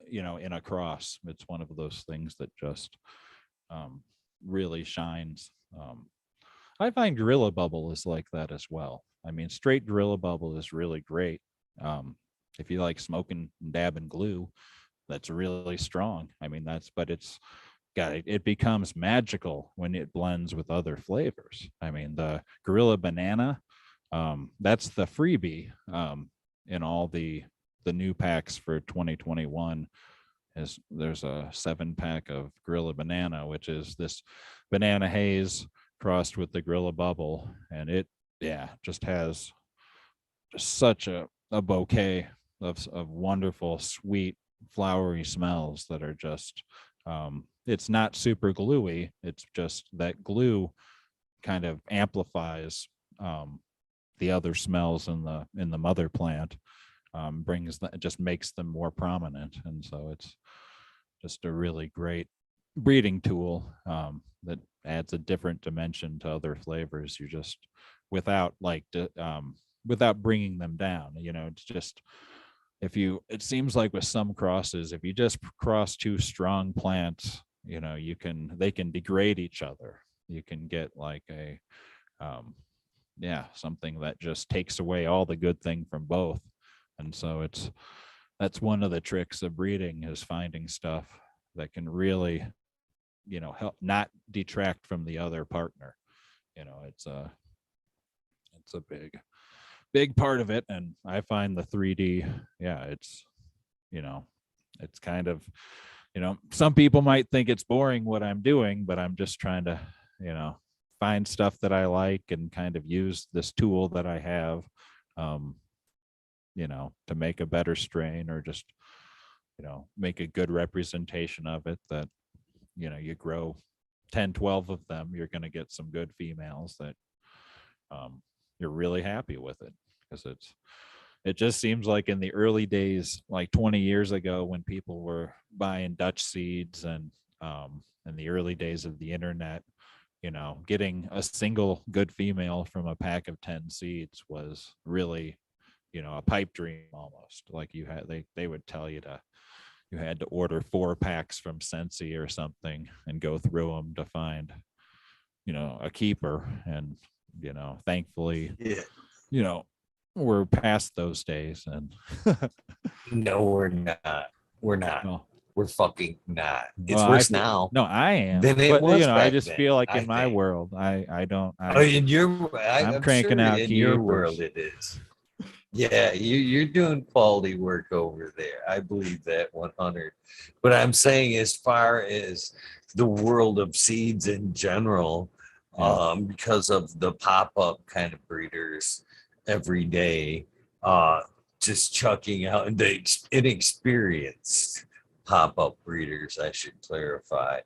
in a cross. It's one of those things that just really shines. I find Gorilla Bubble is like that as well. Straight Gorilla Bubble is really great. If you like smoking and dabbing glue, that's really strong. But it becomes magical when it blends with other flavors. The Gorilla Banana, that's the freebie in all the new packs for 2021. There's a 7-pack of Gorilla Banana, which is this banana haze crossed with the Gorilla Bubble, and it just has just such a bouquet of wonderful, sweet, flowery smells that are just it's not super gluey. It's just that glue kind of amplifies the other smells in the mother plant, just makes them more prominent. And so it's just a really great breeding tool that adds a different dimension to other flavors. You just, without bringing them down, it's just, it seems like with some crosses, if you just cross 2 strong plants, they can degrade each other. You can get like something that just takes away all the good thing from both. And so that's one of the tricks of breeding, is finding stuff that can really, help not detract from the other partner. It's a big part of it. And I find the 3D, it's kind of, some people might think it's boring what I'm doing, but I'm just trying to, find stuff that I like and kind of use this tool that I have, to make a better strain, or just, make a good representation of it, that, you grow 10, 12 of them, you're going to get some good females that you're really happy with it. Because it just seems like in the early days, like 20 years ago, when people were buying Dutch seeds, and in the early days of the internet, getting a single good female from a pack of 10 seeds was really, a pipe dream almost. Like they would tell you you had to order 4 packs from Scentsy or something and go through them to find, a keeper. And, thankfully, we're past those days. And no, we're not. We're not. well, We're fucking not. It's worse now. No, I am. Than it but was I back just then, feel like I in my think. world, I don't. In your, I'm I'm cranking sure out in your keepers. world it is. Yeah, you're doing quality work over there. I believe that 100. But I'm saying, as far as the world of seeds in general, because of the pop-up kind of breeders every day, just chucking out the inexperienced pop-up breeders, I should clarify,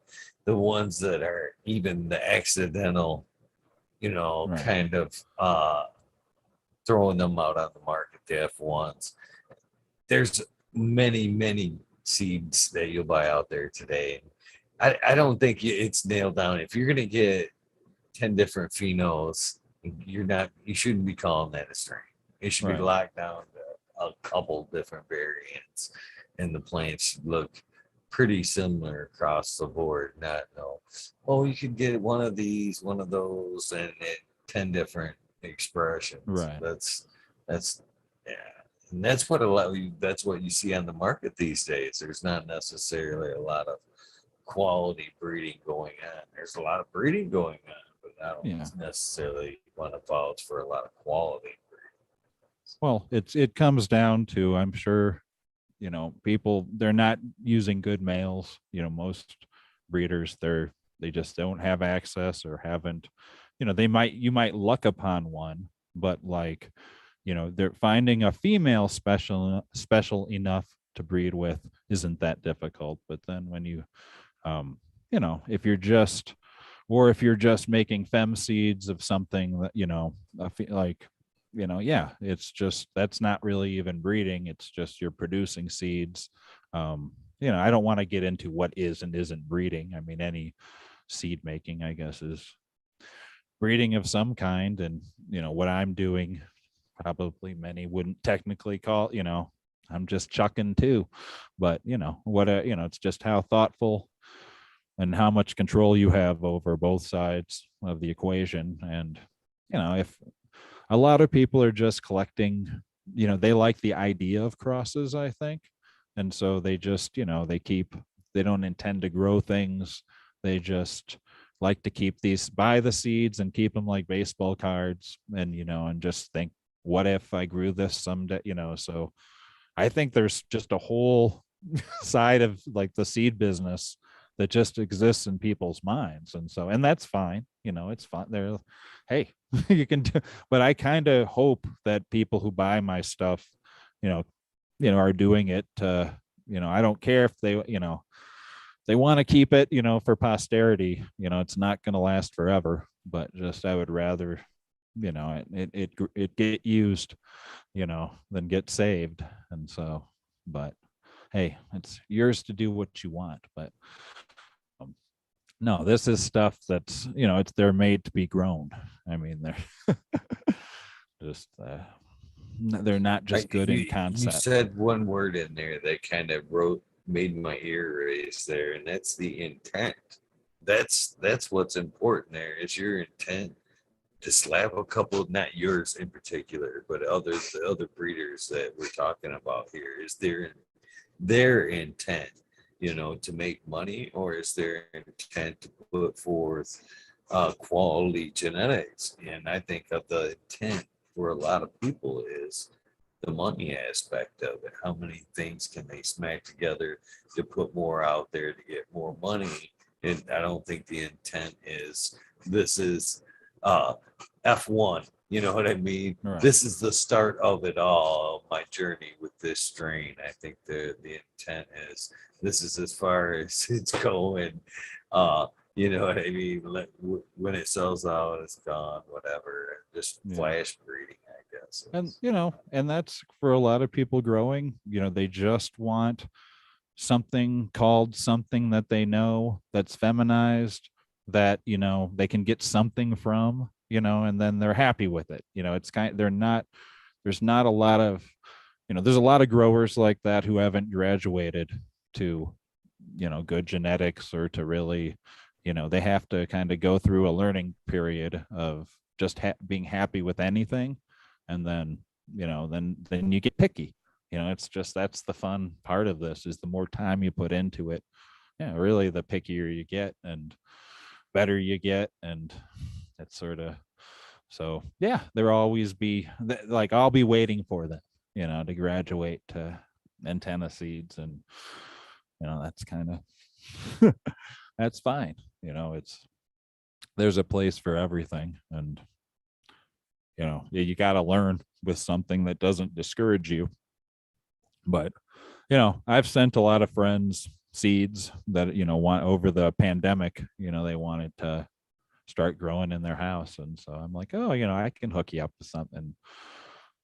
the ones that are even the accidental, Right. kind of throwing them out on the market, the F1s. There's many seeds that you'll buy out there today. I don't think it's nailed down. If you're gonna get 10 different phenols, you shouldn't be calling that a strain. It should be locked down to a couple different variants, and the plants should look pretty similar across the board. Not you could get one of these, one of those, and 10 different expressions. Right. That's yeah. And that's what you see on the market these days. There's not necessarily a lot of quality breeding going on. There's a lot of breeding going on, but I don't necessarily want to vouch for a lot of quality breeding. Well, it comes down to, I'm sure, people, they're not using good males. Most breeders, they just don't have access or haven't, you might luck upon one, but like, they're finding a female special enough to breed with isn't that difficult. But then when you, if you're just, or if you're just making fem seeds of something that, like, yeah, it's just, that's not really even breeding. It's just you're producing seeds. I don't want to get into what is and isn't breeding. I mean, any seed making, I guess, is breeding of some kind. And, what I'm doing, probably many wouldn't technically call, I'm just chucking too. But, it's just how thoughtful and how much control you have over both sides of the equation. And, if a lot of people are just collecting, they like the idea of crosses, I think. And so they just, they don't intend to grow things. They just like to keep these, buy the seeds and keep them like baseball cards, and, and just think, what if I grew this someday, so I think there's just a whole side of like the seed business that just exists in people's minds. And so, and that's fine, it's fine. They're, hey, you can do, but I kind of hope that people who buy my stuff, you know, are doing it I don't care if they, they want to keep it, for posterity, it's not going to last forever, but just, I would rather, it get used, than get saved. And so, but hey, it's yours to do what you want. But no, this is stuff that's, they're made to be grown. I mean, they're just, they're not just good in You concept. said one word in there that kind of made my ear raise there, and that's the intent. That's what's important there, is your intent to slap a couple, not yours in particular, but the other breeders that we're talking about here, is their intent, to make money, or is their intent to put forth quality genetics? And I think that the intent for a lot of people is the money aspect of it. How many things can they smack together to put more out there to get more money? And I don't think the intent is, this is F1. You know what I mean? Right. This is the start of it all, my journey with this strain. I think the intent is, this is as far as it's going. You know what I mean? When it sells out, it's gone, whatever. Just flash breeding, I guess. And, and that's for a lot of people growing, they just want something called something that they know, that's feminized, that, they can get something from, and then they're happy with it. It's they're not, there's not a lot of, there's a lot of growers like that who haven't graduated to, good genetics, or to really, they have to kind of go through a learning period of just being happy with anything. And then, then you get picky. It's just, that's the fun part of this, is the more time you put into it, really, the pickier you get and better you get. And it's sort of, so yeah, there always be, like, I'll be waiting for them, to graduate to antenna seeds. And, that's kind of, that's fine. There's a place for everything. And, you got to learn with something that doesn't discourage you. But, I've sent a lot of friends seeds that, want, over the pandemic, they wanted to start growing in their house. And so I'm like, oh, I can hook you up with something.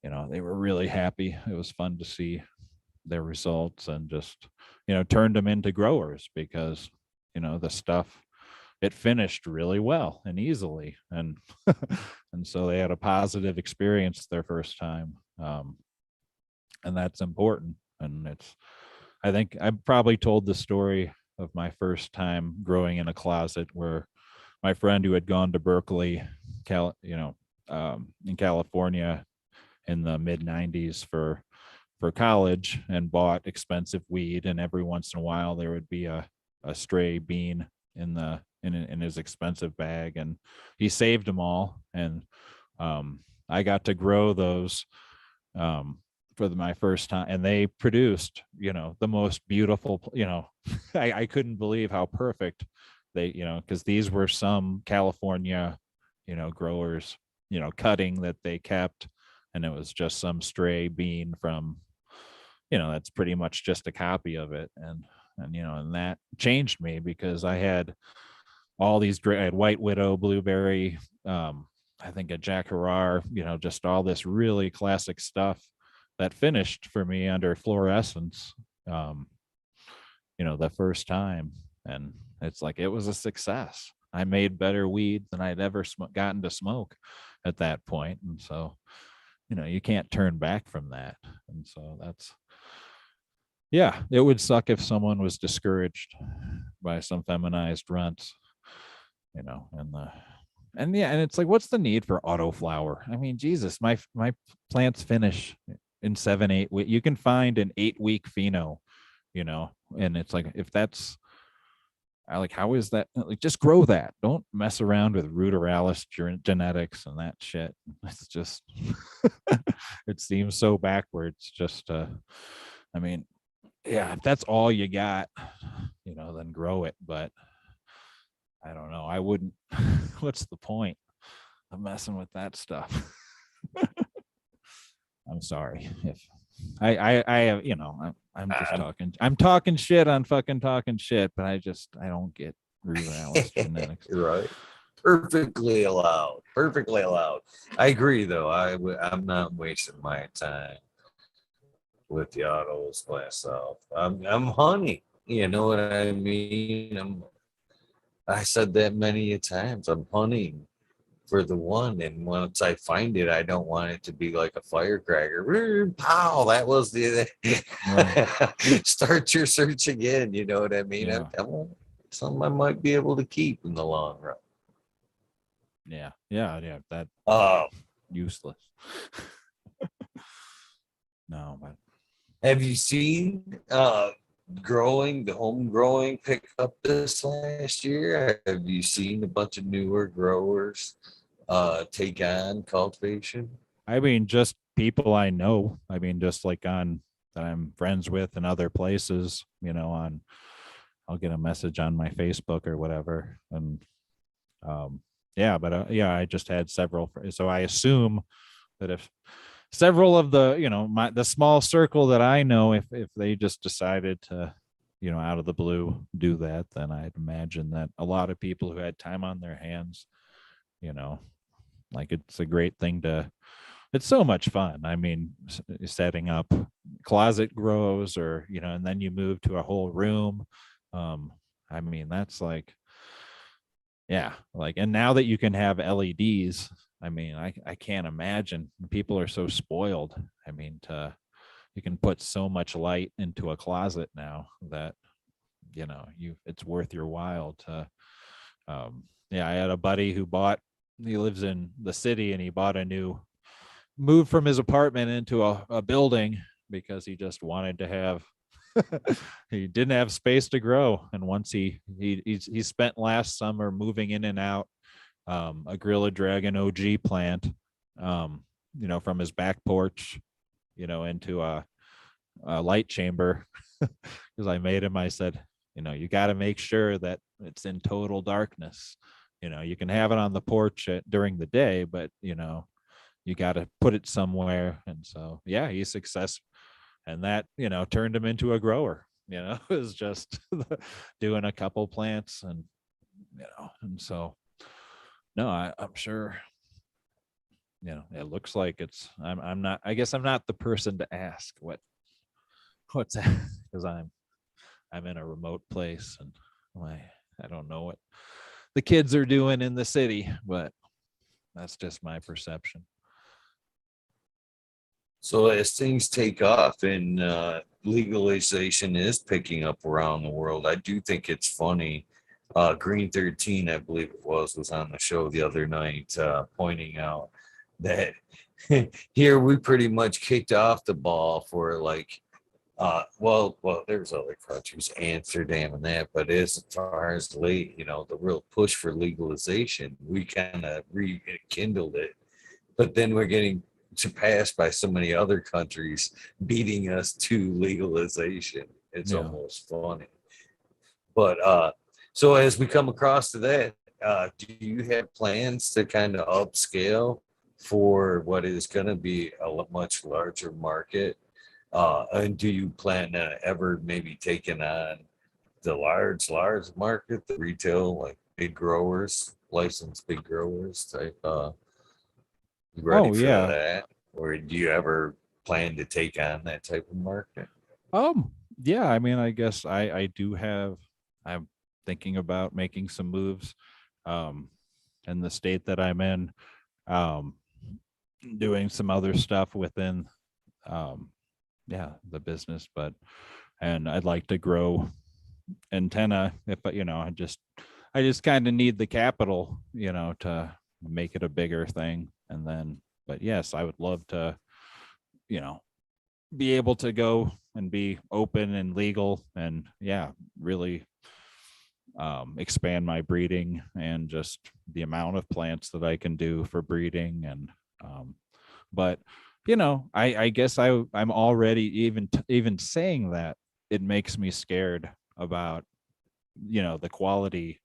They were really happy. It was fun to see their results, and just, turned them into growers, because, the stuff, it finished really well and easily. And, and so they had a positive experience their first time. And that's important. And it's, I think I probably told the story of my first time growing in a closet, where my friend who had gone to Berkeley, in California in the mid 90s for college, and bought expensive weed. And every once in a while there would be a stray bean in his expensive bag, and he saved them all. And I got to grow those for my first time, and they produced, the most beautiful, I couldn't believe how perfect they, because these were some California, growers, cutting that they kept, and it was just some stray bean from, that's pretty much just a copy of it. And that changed me, because I had all these great, I had White Widow, Blueberry, I think a Jack Herar, just all this really classic stuff that finished for me under fluorescence, the first time. And it's like, it was a success. I made better weed than I'd ever gotten to smoke at that point. And so, you can't turn back from that. And so it would suck if someone was discouraged by some feminized runts, and it's like, what's the need for autoflower? I mean, Jesus, my plants finish in 7-8 weeks. You can find an 8-week pheno, and it's like, if that's, how is that? Like, just grow that. Don't mess around with ruderalis genetics and that shit. It's just, it seems so backwards. Just, I mean, yeah, if that's all you got, then grow it. But I don't know. I wouldn't. What's the point of messing with that stuff? I'm sorry if I have, I'm just talking. I'm talking shit on fucking talking shit, but I don't get ruderalis genetics. Right. Perfectly allowed. Perfectly allowed. I agree, though. I'm not wasting my time with the autos myself. I'm hunting. You know what I mean? I said that many a times. I'm hunting for the one, and once I find it, I don't want it to be like a firecracker. Pow! That was the start your search again. You know what I mean? Yeah. Something I might be able to keep in the long run. Yeah. That useless. No, but have you seen the home growing pick up this last year? Have you seen a bunch of newer growers take on cultivation? I mean, just people I know. I mean, just like that I'm friends with in other places, I'll get a message on my Facebook or whatever. And I just had several. So I assume that if several of the, the small circle that I know, if they just decided to, out of the blue do that, then I'd imagine that a lot of people who had time on their hands, like, it's a great thing it's so much fun. I mean, setting up closet grows, or, and then you move to a whole room. I mean, that's like, yeah, like, and now that you can have LEDs, I mean, I can't imagine. People are so spoiled. I mean, you can put so much light into a closet now that, it's worth your while to, I had a buddy he lives in the city, and he moved from his apartment into a building because he just wanted to have, he didn't have space to grow. And once he spent last summer moving in and out a Gorilla Dragon OG plant, from his back porch, into a light chamber. Because I made him, I said, you got to make sure that it's in total darkness. You can have it on the porch during the day, but you got to put it somewhere. And so, yeah, he's successful. And that, turned him into a grower. It was just doing a couple plants, and, and so, no, I'm sure, it looks like I'm not, I guess I'm not the person to ask what's that, because I'm in a remote place, and I don't know what the kids are doing in the city, but that's just my perception. So as things take off and legalization is picking up around the world, I do think it's funny. Green 13, I believe it was on the show the other night, pointing out that here we pretty much kicked off the ball for like, well, there's other countries, Amsterdam and that, but as far as the real push for legalization, we kind of rekindled it. But then we're getting surpassed by so many other countries, beating us to legalization. It's Yeah. almost funny. But so as we come across to that, do you have plans to kind of upscale for what is going to be a much larger market? And do you plan on ever maybe taking on the large market, the retail, like big growers, licensed big growers type? You ready Oh for yeah. that? Or do you ever plan to take on that type of market? Yeah, I mean, I guess I do have, I'm thinking about making some moves um in the state that I'm in, um doing some other stuff within um yeah, the business, but and I'd like to grow antenna if I just kind of need the capital, to make it a bigger thing. And then, but yes, I would love to, you know, be able to go and be open and legal and yeah, really expand my breeding and just the amount of plants that I can do for breeding. And but I guess I'm already even saying that it makes me scared about the quality,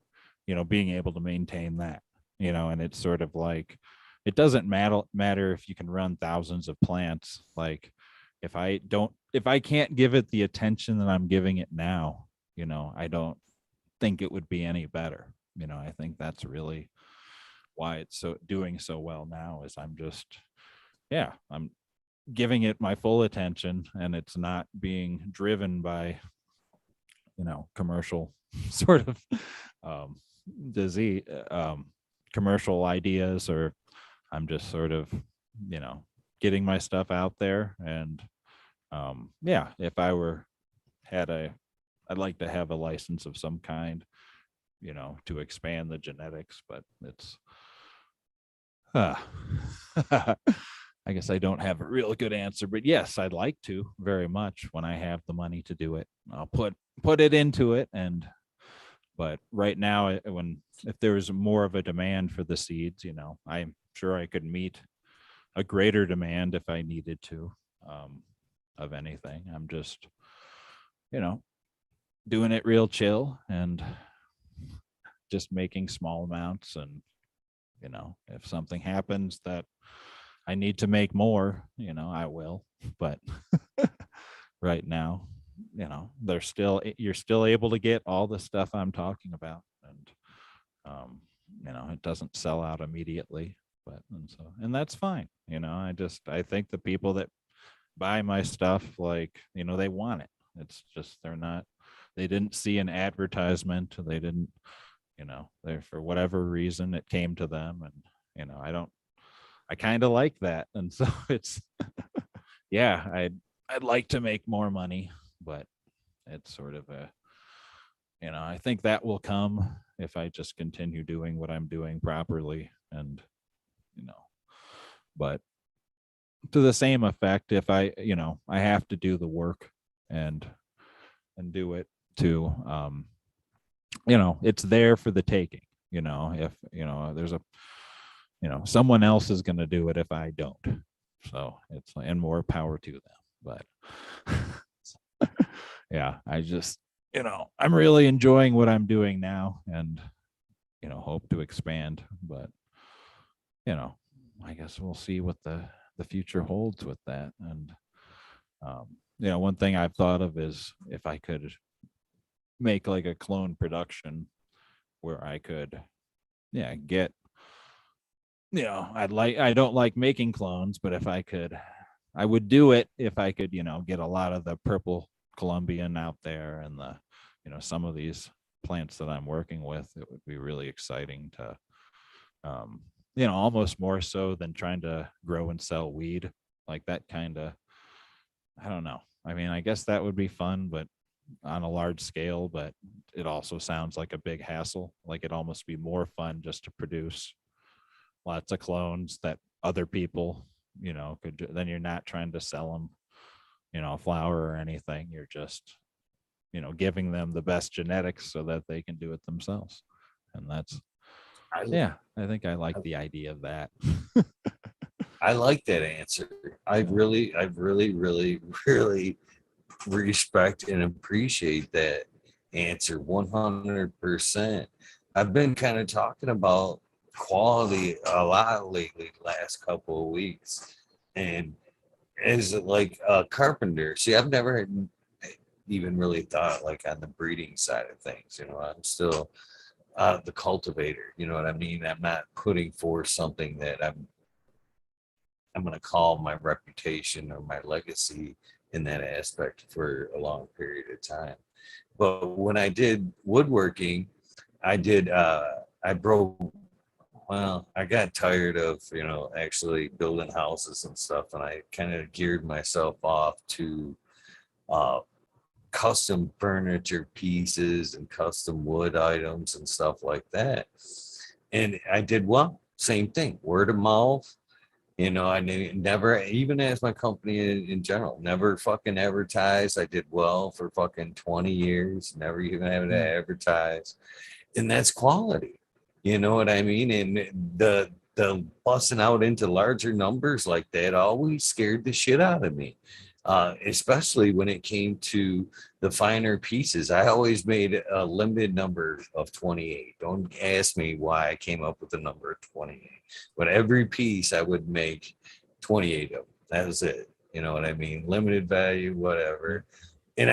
being able to maintain that, and it's sort of like it doesn't matter if you can run thousands of plants. Like if I can't give it the attention that I'm giving it now, I don't think it would be any better. I think that's really why it's so doing so well now is I'm giving it my full attention and it's not being driven by commercial sort of disease, commercial ideas, or I'm just sort of getting my stuff out there. And yeah, if I were had a I'd like to have a license of some kind, to expand the genetics, but it's uh, I guess I don't have a real good answer, but yes, I'd like to very much when I have the money to do it. I'll put it into it. And but right now, if there was more of a demand for the seeds, I'm sure I could meet a greater demand if I needed to, of anything. I'm just doing it real chill and just making small amounts. And if something happens that I need to make more, I will. But right now, you're still able to get all the stuff I'm talking about. And it doesn't sell out immediately, but and that's fine. I think the people that buy my stuff, like, they want it. It's just they didn't see an advertisement. They didn't, they for whatever reason it came to them. And I kind of like that. And so it's yeah, I'd like to make more money, but it's sort of I think that will come if I just continue doing what I'm doing properly. And but to the same effect, if I have to do the work and do it to it's there for the taking. If there's a someone else is going to do it if I don't. So it's and more power to them. But yeah, I just I'm really enjoying what I'm doing now, and hope to expand. But I guess we'll see what the future holds with that. And one thing I've thought of is if I could make like a clone production where I could get I don't like making clones, but if I could, I would do it if I could get a lot of the purple Colombian out there and the some of these plants that I'm working with. It would be really exciting to almost more so than trying to grow and sell weed. Like that kind of, I don't know. I mean, I guess that would be fun, but on a large scale. But it also sounds like a big hassle. Like it'd almost be more fun just to produce lots of clones that other people could do. Then you're not trying to sell them a flower or anything. You're just giving them the best genetics so that they can do it themselves. And that's I, yeah, I think I like the idea of that. I like that answer. I really respect and appreciate that answer 100%. I've been kind of talking about quality a lot lately, last couple of weeks. And as like a carpenter, see, I've never even really thought like on the breeding side of things. I'm still the cultivator. You know what I mean? I'm not putting forth something that I'm going to call my reputation or my legacy in that aspect for a long period of time. But when I did woodworking, I broke, well, I got tired of, actually building houses and stuff. And I kind of geared myself off to uh, custom furniture pieces and custom wood items and stuff like that. And I did well, same thing, word of mouth. I never, even as my company in general, never fucking advertised. I did well for fucking 20 years, never even having to advertise. And that's quality. You know what I mean? And the busting out into larger numbers like that always scared the shit out of me. Especially when it came to the finer pieces. I always made a limited number of 28. Don't ask me why I came up with the number of 28. But every piece I would make 28 of them. That was it. You know what I mean? Limited value, whatever. And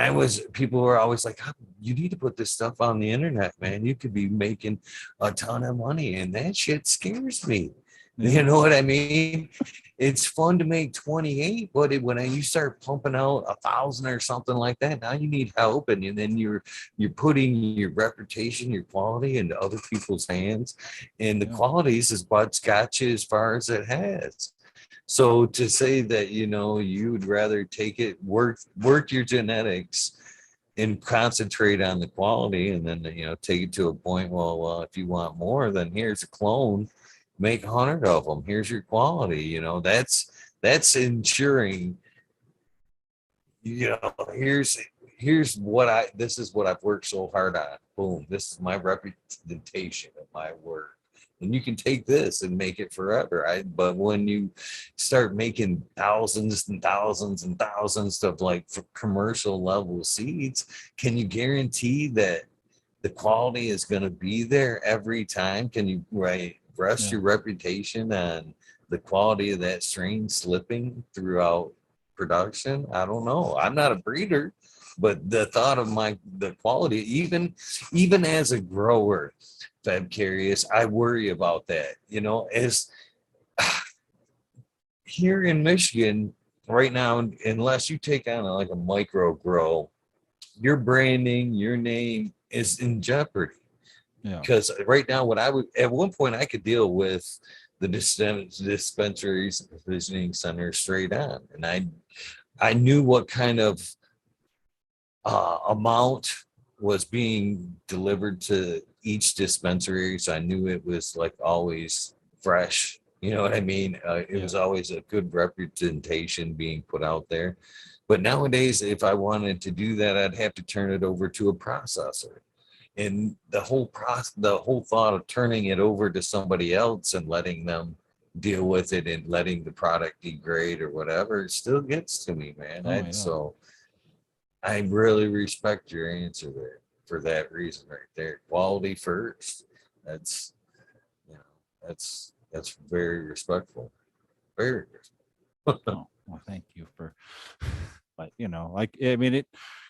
people were always like, you need to put this stuff on the internet, man. You could be making a ton of money. And that shit scares me. You know what I mean? It's fun to make 28, but when you start pumping out 1,000 or something like that, now you need help, and then you're putting your reputation, your quality into other people's hands, and the qualities is what's got you as far as it has. So to say that you would rather take it, work your genetics and concentrate on the quality, and then take it to a point, well, if you want more, then here's a clone, make 100 of them, here's your quality. That's ensuring, here's what this is what I've worked so hard on. Boom, this is my representation of my work, and you can take this and make it forever. But when you start making thousands and thousands and thousands of like commercial level seeds, can you guarantee that the quality is going to be there every time? Can you rest your reputation on the quality of that strain slipping throughout production? I don't know. I'm not a breeder, but the thought of the quality, even as a grower, Fabvariousk, I worry about that. As here in Michigan right now, unless you take on like a micro grow, your branding, your name is in jeopardy. Because right now, at one point I could deal with the dispensaries and provisioning centers straight on, and I knew what kind of amount was being delivered to each dispensary, so I knew it was like always fresh. You know what I mean? It was always a good representation being put out there. But nowadays, if I wanted to do that, I'd have to turn it over to a processor. And the whole thought of turning it over to somebody else and letting them deal with it and letting the product degrade or whatever, it still gets to me, man. So I really respect your answer there for that reason right there. Quality first. That's that's very respectful. Very respectful. Well, thank you for, but like, I mean,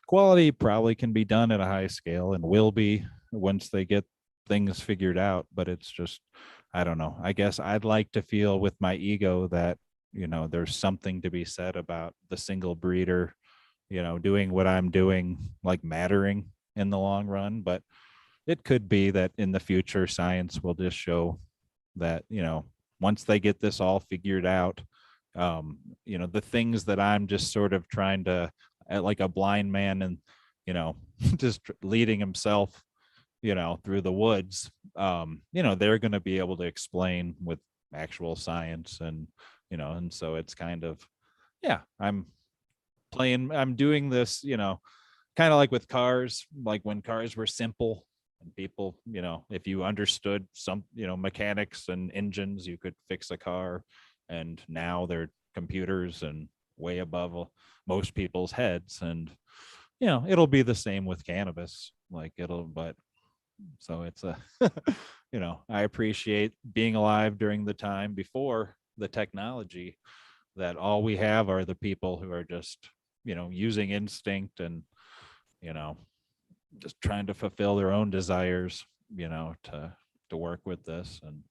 quality probably can be done at a high scale and will be once they get things figured out. But it's just, I don't know. I guess I'd like to feel with my ego that, there's something to be said about the single breeder, doing what I'm doing, like mattering in the long run. But it could be that in the future, science will just show that, once they get this all figured out, the things that I'm just sort of trying to, like a blind man and, just leading himself, through the woods, they're going to be able to explain with actual science. And, and so it's kind of, I'm doing this, kind of like with cars, like when cars were simple and people, if you understood some, mechanics and engines, you could fix a car. and now they're computers and way above most people's heads. And it'll be the same with cannabis. But so it's a I appreciate being alive during the time before the technology, that all we have are the people who are just using instinct and just trying to fulfill their own desires, to work with this. And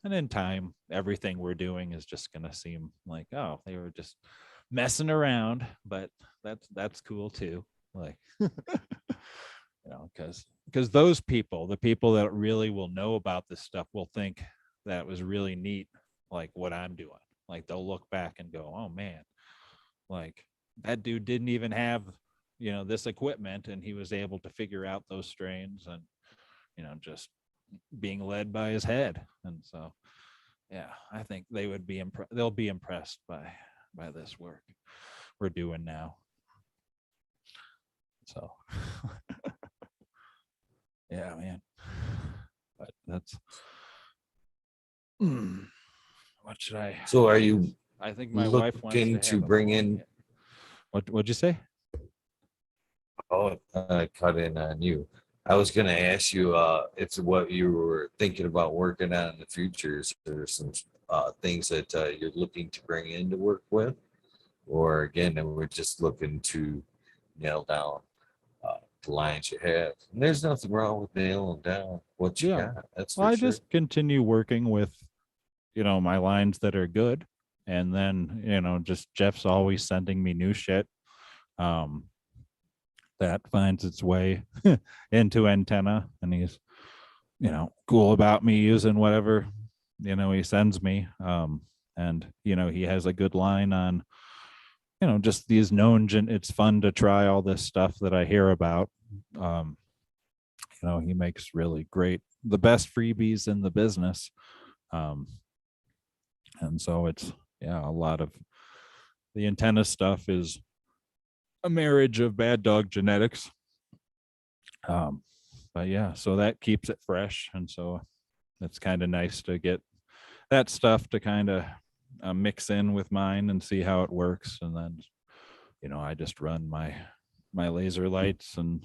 and in time, everything we're doing is just going to seem like, oh, they were just messing around. But that's cool too. Like, because those people, the people that really will know about this stuff, will think that was really neat, like what I'm doing. Like, they'll look back and go, oh man, like that dude didn't even have this equipment, and he was able to figure out those strains, and just being led by his head. And so yeah, I think they'll be impressed by this work we're doing now. So yeah, man. But that's what should I So are you I think my wife wants looking to bring in? What'd you say? Oh, cut in on you. I was going to ask you if what you were thinking about working on in the future. Is there some things that you're looking to bring in to work with? Or again, we're just looking to nail down the lines you have. And there's nothing wrong with nailing down what you got. That's Well, for I sure. just continue working with my lines that are good. And then just Jeff's always sending me new shit that finds its way into antenna, and he's cool about me using whatever he sends me. And he has a good line on just these known it's fun to try all this stuff that I hear about. He makes really great, the best freebies in the business. And so it's a lot of the antenna stuff is a marriage of bad dog genetics. But yeah, so that keeps it fresh. And so it's kind of nice to get that stuff to kind of mix in with mine and see how it works. And then, I just run my laser lights and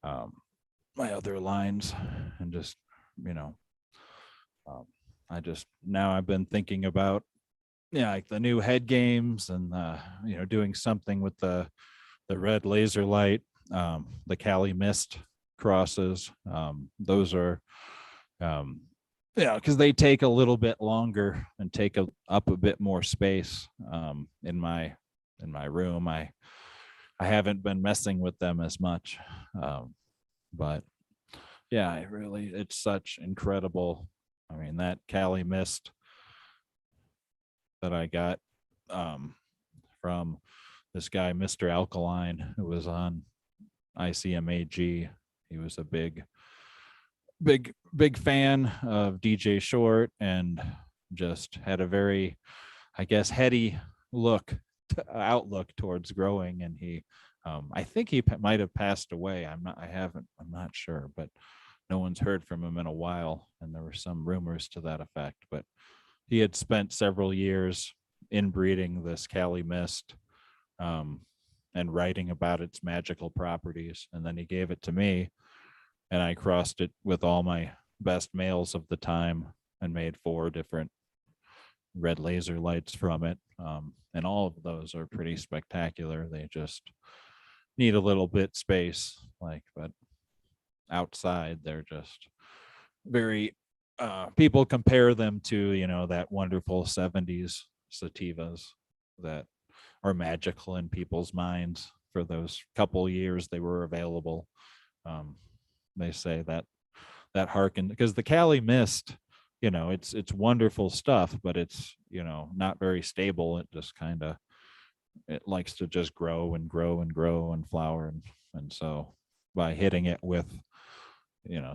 my other lines, and just, now I've been thinking about, like the new head games, and, doing something with the red laser light, the Cali Mist crosses. Those are, because they take a little bit longer and take up a bit more space in my room. I haven't been messing with them as much, but yeah, it's such incredible. I mean, that Cali Mist that I got from this guy, Mr. Alkaline, who was on ICMAG. He was a big fan of DJ Short, and just had a very, I guess, heady outlook towards growing. And he, I think he might have passed away. I'm not sure, but no one's heard from him in a while. And there were some rumors to that effect, but he had spent several years inbreeding this Cali Mist, and writing about its magical properties. And then he gave it to me, and I crossed it with all my best males of the time and made 4 different red laser lights from it. And all of those are pretty spectacular. They just need a little bit space, but outside they're just very, people compare them to, that wonderful 70s sativas that are magical in people's minds for those couple years they were available. They say that harken, because the Cali Mist, it's wonderful stuff, but it's, not very stable. It just kind of, it likes to just grow and grow and grow and flower. And so by hitting it with,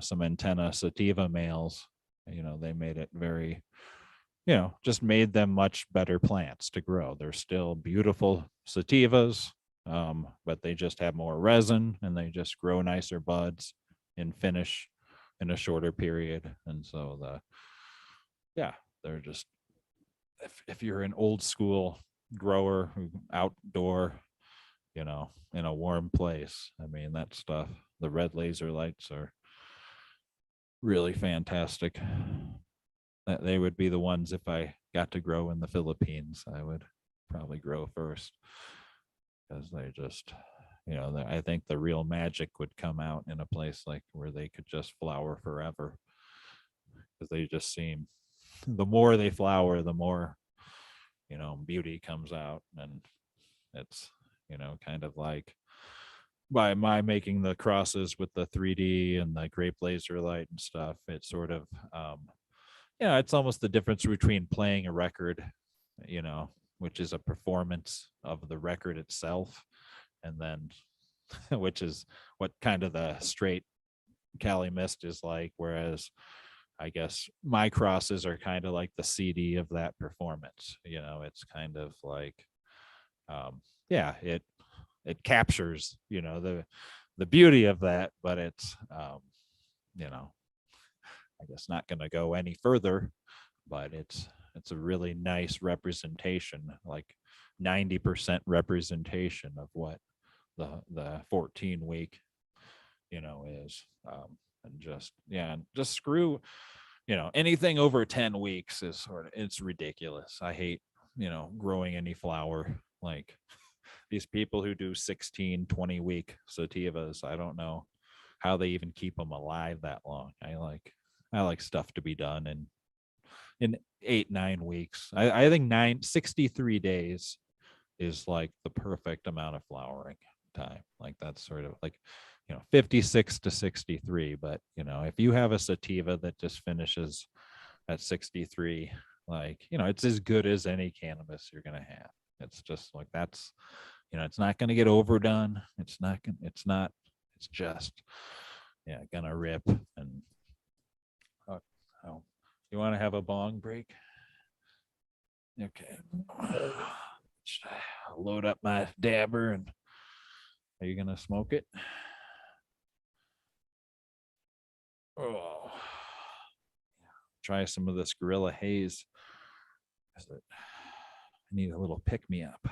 some antenna sativa males, they made it very, just made them much better plants to grow. They're still beautiful sativas, but they just have more resin, and they just grow nicer buds and finish in a shorter period. And so they're just if you're an old school grower who outdoor, you know, in a warm place, I mean, that stuff, the red laser lights are really fantastic. That they would be the ones, if I got to grow in the Philippines, I would probably grow first, because they just, you know, I think the real magic would come out in a place like where they could just flower forever, because they just seem, the more they flower, the more, you know, beauty comes out. And it's, you know, kind of like by my making the crosses with the 3D and the grape laser light and stuff, it's sort of, yeah, it's almost the difference between playing a record, you know, which is a performance of the record itself, and then which is what kind of the straight Cali Mist is like. Whereas I guess my crosses are kind of like the CD of that performance. You know, it's kind of like, yeah, it captures, you know, the beauty of that, but it's, you know, I guess not going to go any further, but it's a really nice representation, like 90% representation of what the 14 week, you know, is. And just, yeah, just screw, you know, anything over 10 weeks is sort of, it's ridiculous. I hate, you know, growing any flower. Like these people who do 16, 20 week sativas, I don't know how they even keep them alive that long. I like stuff to be done in 8-9 weeks. I think 63 days is like the perfect amount of flowering time. Like that's sort of like, you know, 56 to 63. But, you know, if you have a sativa that just finishes at 63, like, you know, it's as good as any cannabis you're going to have. It's just like, that's, you know, it's not going to get overdone. It's just, yeah, gonna rip. And oh, you want to have a bong break? Okay. Should I load up my dabber, and are you gonna smoke it? Oh, try some of this Gorilla Haze. I need a little pick me up.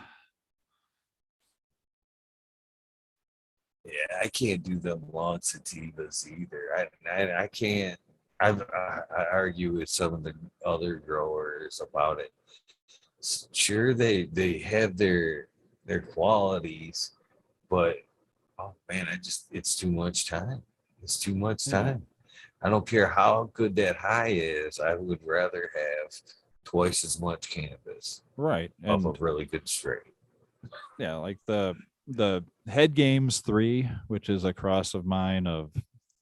Yeah, I can't do the long sativas either. I can't. I argue with some of the other growers about it. Sure, they have their qualities, but oh man, it's too much time. It's too much time. I don't care how good that high is. I would rather have twice as much cannabis, right, of a and really good strain. yeah, like the Head Games 3, which is a cross of mine of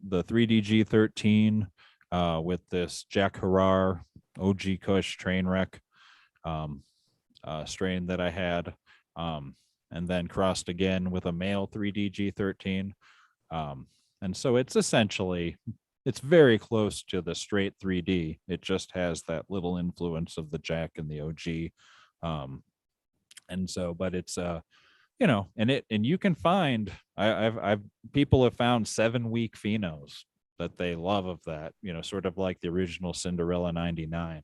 the 3DG13 with this Jack Harar OG Kush train wreck strain that I had, and then crossed again with a male 3DG13. And so it's essentially, it's very close to the straight 3D. It just has that little influence of the Jack and the OG. And so, but it's you know, and you can find, I've people have found 7-week phenos that they love of that, you know, sort of like the original Cinderella 99.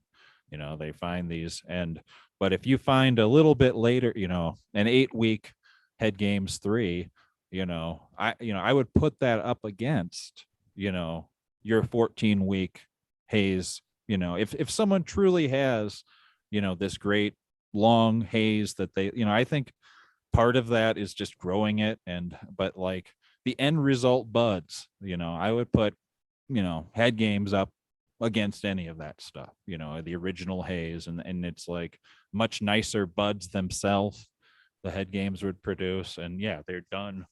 You know, they find these, and but if you find a little bit later, you know, an 8-week Head Games 3, you know, I would put that up against, you know, your 14-week Haze. You know, if someone truly has, you know, this great long haze that they, you know, I think part of that is just growing it, and but like the end result buds, you know, I would put, you know, Head Games up against any of that stuff, you know, the original haze, and it's like much nicer buds themselves the Head Games would produce. And yeah, they're done,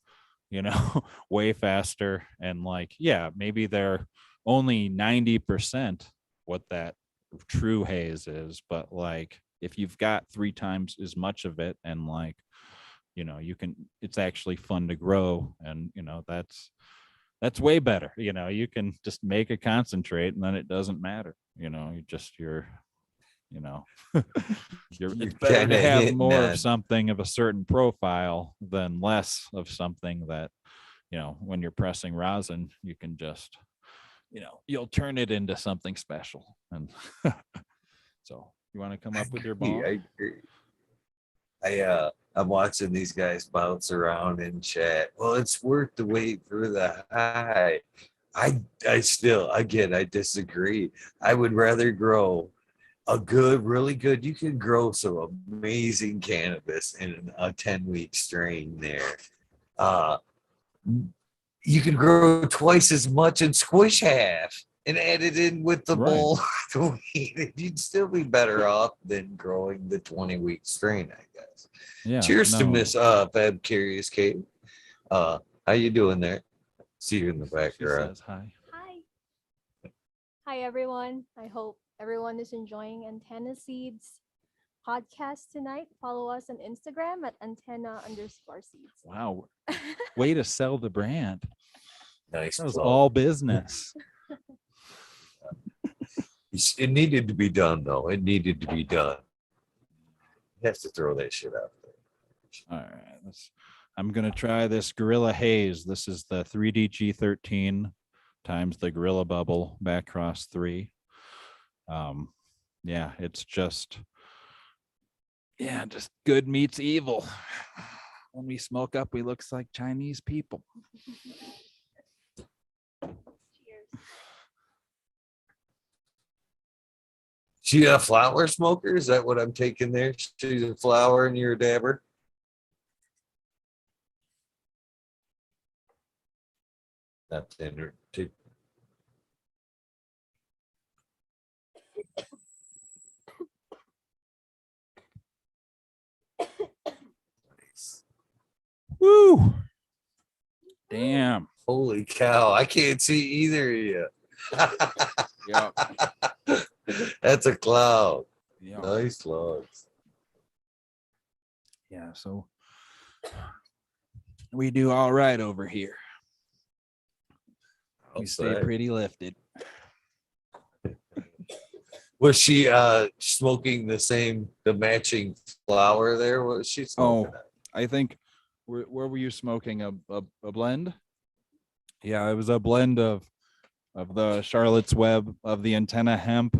you know, way faster, and like, yeah, maybe they're only 90% what that true haze is, but like if you've got 3 times as much of it, and like, you know, you can, it's actually fun to grow, and you know, that's way better. You know, you can just make a concentrate and then it doesn't matter, you know, you're you know, You're it's better kind to of have hitting more of on. something of a certain profile than less of something that, you know, when you're pressing rosin, you can just, you know, you'll turn it into something special. And so You want to come up with your agree, bong? I agree. I'm watching these guys bounce around in chat. Well, it's worth the wait for the high. I disagree. I would rather grow a good, really good. You can grow some amazing cannabis in a 10-week strain there. Uh, you can grow twice as much and squish half and add it in with the Right. bowl. You'd still be better off than growing the 20-week strain, I guess. Yeah. Cheers to No. Miss Fabvariousk. How you doing there? See you in the She background. says hi. Hi. Hi, everyone. I hope everyone is enjoying Antenna Seeds podcast tonight. Follow us on Instagram at antenna_seeds. Wow. Way to sell the brand. Nice. That was plug. all business. It needed to be done, though. It needed to be done. You have to throw that shit out there. All right. I'm going to try this Gorilla Haze. This is the 3DG13 times the Gorilla Bubble back cross 3. Yeah, it's just good meets evil. When we smoke up, we look like Chinese people. Cheers. She a flower smoker? Is that what I'm taking there? She's a flower and you're a dabber? Not tender. Woo! Damn. Holy cow. I can't see either of you. Yeah. That's a cloud. Yeah. Nice logs. Yeah. So we do all right over here. We stay pretty lifted. Was she smoking the matching flower there? What was she smoking? I think where were you smoking a blend? Yeah, it was a blend of the Charlotte's Web of the antenna hemp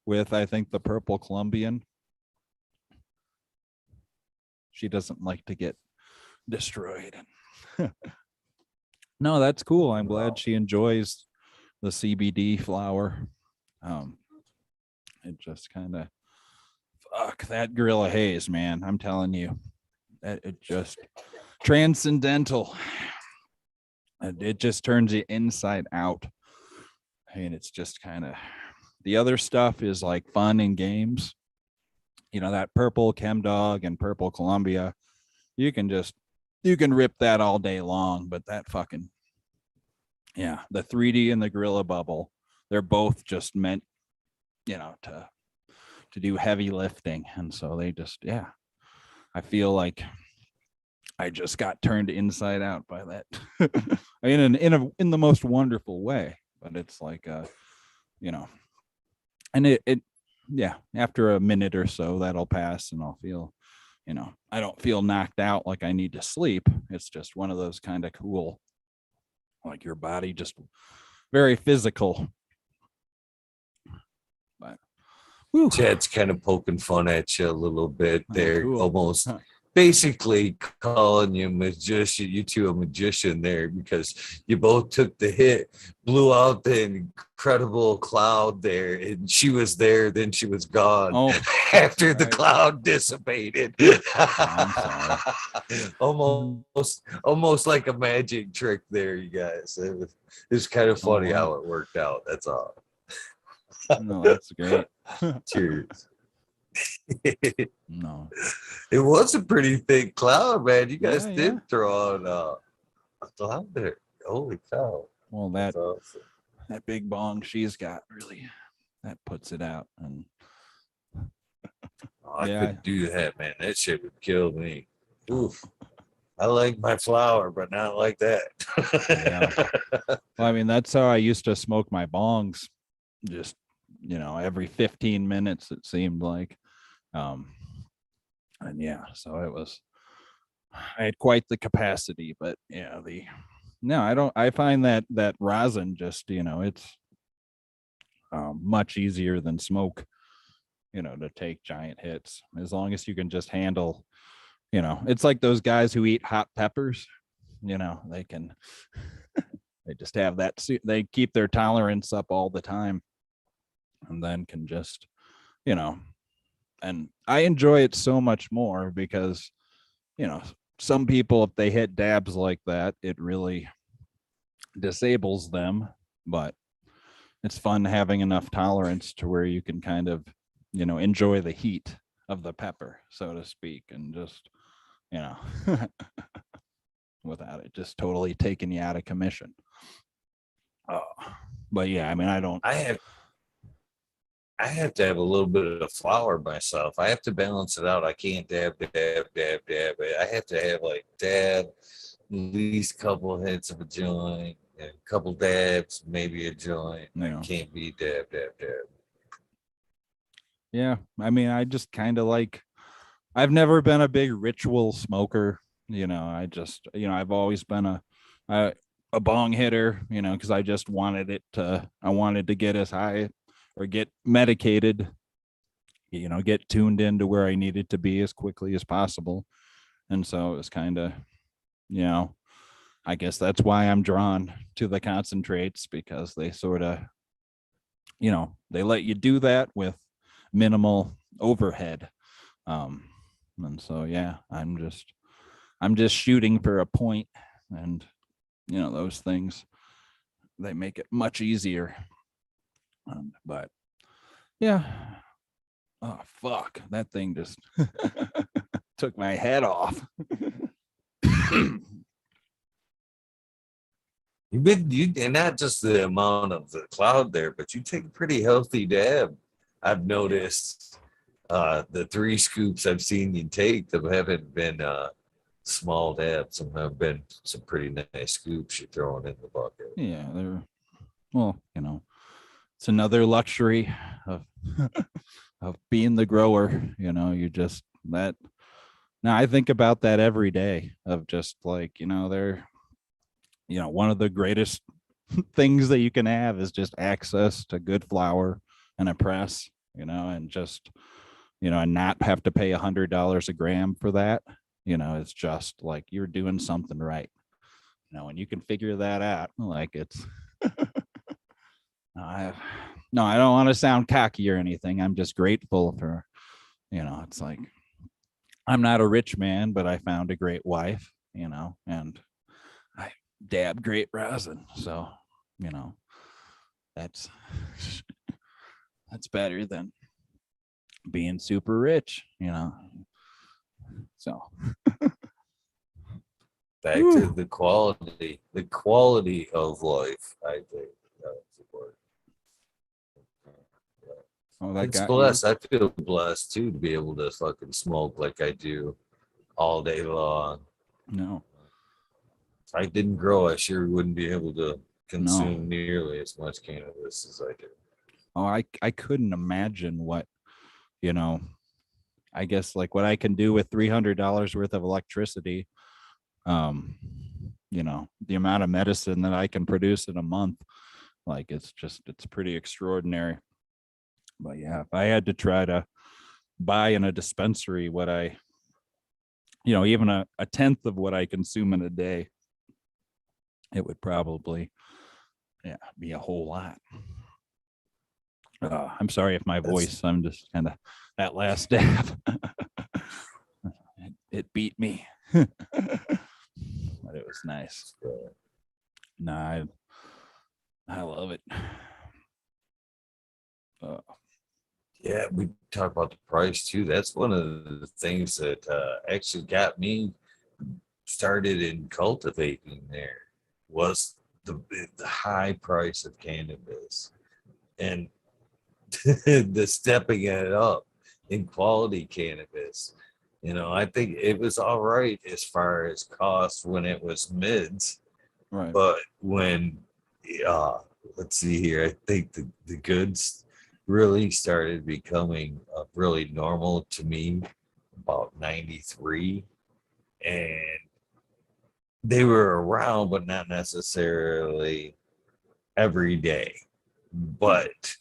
with, I think, the purple Colombian. She doesn't like to get destroyed. No, that's cool. I'm glad she enjoys the CBD flower. It just kind of fuck that Gorilla Haze, man. I'm telling you, that it just transcendental. It just turns you inside out. I mean, it's just kind of, the other stuff is like fun and games. You know, that purple Chem Dog and purple Columbia, you can rip that all day long, but that fucking, yeah, the 3D and the Gorilla Bubble, they're both just meant, you know, to do heavy lifting. And so they just, yeah, I feel like I just got turned inside out by that. I mean, in the most wonderful way, but it's like, you know, and it, yeah, after a minute or so, that'll pass and I'll feel, you know, I don't feel knocked out like I need to sleep. It's just one of those kind of cool, like your body just very physical. But whew. Chad's kind of poking fun at you a little bit there, cool. almost basically calling you magician, you two a magician there, because you both took the hit, blew out the incredible cloud there, and she was there, then she was gone after the cloud dissipated. Almost like a magic trick there, you guys. It was kind of funny how it worked out. That's all. No, that's great. Cheers. No, it was a pretty thick cloud, man. You guys did yeah. throw on a cloud there. Holy cow. Well, that's awesome. That big bong she's got really, that puts it out. And I couldn't do that, man. That shit would kill me. Oof. I like my flower, but not like that. Yeah. Well, I mean, that's how I used to smoke my bongs. Just, you know, every 15 minutes, it seemed like. And yeah, so it was, I had quite the capacity, but yeah, I find that rosin just, you know, it's much easier than smoke. to take giant hits, as long as you can just handle, it's like those guys who eat hot peppers, they can, they just have that, they keep their tolerance up all the time, and then can just, and I enjoy it so much more because, some people, if they hit dabs like that, it really disables them, but it's fun having enough tolerance to where you can kind of, enjoy the heat of the pepper, so to speak, and just, without it just totally taking you out of commission. But yeah, I mean, I have to have a little bit of flour myself. I have to balance it out. I can't dab. I have to have like dab, at least a couple hits of a joint, and a couple dabs, maybe a joint. Yeah. I can't be dab. Yeah, I mean, I just kind of like, I've never been a big ritual smoker. I just, I've always been a bong hitter, because I just wanted I wanted to get as high or get medicated, get tuned into where I needed to be as quickly as possible. And so it was kind of, I guess that's why I'm drawn to the concentrates, because they sort of, they let you do that with minimal overhead. And so, yeah, I'm just shooting for a point, and, those things, they make it much easier. But yeah. Oh, fuck. That thing just took my head off. And not just the amount of the cloud there, but you take a pretty healthy dab. I've noticed the 3 scoops I've seen you take that haven't been small dabs. Some have been some pretty nice scoops you're throwing in the bucket. Yeah, well, it's another luxury of of being the grower. You just that. Now I think about that every day, of just like, they're, one of the greatest things that you can have is just access to good flour and a press, and just, and not have to pay $100 a gram for that. It's just like you're doing something right. And you can figure that out. Like it's I don't want to sound cocky or anything. I'm just grateful for, it's like, I'm not a rich man, but I found a great wife, and I dab great rosin. So, that's better than being super rich, So Back to the quality of life, I think. That's important. Oh, that It's got blessed. I feel blessed too to be able to fucking smoke like I do all day long. No. If I didn't grow, I sure wouldn't be able to consume nearly as much cannabis as I do. Oh, I couldn't imagine what, I guess like what I can do with $300 worth of electricity. The amount of medicine that I can produce in a month, like it's pretty extraordinary. But yeah, if I had to try to buy in a dispensary what I, even a 10th of what I consume in a day, it would probably, be a whole lot. I'm sorry if my voice, I'm just kind of that last dab. it beat me. But it was nice. Nah, I love it. Yeah, we talk about the price too. That's one of the things that actually got me started in cultivating there, was the high price of cannabis and the stepping it up in quality cannabis. I think it was all right as far as cost when it was mids, Right. but when let's see here, I think the goods really started becoming really normal to me about 93, and they were around but not necessarily every day. But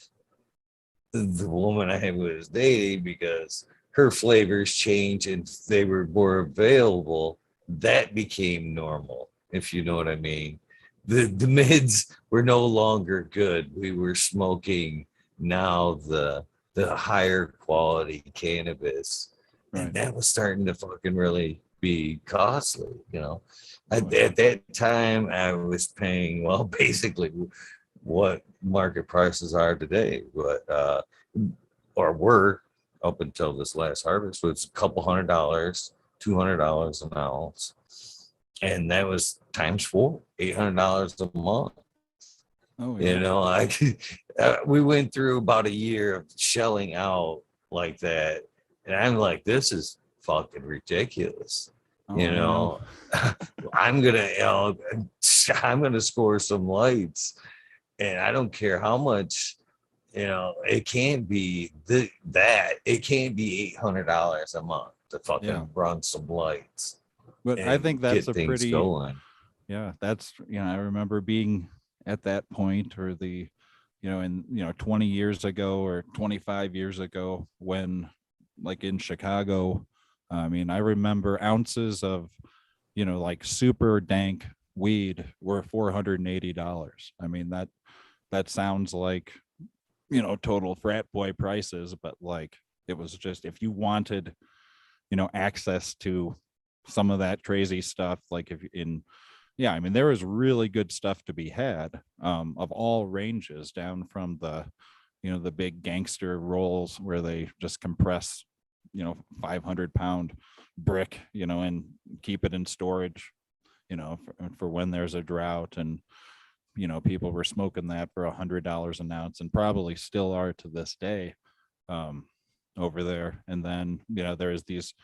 the woman I was dating, because her flavors changed and they were more available, that became normal, if you know what I mean. The mids were no longer good. We were smoking now the higher quality cannabis. And Right. that was starting to fucking really be costly, you know. Oh, yeah. At that time I was paying, well, basically what market prices are today, but or were up until this last harvest, was a couple $100, $200 an ounce, and that was times four, $800 a month. Oh, You yeah. know, I we went through about a year of shelling out like that, and I'm like, this is fucking ridiculous. Oh, You I know. know, I'm gonna, you know, I'm gonna score some lights, and I don't care how much, you know, it can't be that it can't be $800 a month to Yeah. fucking run some lights But I and think that's get a things pretty, going. yeah, that's, I remember being at that point, or in, 20 years ago or 25 years ago, when, like, in Chicago, I mean, I remember ounces of, like, super dank weed were $480. I mean, that sounds like, total frat boy prices, but, like, it was just, if you wanted, access to some of that crazy stuff, like, if in yeah, I mean, there was really good stuff to be had, of all ranges, down from the big gangster rolls where they just compress 500-pound brick, and keep it in storage, for when there's a drought. And people were smoking that for $100 an ounce, and probably still are to this day, um, over there. And then there's these,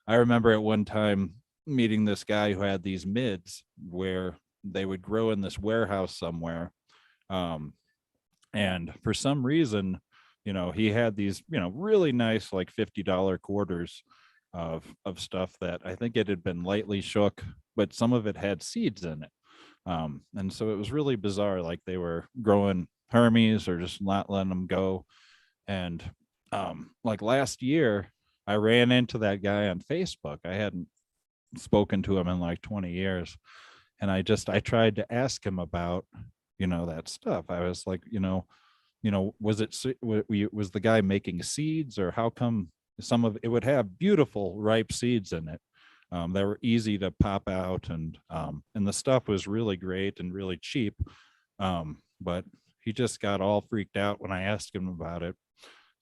I remember at one time meeting this guy who had these mids where they would grow in this warehouse somewhere, and for some reason, he had these really nice, like, $50 quarters of stuff that I think it had been lightly shook, but some of it had seeds in it. And so it was really bizarre, like they were growing Hermes or just not letting them go. And like last year, I ran into that guy on Facebook. I hadn't spoken to him in like 20 years. And I tried to ask him about, that stuff. I was like, was was the guy making seeds, or how come some of it would have beautiful ripe seeds in it? That were easy to pop out, and the stuff was really great and really cheap. But he just got all freaked out when I asked him about it,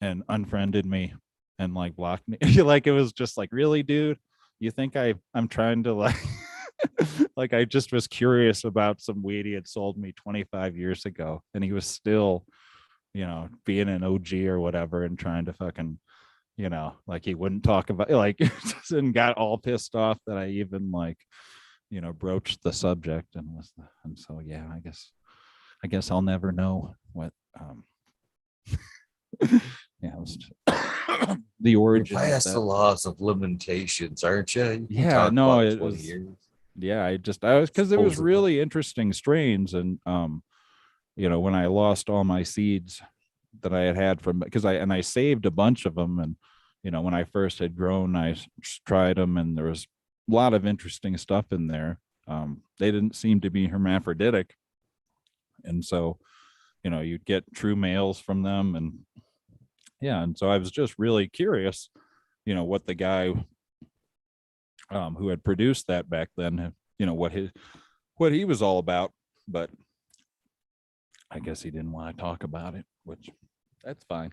and unfriended me and, like, blocked me. Like, it was just like, really, dude? You think I'm trying to, like, like, I just was curious about some weed he had sold me 25 years ago, and he was still, being an OG or whatever, and trying to fucking, like, he wouldn't talk about, like, and got all pissed off that I even, like, broached the subject. And so, yeah, I guess I'll never know what, yeah, it was the You're origin of past the that. laws of limitations, aren't you? You can Yeah, talk no, about it 20 was, years. yeah, I was, because it was Supposedly. really interesting strains. And when I lost all my seeds that I had from, because I saved a bunch of them. And when I first had grown, I tried them, and there was a lot of interesting stuff in there. They didn't seem to be hermaphroditic, and so you'd get true males from them. And yeah, and so I was just really curious, what the guy, who had produced that back then, what he was all about. But I guess he didn't want to talk about it, which, that's fine.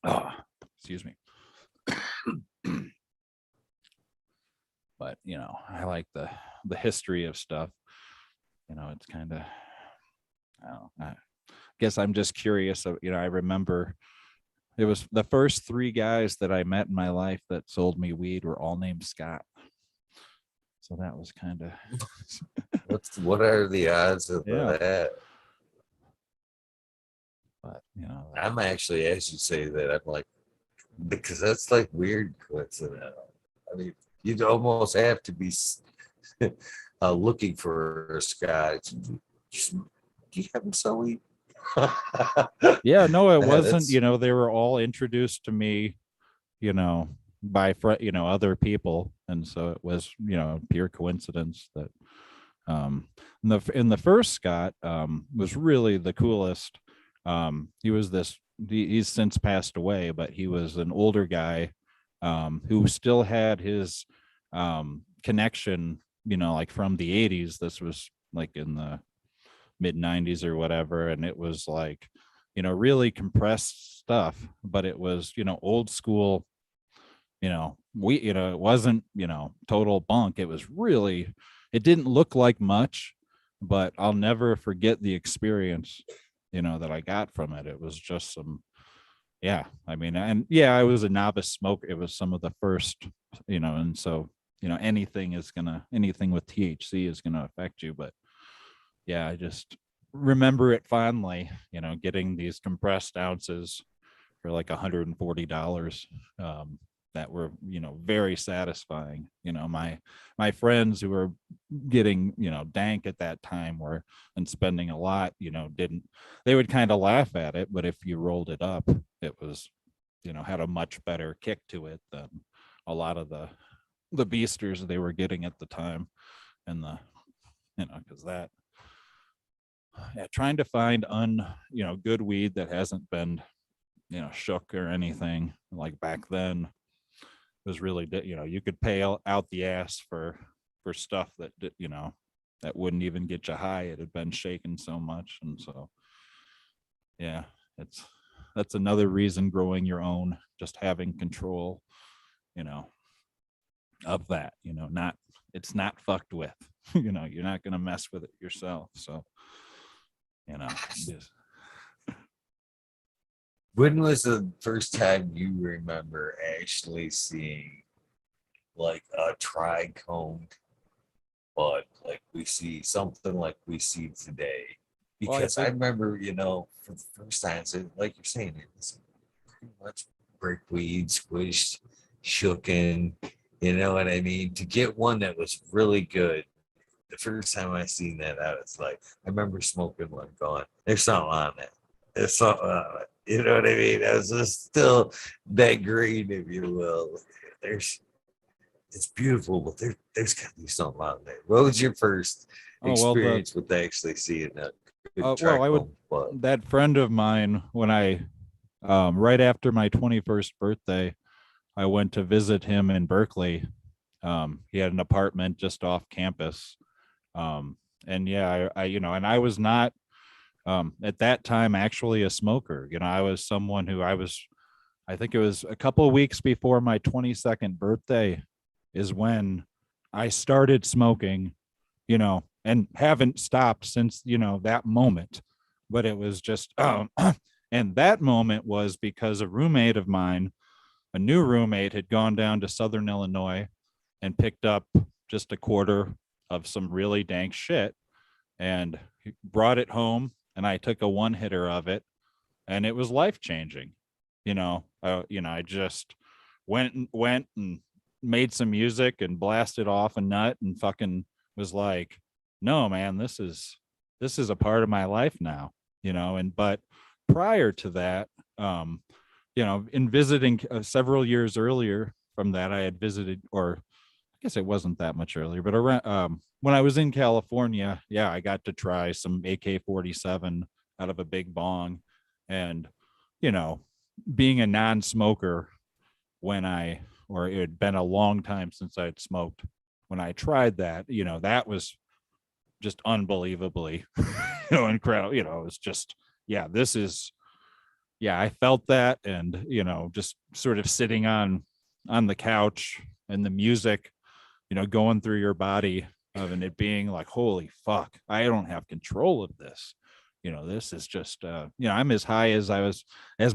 Oh, excuse me. But I like the history of stuff. It's kind of, I guess I'm just curious. I remember it was the first three guys that I met in my life that sold me weed were all named Scott. So that was kind of What are the odds of yeah. that? But I'm actually, as you say that, I'm like, because that's like weird coincidental. I mean, you'd almost have to be looking for a Scott. Do you have him so weed? Yeah, no, it wasn't. That's You know, they were all introduced to me, you know, by other people, and so it was, pure coincidence that in the first Scott was really the coolest. He was he's since passed away, but he was an older guy who still had his connection, like from the 80s. This was like in the mid 90s or whatever, and it was like, really compressed stuff, but it was, old school. It wasn't, total bunk. It was really, it didn't look like much, but I'll never forget the experience, that I got from it. It was just some, yeah, I mean, and yeah, I was a novice smoker. It was some of the first, and so, anything with THC is gonna affect you. But yeah, I just remember it fondly, getting these compressed ounces for like $140 that were, very satisfying. My friends who were getting, dank at that time and spending a lot, they would kind of laugh at it, but if you rolled it up, it was, had a much better kick to it than a lot of the beasters they were getting at the time. And because that, yeah, trying to find good weed that hasn't been, shook or anything like back then was really, you could pay out the ass for stuff that, that wouldn't even get you high. It had been shaken so much. And so, yeah, that's another reason growing your own, just having control, of that, it's not fucked with, you're not going to mess with it yourself. So, just. when was the first time you remember actually seeing like a trichome bud, like we see something like we see today? Because I remember, for the first time, so like you're saying, it was pretty much brickweed, squished, shooken, you know what I mean? To get one that was really good, the first time I seen that, I was like, I remember smoking one going, there's something on it. There's something on it. You know what I mean? I was just still that green, if you will. It's beautiful, but there's got to be something on there. What was your first experience with actually seeing that? That friend of mine, when I, right after my 21st birthday, I went to visit him in Berkeley. He had an apartment just off campus. And yeah, and I was not, at that time actually a smoker. I was someone who I think it was a couple of weeks before my 22nd birthday is when I started smoking, and haven't stopped since, that moment. But it was just, and that moment was because a roommate of mine, a new roommate, had gone down to Southern Illinois and picked up just a quarter of some really dank shit and brought it home. And I took a one hitter of it, and it was life changing. I just went and made some music and blasted off a nut and fucking was like, no, man, this is a part of my life now, but prior to that, in visiting several years earlier from that, I had visited, or I guess it wasn't that much earlier, but around, when I was in California, yeah, I got to try some AK-47 out of a big bong. And, being a non-smoker, or it had been a long time since I'd smoked, when I tried that, that was just unbelievably, incredible. It was just, yeah, I felt that. And, just sort of sitting on the couch and the music, going through your body, and it being like, holy fuck, I don't have control of this. This is just, I'm as high as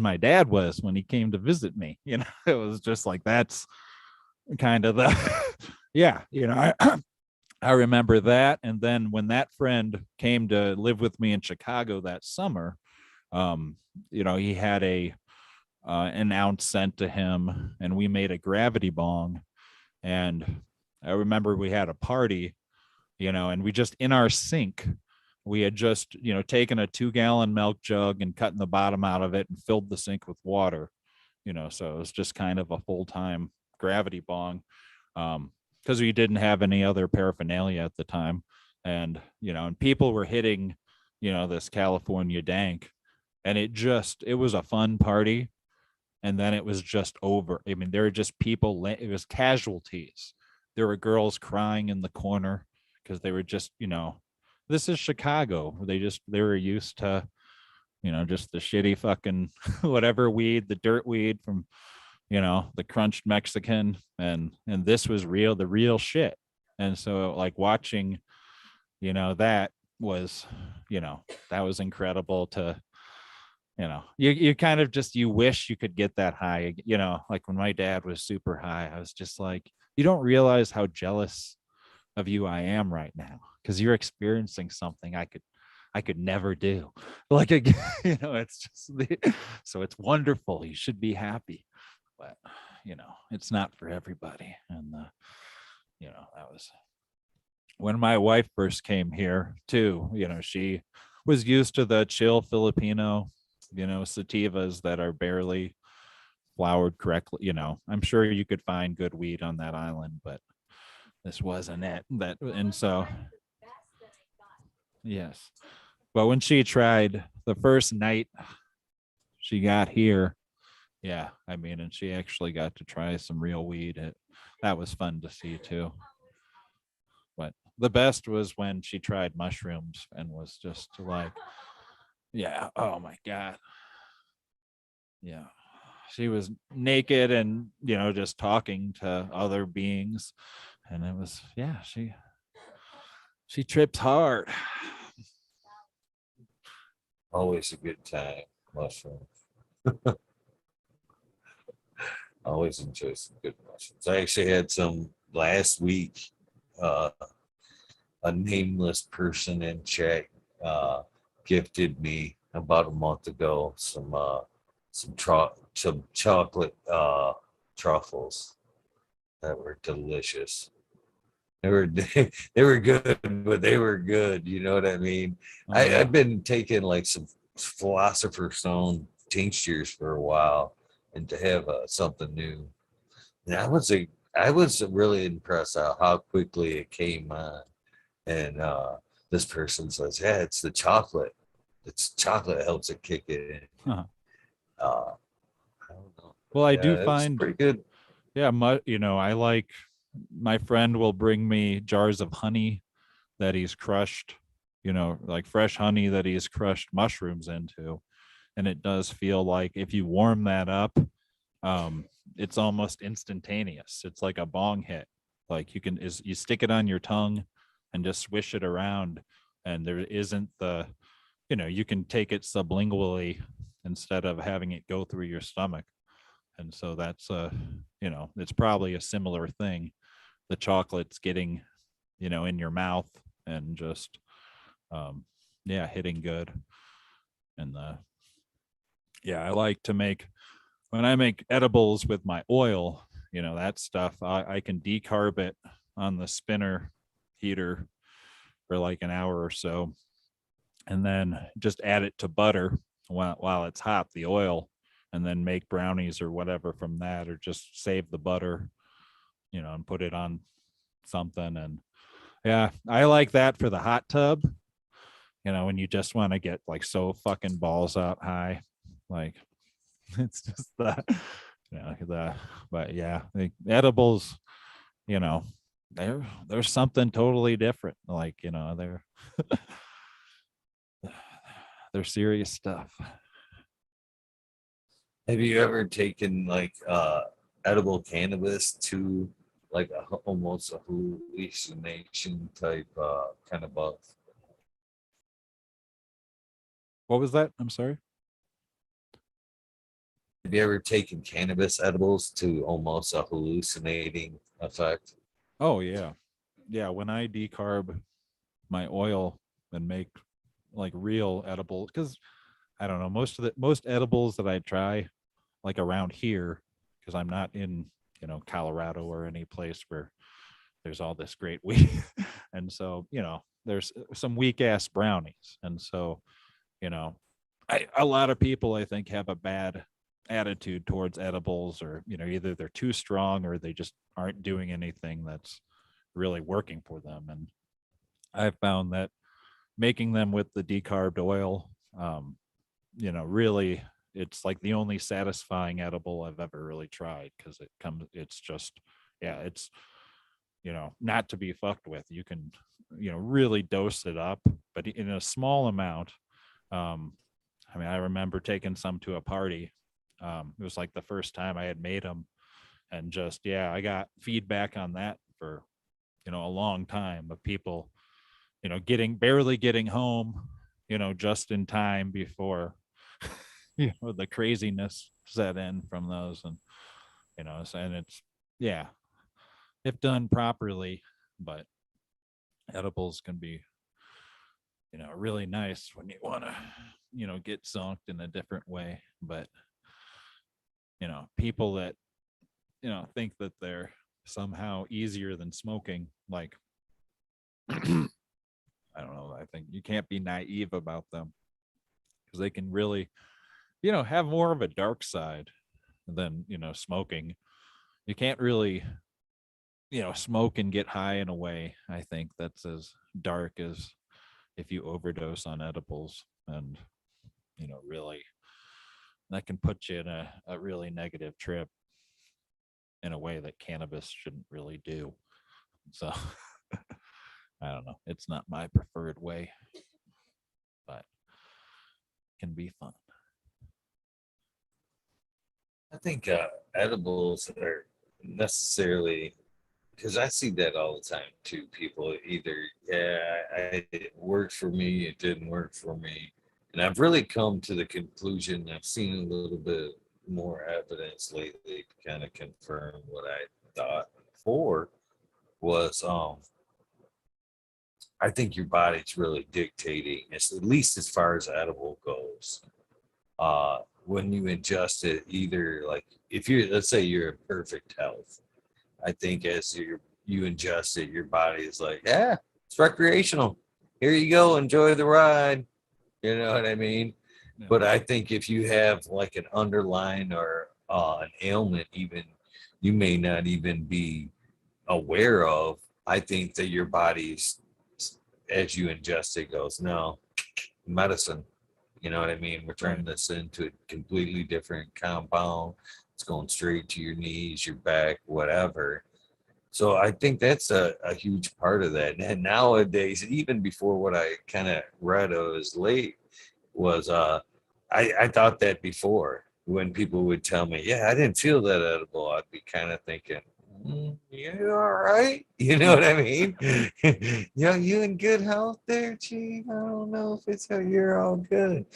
my dad was when he came to visit me. It was just like, that's kind of the, yeah, I remember that. And then when that friend came to live with me in Chicago that summer, he had an ounce sent to him, and we made a gravity bong. And I remember we had a party, and we just, in our sink, we had just, taken a 2-gallon milk jug and cutting the bottom out of it and filled the sink with water, so it was just kind of a full-time gravity bong, because we didn't have any other paraphernalia at the time. And, and people were hitting, this California dank, and it was a fun party. And then it was just over. I mean, there were just people, it was casualties. There were girls crying in the corner because they were just, this is Chicago. They were used to, just the shitty fucking whatever weed, the dirt weed from, the crunched Mexican. And this was the real shit. And so like watching, that was, that was incredible to, you kind of just, you wish you could get that high, like when my dad was super high, I was just like, you don't realize how jealous of you I am right now, because you're experiencing something I could never do. Like, it's just so it's wonderful. You should be happy, but it's not for everybody. And that was when my wife first came here too. She was used to the chill Filipino, sativas that are barely flowered correctly. I'm sure you could find good weed on that island, but this wasn't it. And so, yes. But when she tried the first night she got here, yeah, I mean, and she actually got to try some real weed. That was fun to see too. But the best was when she tried mushrooms and was just like, yeah, oh my God. Yeah. She was naked and, just talking to other beings. And it was, yeah, she tripped hard. Always a good time, mushrooms. Always enjoy some good mushrooms. I actually had some last week. A nameless person in chat gifted me about a month ago some chocolate truffles that were delicious. They were they were good, but they were good. You know what I mean? I've been taking like some Philosopher's Stone tinctures for a while, and to have something new. And I was really impressed how quickly it came on. And this person says, "Yeah, it's the chocolate. It's chocolate helps it kick it in." Huh. I don't know. Well, I Yeah, do it was find pretty good. Yeah, I like, my friend will bring me jars of honey that he's crushed, like fresh honey that he's crushed mushrooms into. And it does feel like if you warm that up, it's almost instantaneous. It's like a bong hit. Like you stick it on your tongue and just swish it around, and there isn't you can take it sublingually instead of having it go through your stomach. And so that's it's probably a similar thing. The chocolate's getting, in your mouth and just hitting good. And I like to when I make edibles with my oil, that stuff, I can decarb it on the spinner heater for like an hour or so, and then just add it to butter while it's hot, the oil, and then make brownies or whatever from that, or just save the butter, and put it on something. And yeah, I like that for the hot tub, when you just want to get like so fucking balls out high, like it's just that, but yeah, the edibles, there's something totally different. Like, they're serious stuff. Have you ever taken like edible cannabis to like almost a hallucination type kind of buzz? What was that? I'm sorry. Have you ever taken cannabis edibles to almost a hallucinating effect? Oh yeah. Yeah, when I decarb my oil and make like real edible, because I don't know, most edibles that I try like around here, because I'm not in, Colorado or any place where there's all this great weed. And so, there's some weak ass brownies. And so, a lot of people, I think, have a bad attitude towards edibles, or, either they're too strong or they just aren't doing anything that's really working for them. And I've found that making them with the decarbed oil, really, it's like the only satisfying edible I've ever really tried, because it's just, yeah, it's, not to be fucked with. You can, really dose it up, but in a small amount. I remember taking some to a party. It was like the first time I had made them, and just, yeah, I got feedback on that for, a long time, of people, barely getting home, just in time before, the craziness set in from those. And, and it's, yeah, if done properly, but edibles can be, really nice when you want to, get zonked in a different way. But, people that, think that they're somehow easier than smoking, like, I don't know, I think you can't be naive about them, because they can really, have more of a dark side than, smoking. You can't really, smoke and get high in a way, I think, that's as dark as if you overdose on edibles. And, really, that can put you in a really negative trip in a way that cannabis shouldn't really do. So I don't know. It's not my preferred way, but can be fun. I think edibles are necessarily, because I see that all the time too. People either, it worked for me, it didn't work for me. And I've really come to the conclusion, I've seen a little bit more evidence lately to kind of confirm what I thought before was I think your body's really dictating, at least as far as edible goes. When you ingest it, either like if you're, let's say you're in perfect health, I think as you ingest it, your body is like, yeah, it's recreational. Here you go, enjoy the ride. You know what I mean? Yeah. But I think if you have like an underlying or an ailment, even you may not even be aware of, I think that your body's, as you ingest it, goes, no, medicine. You know what I mean? We're turning this into a completely different compound. It's going straight to your knees, your back, whatever. So I think that's a huge part of that. And nowadays, even before what I kind of read was late, was I thought that before, when people would tell me, yeah, I didn't feel that edible, I'd be kind of thinking, you all right? You know what I mean? You in good health there, Chief? I don't know if it's how you're all good.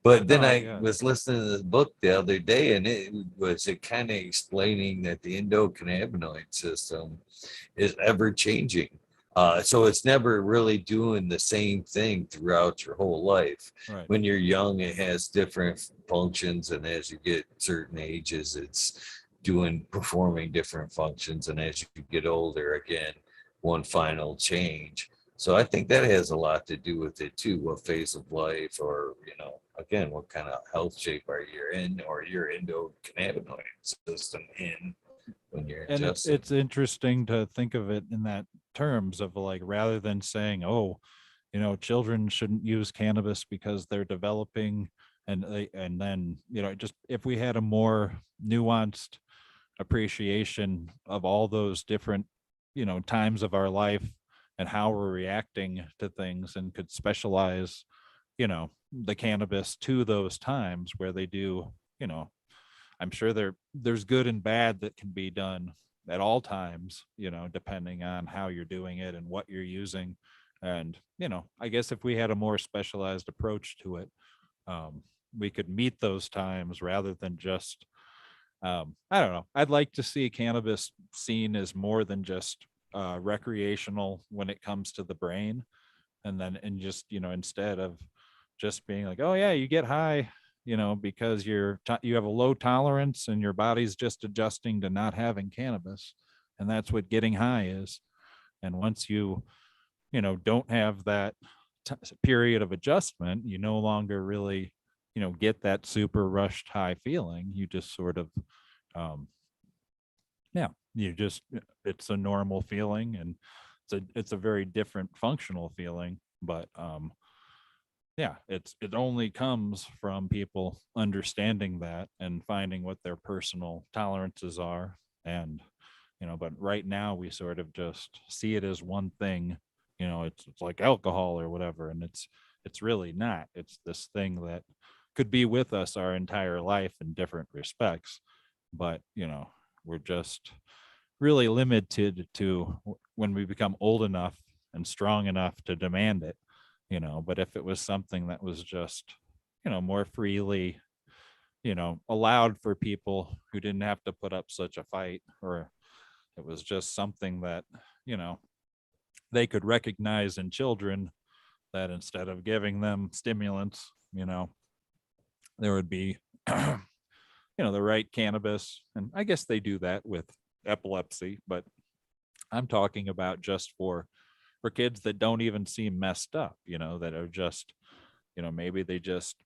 But then I was listening to this book the other day, and it kind of explaining that the endocannabinoid system is ever changing. So it's never really doing the same thing throughout your whole life. Right. When you're young, it has different functions, and as you get certain ages, it's performing different functions. And as you get older, again, one final change. So I think that has a lot to do with it too. What phase of life, or again, what kind of health shape are you in, or your endocannabinoid system in when you're And ingesting. it's interesting to think of it in that terms of, like, rather than saying, oh, children shouldn't use cannabis because they're developing, and then, just if we had a more nuanced appreciation of all those different, times of our life and how we're reacting to things, and could specialize, the cannabis to those times where they do, I'm sure there's good and bad that can be done at all times, depending on how you're doing it and what you're using. And, I guess if we had a more specialized approach to it, we could meet those times rather than just, I don't know. I'd like to see cannabis seen as more than just recreational when it comes to the brain. And just, instead of just being like, oh yeah, you get high, because you have a low tolerance and your body's just adjusting to not having cannabis. And that's what getting high is. And once you, don't have that period of adjustment, you no longer really, get that super rushed high feeling. You just sort of, yeah, it's a normal feeling, and it's a very different functional feeling. But yeah, it only comes from people understanding that and finding what their personal tolerances are. And but right now we sort of just see it as one thing. It's like alcohol or whatever, and it's really not. It's this thing that could be with us our entire life in different respects, but we're just really limited to when we become old enough and strong enough to demand it. But if it was something that was just more freely allowed for people who didn't have to put up such a fight, or it was just something that they could recognize in children, that instead of giving them stimulants, there would be the right cannabis. And I guess they do that with epilepsy, but I'm talking about just for kids that don't even seem messed up, that are just maybe they just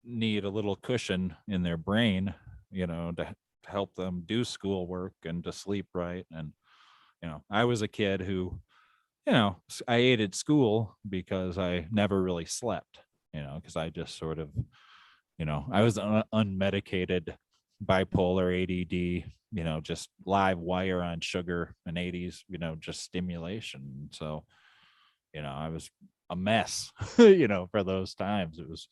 need a little cushion in their brain, to help them do schoolwork and to sleep right. And I was a kid who I hated school because I never really slept, because I just sort of I was unmedicated bipolar ADD, just live wire on sugar and 80s, just stimulation. So I was a mess, for those times. It was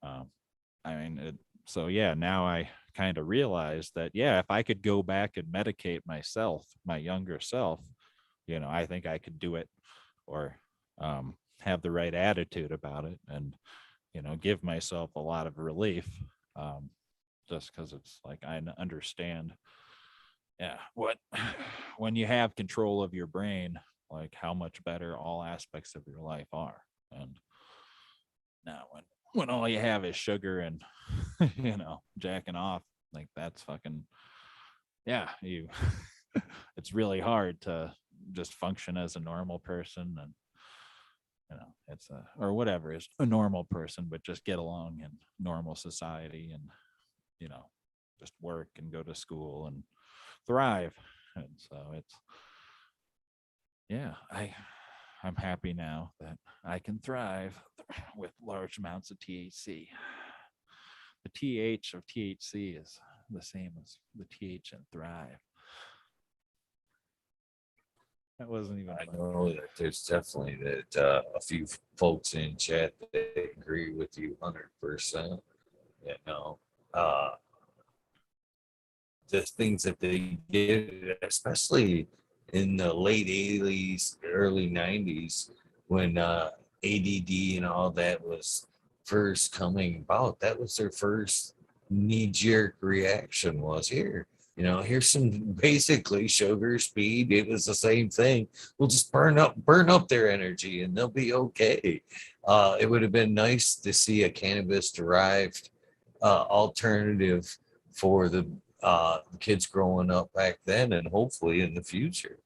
I mean, so yeah, now I kind of realized that, yeah, if I could go back and medicate myself, my younger self, I think I could do it, or have the right attitude about it, and, give myself a lot of relief, just because it's like I understand, yeah, what when you have control of your brain, like how much better all aspects of your life are. And now when all you have is sugar and jacking off, like that's fucking, yeah, you it's really hard to just function as a normal person. And it's or whatever is a normal person, but just get along in normal society, and just work and go to school and thrive. And so it's, yeah, I'm happy now that I can thrive with large amounts of THC. The TH of THC is the same as the TH in thrive. That wasn't even. I know that there's definitely that a few folks in chat that agree with you 100%. Uh, the things that they did, especially in the late 80s, early 90s, when ADD and all that was first coming about. That was their first knee-jerk reaction was here. Here's some basically sugar, speed. It was the same thing. We'll just burn up their energy and they'll be okay. It would have been nice to see a cannabis derived alternative for the kids growing up back then and hopefully in the future.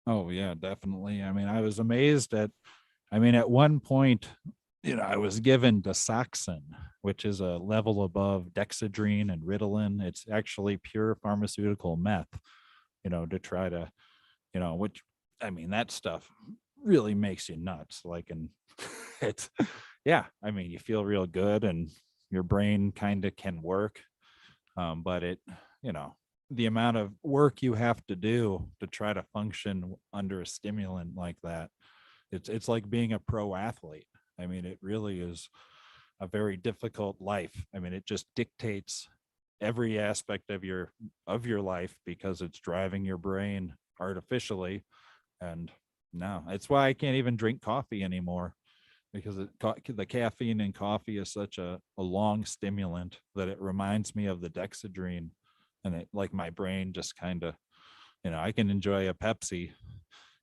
Oh yeah, definitely. I mean, I was amazed at at one point, I was given Dasaxin, which is a level above Dexedrine and Ritalin. It's actually pure pharmaceutical meth, to try to, which, I mean, that stuff really makes you nuts. Like, and it's, yeah, I mean, you feel real good and your brain kind of can work. But it, the amount of work you have to do to try to function under a stimulant like that, it's like being a pro athlete. I mean, it really is a very difficult life. I mean, it just dictates every aspect of your life because it's driving your brain artificially. And no, it's why I can't even drink coffee anymore, because the caffeine in coffee is such a long stimulant that it reminds me of the Dexedrine, and it, like, my brain just kind of, I can enjoy a Pepsi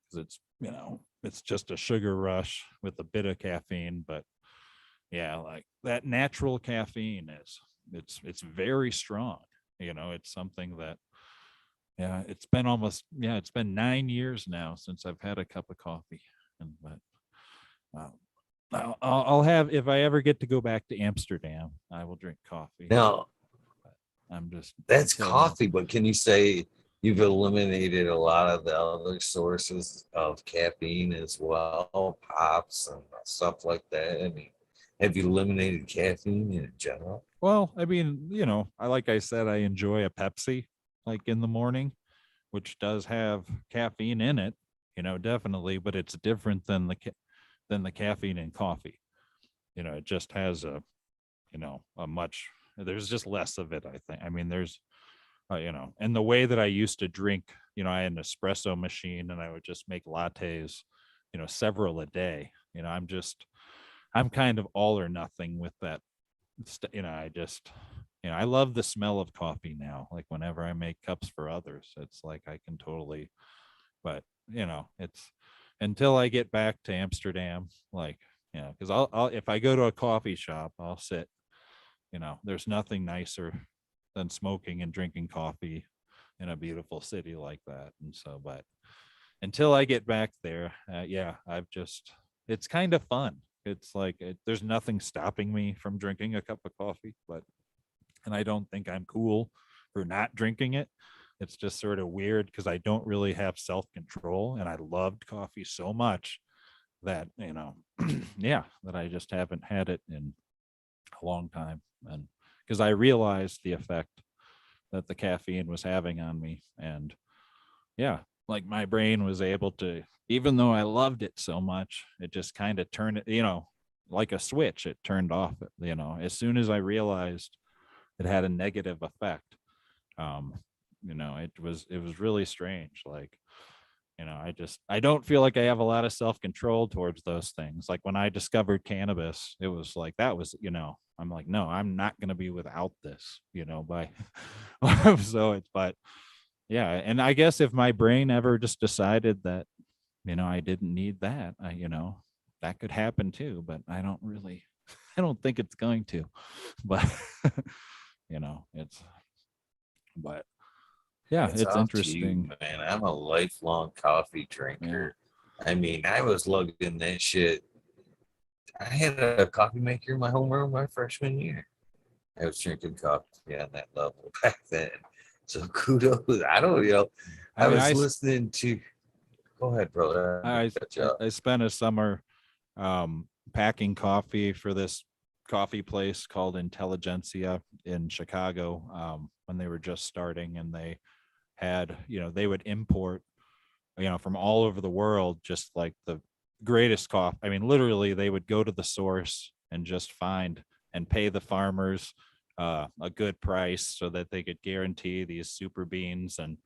because it's, it's just a sugar rush with a bit of caffeine. But yeah, like that natural caffeine is, it's very strong. It's something that, Yeah, it's been 9 years now since I've had a cup of coffee. And but I'll have, if I ever get to go back to Amsterdam, I will drink coffee. Now, I'm just that's until then. coffee, but can you say you've eliminated a lot of the other sources of caffeine as well, pops and stuff like that? I mean, have you eliminated caffeine in general? Well, I mean, like I said, I enjoy a Pepsi like in the morning, which does have caffeine in it, definitely, but it's different than the caffeine in coffee. It just has a much, there's just less of it, I think. I mean, there's and the way that I used to drink, I had an espresso machine and I would just make lattes, several a day. I'm kind of all or nothing with that. I love the smell of coffee now. Like whenever I make cups for others, it's like I can totally, but it's until I get back to Amsterdam, like, because I'll if I go to a coffee shop, I'll sit, there's nothing nicer than smoking and drinking coffee in a beautiful city like that. And so, but until I get back there, it's kind of fun. It's like there's nothing stopping me from drinking a cup of coffee, and I don't think I'm cool for not drinking it. It's just sort of weird because I don't really have self-control, and I loved coffee so much that, that I just haven't had it in a long time. And because I realized the effect that the caffeine was having on me. And like my brain was able to, even though I loved it so much, it just kind of turned it, like a switch, it turned off, as soon as I realized it had a negative effect. It was really strange. Like, I don't feel like I have a lot of self-control towards those things. Like when I discovered cannabis, it was like, I'm like, no, I'm not going to be without this, by but yeah. And I guess if my brain ever just decided that, I didn't need that, that could happen too, but I don't think it's going to, but it's, but yeah, It's it's off to you, interesting. man. I'm a lifelong coffee Yeah. drinker. I mean, I was lugging that shit. I had a coffee maker in my homeroom my freshman year. I was drinking coffee on that level back then. So kudos. I don't, I I mean, was listening to. Go ahead, brother. I Catch up. I spent a summer packing coffee for this coffee place called Intelligentsia in Chicago, when they were just starting, and they had, they would import, from all over the world, just like the greatest coffee. I mean, literally, they would go to the source and just find and pay the farmers a good price so that they could guarantee these super beans, and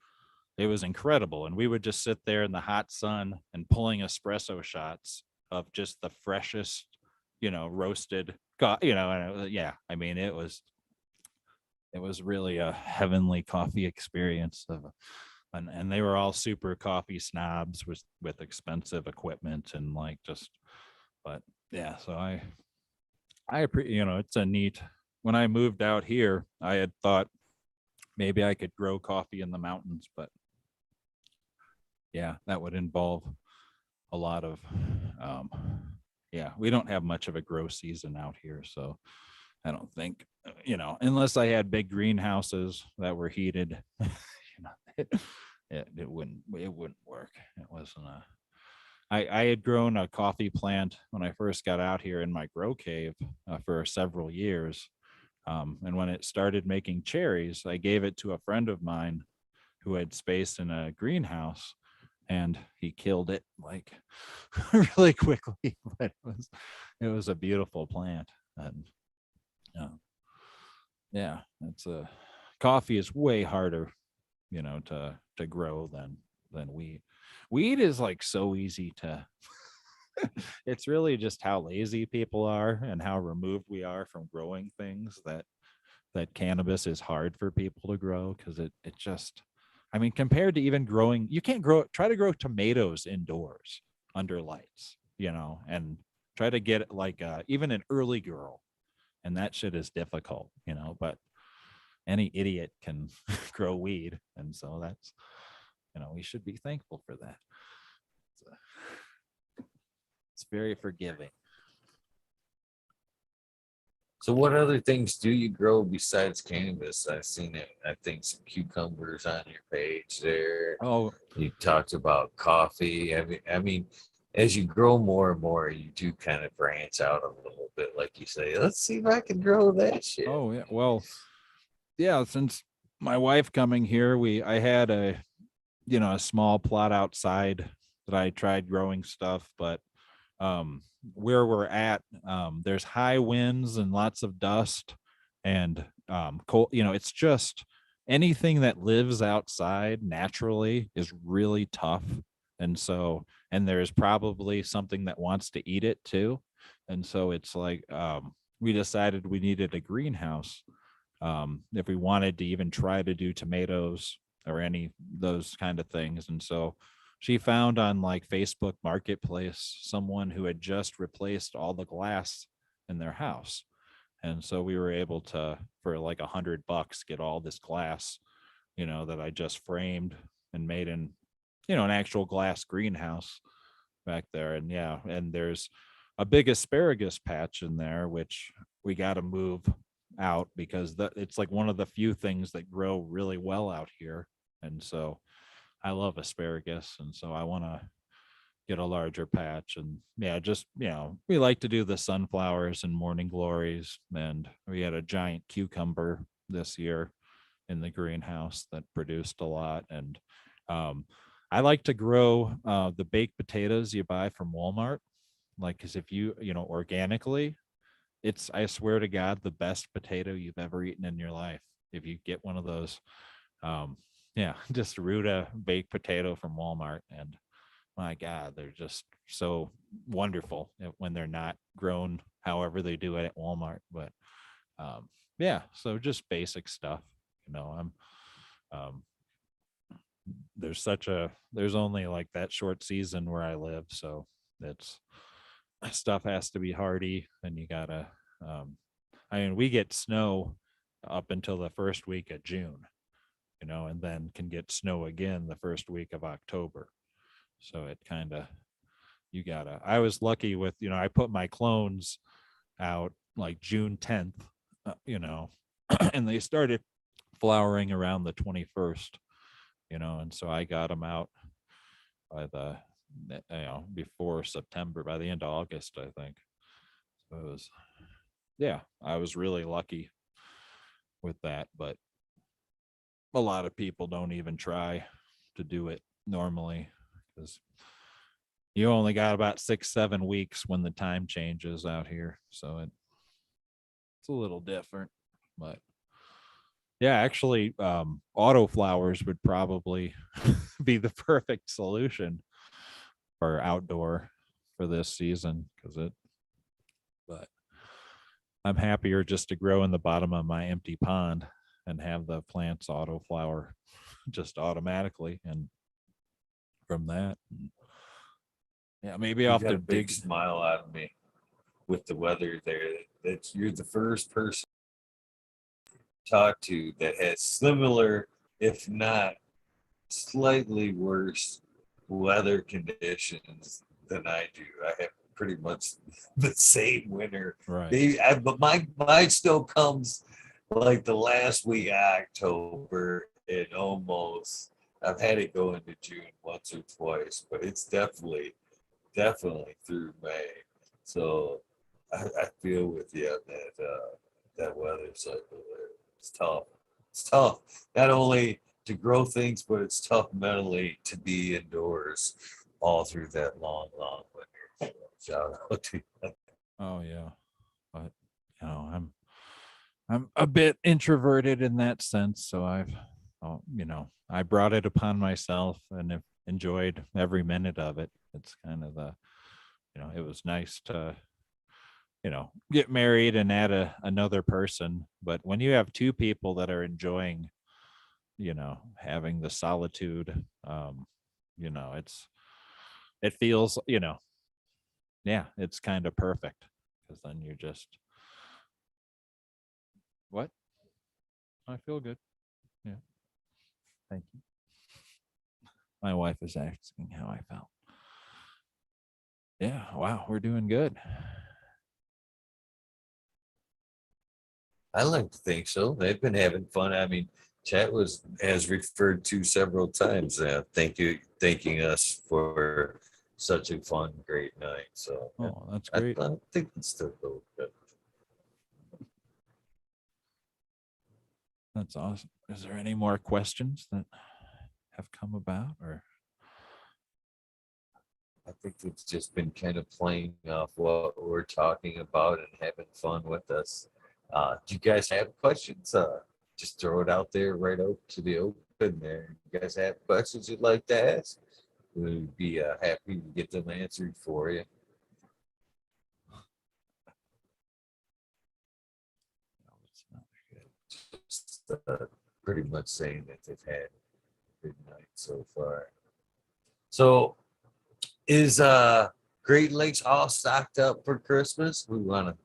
it was incredible. And we would just sit there in the hot sun and pulling espresso shots of just the freshest, roasted, and I mean, it was really a heavenly coffee experience and they were all super coffee snobs with expensive equipment and like just, but yeah, so it's a neat, when I moved out here, I had thought maybe I could grow coffee in the mountains, but yeah, that would involve a lot of, we don't have much of a grow season out here. So I don't think, unless I had big greenhouses that were heated, it wouldn't work. It wasn't I had grown a coffee plant when I first got out here in my grow cave for several years. And when it started making cherries, I gave it to a friend of mine who had space in a greenhouse, and he killed it like really quickly. But it was a beautiful plant. And it's coffee is way harder, to grow than wheat. Wheat is like so easy to it's really just how lazy people are and how removed we are from growing things that cannabis is hard for people to grow, because it just, I mean, compared to even growing, you can't try to grow tomatoes indoors under lights, and try to get like even an early girl, and that shit is difficult, but any idiot can grow weed. And so that's, we should be thankful for that. It's very forgiving. So what other things do you grow besides cannabis? I've seen it. I think some cucumbers on your page there. Oh, You talked about coffee. I mean, as you grow more and more, you do kind of branch out a little bit, like you say. Let's see if I can grow that shit. oh yeah. Well, yeah. Since my wife coming here, I had a small plot outside that I tried growing stuff, but where we're at, there's high winds and lots of dust and cold. It's just anything that lives outside naturally is really tough. And so, and there's probably something that wants to eat it too. And so it's like, we decided we needed a greenhouse if we wanted to even try to do tomatoes or any those kind of things. And so she found on like Facebook Marketplace someone who had just replaced all the glass in their house. And so we were able to, for like $100, get all this glass, that I just framed and made in, an actual glass greenhouse back there. And yeah, and there's a big asparagus patch in there, which we got to move out because it's like one of the few things that grow really well out here. And so I love asparagus, and so I want to get a larger patch. And yeah, just we like to do the sunflowers and morning glories, and we had a giant cucumber this year in the greenhouse that produced a lot. And I like to grow the baked potatoes you buy from Walmart, like, because if organically, it's, I swear to God, the best potato you've ever eaten in your life. If you get one of those, just root a baked potato from Walmart, and my God, they're just so wonderful when they're not grown however they do it at Walmart. But so just basic stuff. I'm there's only like that short season where I live, so it's stuff has to be hardy, and you gotta we get snow up until the first week of June, and then can get snow again the first week of October. So it kind of, I was lucky with, I put my clones out like June 10th, and they started flowering around the 21st, and so I got them out by the, before September, by the end of August, I think. So it was, I was really lucky with that, but a lot of people don't even try to do it normally because you only got about 6-7 weeks when the time changes out here. So it's a little different, but yeah, actually, auto flowers would probably be the perfect solution for outdoor for this season but I'm happier just to grow in the bottom of my empty pond and have the plants auto flower just automatically. And from that, maybe You I'll got have a to big dig. smile out of me with the weather there. That you're the first person to talk to that has similar, if not slightly worse, weather conditions than I do. I have pretty much the same winter. Right. But mine still comes like the last week of October, and almost I've had it go into June once or twice, but it's definitely through May. So I feel with you on that weather cycle there. It's tough. It's tough. Not only to grow things, but it's tough mentally to be indoors all through that long winter. So, shout out to you. Oh yeah, but I'm a bit introverted in that sense, so I brought it upon myself and have enjoyed every minute of it. It's kind of it was nice to get married and add another person, but when you have two people that are enjoying having the solitude, it feels, it's kind of perfect because then you're just what I feel good. Yeah. Thank you. My wife is asking how I felt. Yeah. Wow. We're doing good. I like to think so. They've been having fun. I mean, chat has referred to several times. Thanking us for such a fun, great night. So yeah, Oh, that's great. I think it's still good. That's awesome. Is there any more questions that have come about, or? I think it's just been kind of playing off what we're talking about and having fun with us. Do you guys have questions? Just throw it out there right out to the open there. You guys have questions you'd like to ask? We'd be happy to get them answered for you. Just pretty much saying that they've had a good night so far. So is Great Lakes all stocked up for Christmas? We might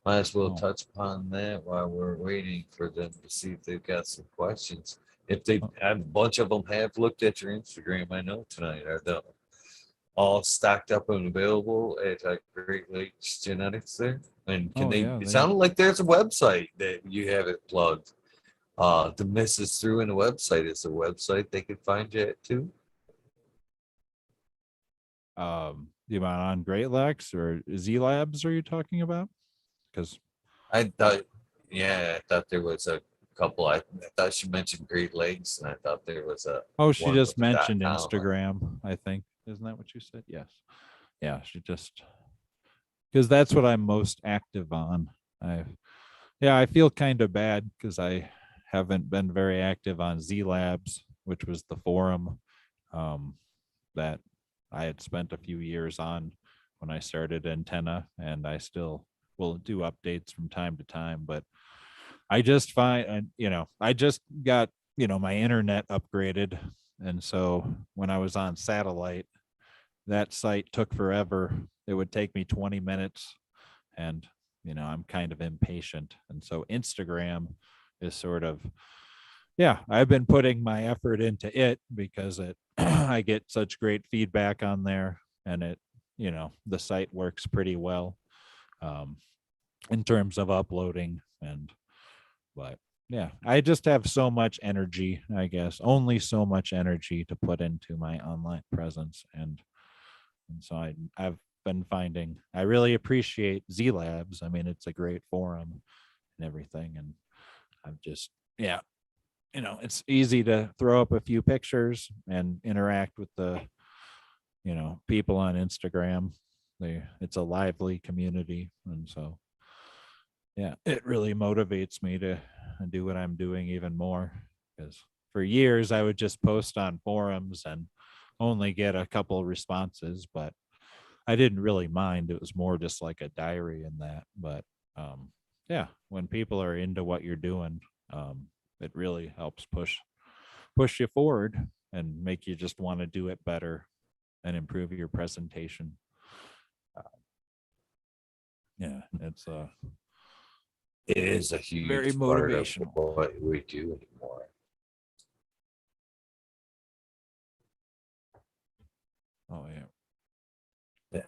as well touch upon that while we're waiting for them to see if they've got some questions. If they, a bunch of them have looked at your Instagram, I know tonight. Are they all stocked up and available at Great Lakes Genetics there? And can it sounded like there's a website that you have it plugged. The misses through in the website is a website they could find you at too. The amount on Great Lakes or Z Labs are you talking about? Because I thought there was a couple. I thought she mentioned Great Lakes, and I thought there was a. Oh, she just mentioned Instagram, I think. Isn't that what you said? Yes. Yeah, she just, because that's what I'm most active on. I feel kind of bad because I haven't been very active on Z Labs, which was the forum that I had spent a few years on when I started Antenna, and I still will do updates from time to time. But I just find, I just got, my internet upgraded. And so when I was on satellite, that site took forever. It would take me 20 minutes. And, I'm kind of impatient. And so Instagram is sort of, I've been putting my effort into it because I get such great feedback on there, and it, the site works pretty well in terms of uploading. But I just have so much energy, I guess, only so much energy to put into my online presence. And so I've been finding, I really appreciate Z Labs. I mean, it's a great forum and everything. And I'm just, it's easy to throw up a few pictures and interact with the, people on Instagram. It's a lively community. And so, it really motivates me to do what I'm doing even more, because for years I would just post on forums and only get a couple of responses, but I didn't really mind. It was more just like a diary in that. But when people are into what you're doing, it really helps push you forward and make you just want to do it better and improve your presentation. It is a huge very motivational part of what we do anymore. Oh the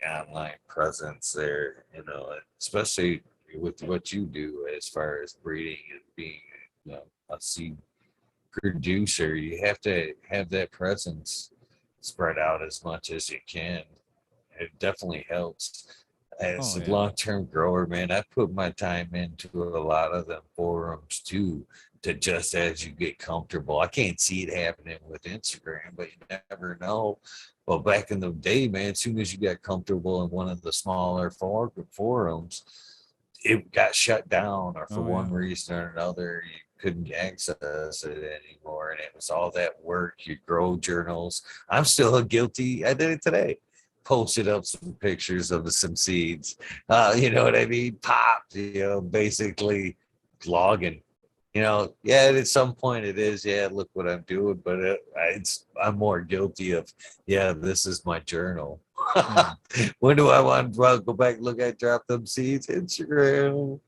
online presence there, especially with what you do as far as breeding and being a seed producer, you have to have that presence spread out as much as you can. It definitely helps. As a long-term grower, man, I put my time into a lot of them forums too, to just as you get comfortable. I can't see it happening with Instagram, but you never know. Well, back in the day, man, as soon as you got comfortable in one of the smaller forums, it got shut down, or for one reason or another, you couldn't access it anymore. And it was all that work. You grow journals. I'm still guilty. I did it today. Posted up some pictures of some seeds. You know what I mean? Popped, basically logging. At some point it is, look what I'm doing, but I'm more guilty of, this is my journal. When do I want to go back and look at drop them seeds? Instagram.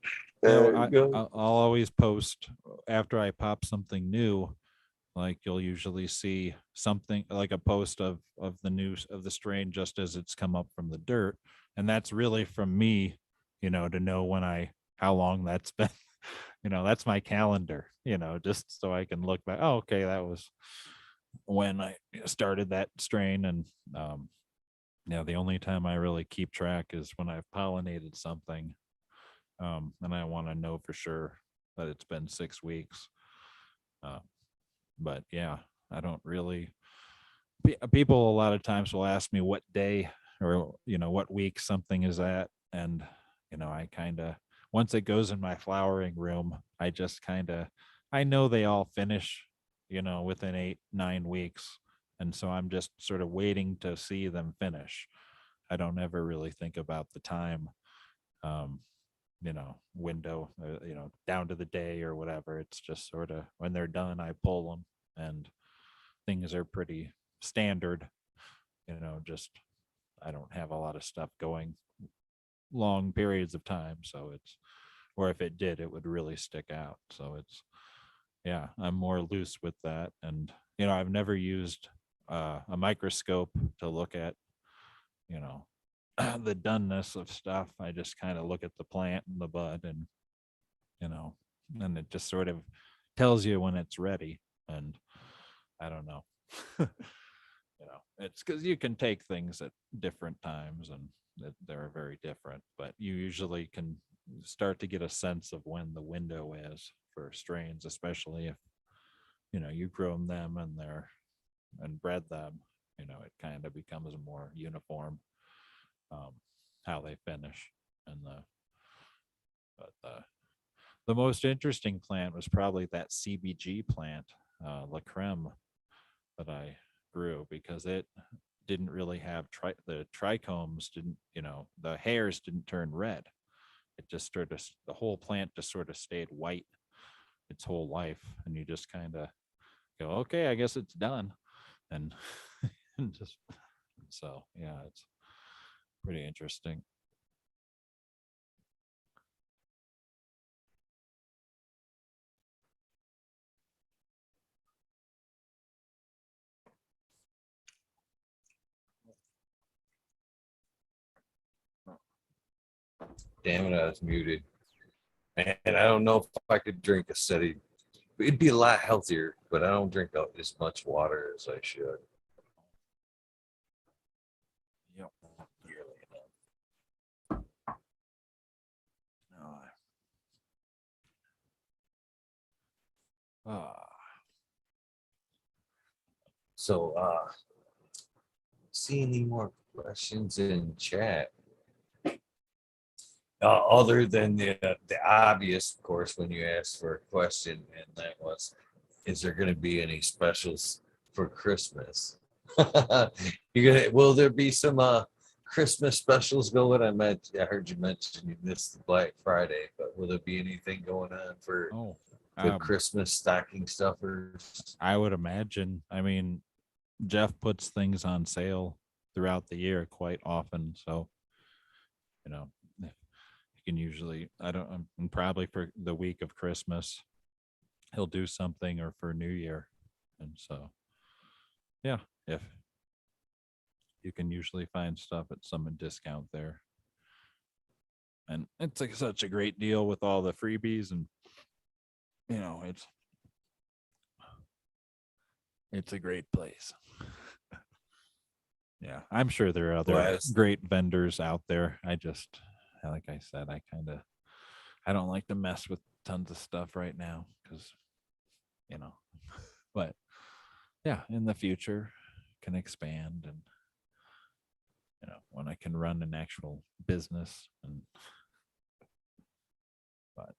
There you go. I'll always post after I pop something new. Like you'll usually see something like a post of the news of the strain just as it's come up from the dirt, and that's really from me, to know how long that's been. That's my calendar. Just so I can look back. Oh, okay, that was when I started that strain, and the only time I really keep track is when I've pollinated something, and I want to know for sure that it's been 6 weeks. But yeah, I don't really. People a lot of times will ask me what day or what week something is at, and I kind of, once it goes in my flowering room, I just I know they all finish within 8-9 weeks, and so I'm just sort of waiting to see them finish. I don't ever really think about the time window, down to the day or whatever. It's just sort of when they're done, I pull them, and things are pretty standard. Just I don't have a lot of stuff going long periods of time, so it's, or if it did, it would really stick out. So it's, yeah, I'm more loose with that. And I've never used a microscope to look at the doneness of stuff. I just kind of look at the plant and the bud, and and it just sort of tells you when it's ready. And I don't know. It's because you can take things at different times, and they're very different, but you usually can start to get a sense of when the window is for strains, especially if you've grown them and bred them. It kind of becomes more uniform how they finish. And the most interesting plant was probably that CBG plant, La Creme, that I grew, because it didn't really have the trichomes didn't, the hairs didn't turn red. It just sort of, the whole plant just sort of stayed white its whole life, and you just kind of go, okay, I guess it's done. And and just, so yeah, it's pretty interesting. Damn it, I was muted. And I don't know if I could drink a steady. It'd be a lot healthier, but I don't drink as much water as I should. Yep. So, see any more questions in chat? Other than the obvious, of course, when you asked for a question, and that was, is there going to be any specials for Christmas? Will there be some Christmas specials going? I heard you mention you missed the Black Friday, but will there be anything going on for the Christmas stocking stuffers? I would imagine. I mean, Jeff puts things on sale throughout the year quite often, so you can usually, and probably for the week of Christmas he'll do something, or for New Year. And so yeah, if you can usually find stuff at some discount there, and it's like such a great deal with all the freebies, and it's a great place. Yeah, I'm sure there are other great vendors out there. I just, like I said, I don't like to mess with tons of stuff right now, because but yeah, in the future can expand, and when I can run an actual business. And but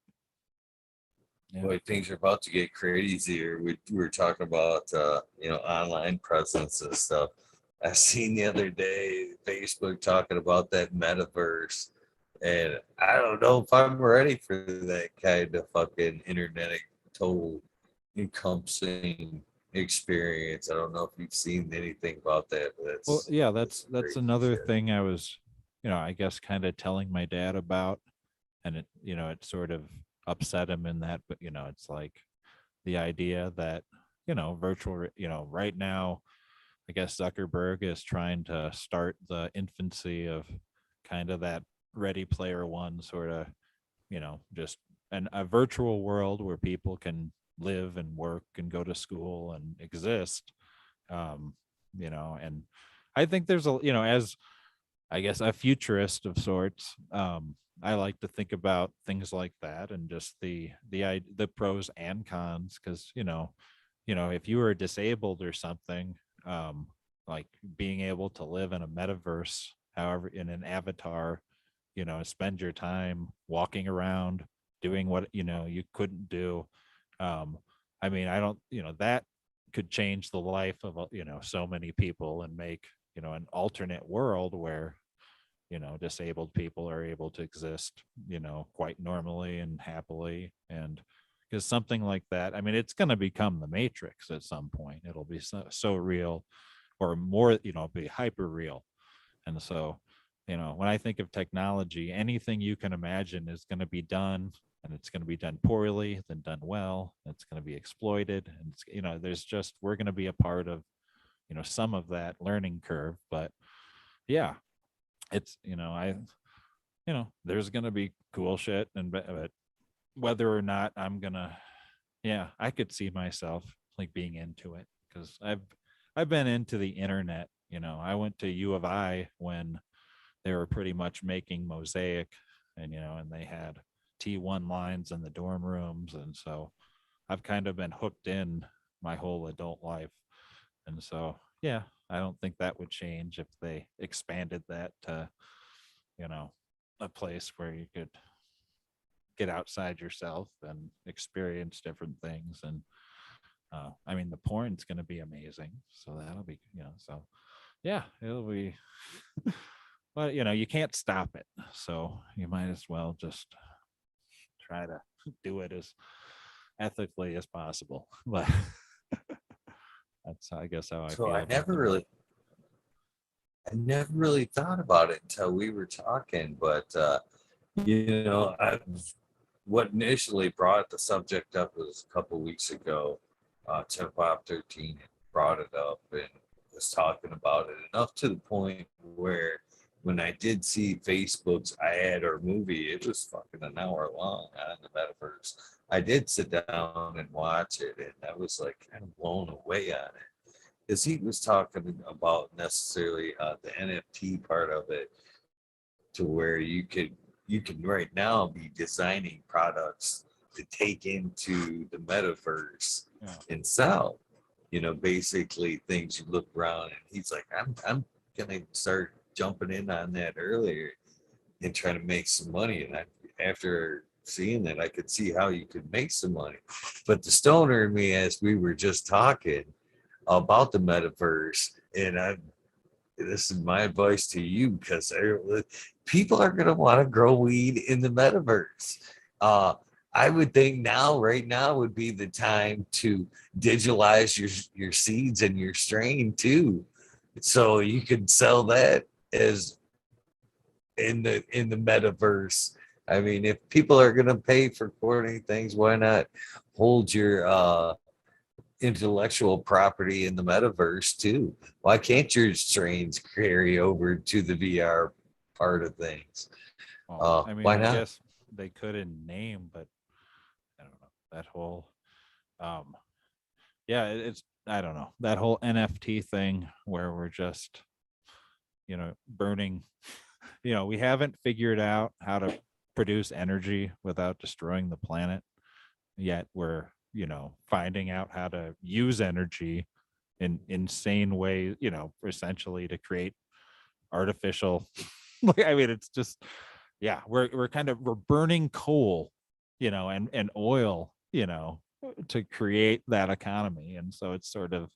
yeah. Boy, things are about to get crazier. We were talking about online presence and stuff. I seen the other day Facebook talking about that metaverse, and I don't know if I'm ready for that kind of fucking internet total encompassing experience. I don't know if you've seen anything about that. But that's another thing I was, I guess, kind of telling my dad about, and it, it sort of upset him in that, but it's like the idea that, virtual, right now, I guess Zuckerberg is trying to start the infancy of kind of that Ready Player One sort of, just a virtual world where people can live and work and go to school and exist. um and I think there's a, as I guess a futurist of sorts, I like to think about things like that and just the pros and cons, because if you were disabled or something, like being able to live in a metaverse, however, in an avatar, spend your time walking around doing what you couldn't do. um I mean, I don't, that could change the life of so many people and make an alternate world where disabled people are able to exist quite normally and happily. And because something like that, I mean, it's going to become the Matrix at some point. It'll be so real, or more, be hyper real. And so, when I think of technology, anything you can imagine is going to be done, and it's going to be done poorly, then done well. It's going to be exploited, and it's, there's just, we're going to be a part of some of that learning curve. But yeah, it's, there's going to be cool shit, and but whether or not I'm gonna, yeah, I could see myself like being into it, because I've been into the internet. I went to U of I when they were pretty much making Mosaic, and and they had T1 lines in the dorm rooms, and so I've kind of been hooked in my whole adult life. And so yeah, I don't think that would change if they expanded that to a place where you could get outside yourself and experience different things. And I mean, the porn's going to be amazing, so that'll be, so yeah, it'll be but you can't stop it, so you might as well just try to do it as ethically as possible. But that's, I guess, how I So feel I about never them. really, I never really thought about it until we were talking, but what initially brought the subject up was a couple weeks ago. Ep531 brought it up and was talking about it enough to the point where when I did see Facebook's ad or movie, it was fucking an hour long on the metaverse. I did sit down and watch it, and I was like kind of blown away on it, because he was talking about necessarily the NFT part of it, to where you can right now be designing products to take into the metaverse Yeah. and sell. Basically things you look around, and he's like, I'm gonna start jumping in on that earlier and trying to make some money. And after seeing that, I could see how you could make some money. But the stoner in me, as we were just talking about the metaverse, and this is my advice to you, because people are going to want to grow weed in the metaverse. Uh, I would think right now would be the time to digitalize your seeds and your strain too, so you could sell that as in the metaverse. I mean, if people are going to pay for coordinating things, why not hold your intellectual property in the metaverse too? Why can't your strains carry over to the VR part of things? Well, I mean, Why I not? guess they could in name, but I don't know, that whole um yeah, it's, I don't know, that whole NFT thing where we're just burning, we haven't figured out how to produce energy without destroying the planet yet. We're finding out how to use energy in insane ways, essentially to create artificial like, I mean, it's just, yeah, we're burning coal, and oil, to create that economy. And so it's sort of,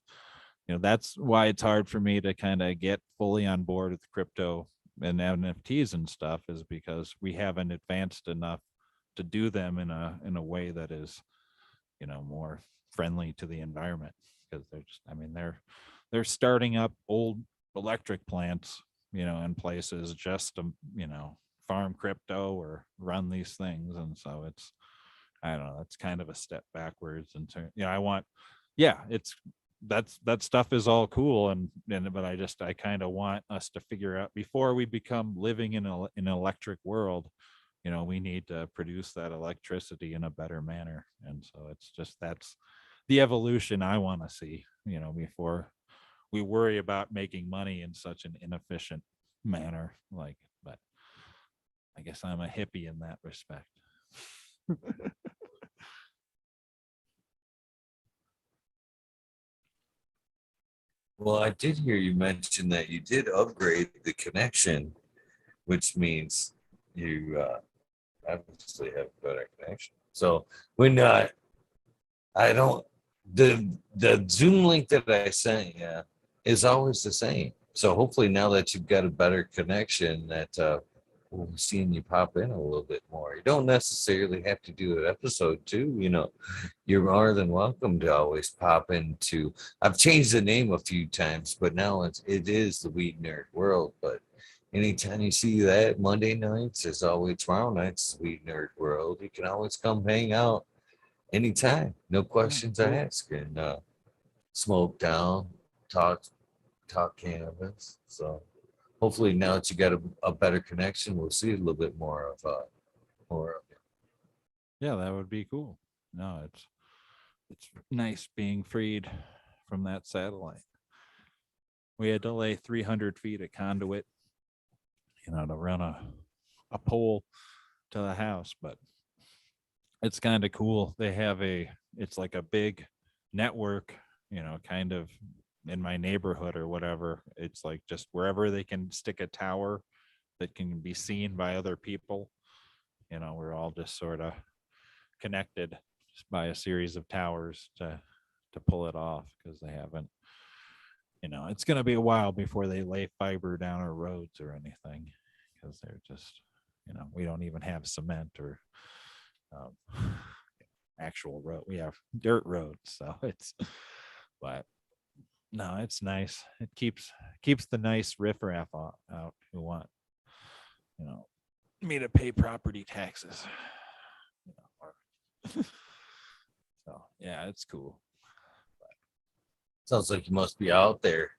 that's why it's hard for me to kind of get fully on board with crypto and NFTs and stuff, is because we haven't advanced enough to do them in a way that is, more friendly to the environment. Because they're just, I mean, they're starting up old electric plants, in places just to, farm crypto or run these things. And so it's, I don't know, that's kind of a step backwards. And I want, yeah, it's, that stuff is all cool. But I kind of want us to figure out before we become living in an electric world, we need to produce that electricity in a better manner. And so it's just, that's the evolution I want to see, before we worry about making money in such an inefficient manner. But I guess I'm a hippie in that respect. Well, I did hear you mention that you did upgrade the connection, which means you obviously have better connection. So when I don't, the Zoom link that I sent you is always the same. So hopefully now that you've got a better connection, that we'll be seeing you pop in a little bit more. You don't necessarily have to do an episode 2. You're more than welcome to always pop into. I've changed the name a few times, but now it is the Weed Nerd World. But anytime you see that, Monday nights is always, tomorrow nights the Weed Nerd World. You can always come hang out anytime. No questions cool. asked, and smoke down, talk cannabis. So hopefully now that you got a better connection, we'll see a little bit more of it. Yeah, that would be cool. No, it's nice being freed from that satellite. We had to lay 300 feet of conduit, to run a pole to the house, but it's kind of cool. They have it's like a big network, kind of in my neighborhood or whatever. It's like just wherever they can stick a tower that can be seen by other people. We're all just sort of connected just by a series of towers to pull it off, because they haven't, it's going to be a while before they lay fiber down our roads or anything, because they're just, we don't even have cement or actual road. We have dirt roads. So but no, it's nice. It keeps the nice riffraff out who want, me to pay property taxes. So yeah, it's cool. Sounds like you must be out there,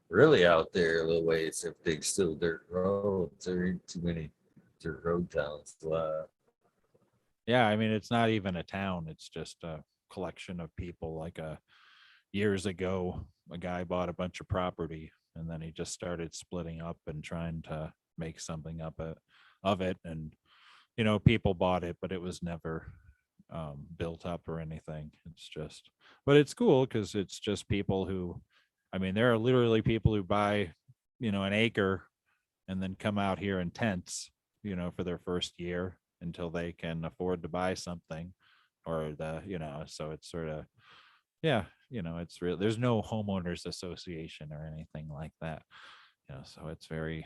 really out there a little ways, if they still dirt roads. There ain't too many dirt road towns left. Yeah, I mean, it's not even a town. It's just a collection of people. Like years ago, a guy bought a bunch of property, and then he just started splitting up and trying to make something up of it. And, people bought it, but it was never built up or anything. It's just, but it's cool because it's just people who, I mean, there are literally people who buy, an acre and then come out here in tents, for their first year until they can afford to buy something, or so it's sort of, yeah, it's real. There's no homeowners association or anything like that, so it's very,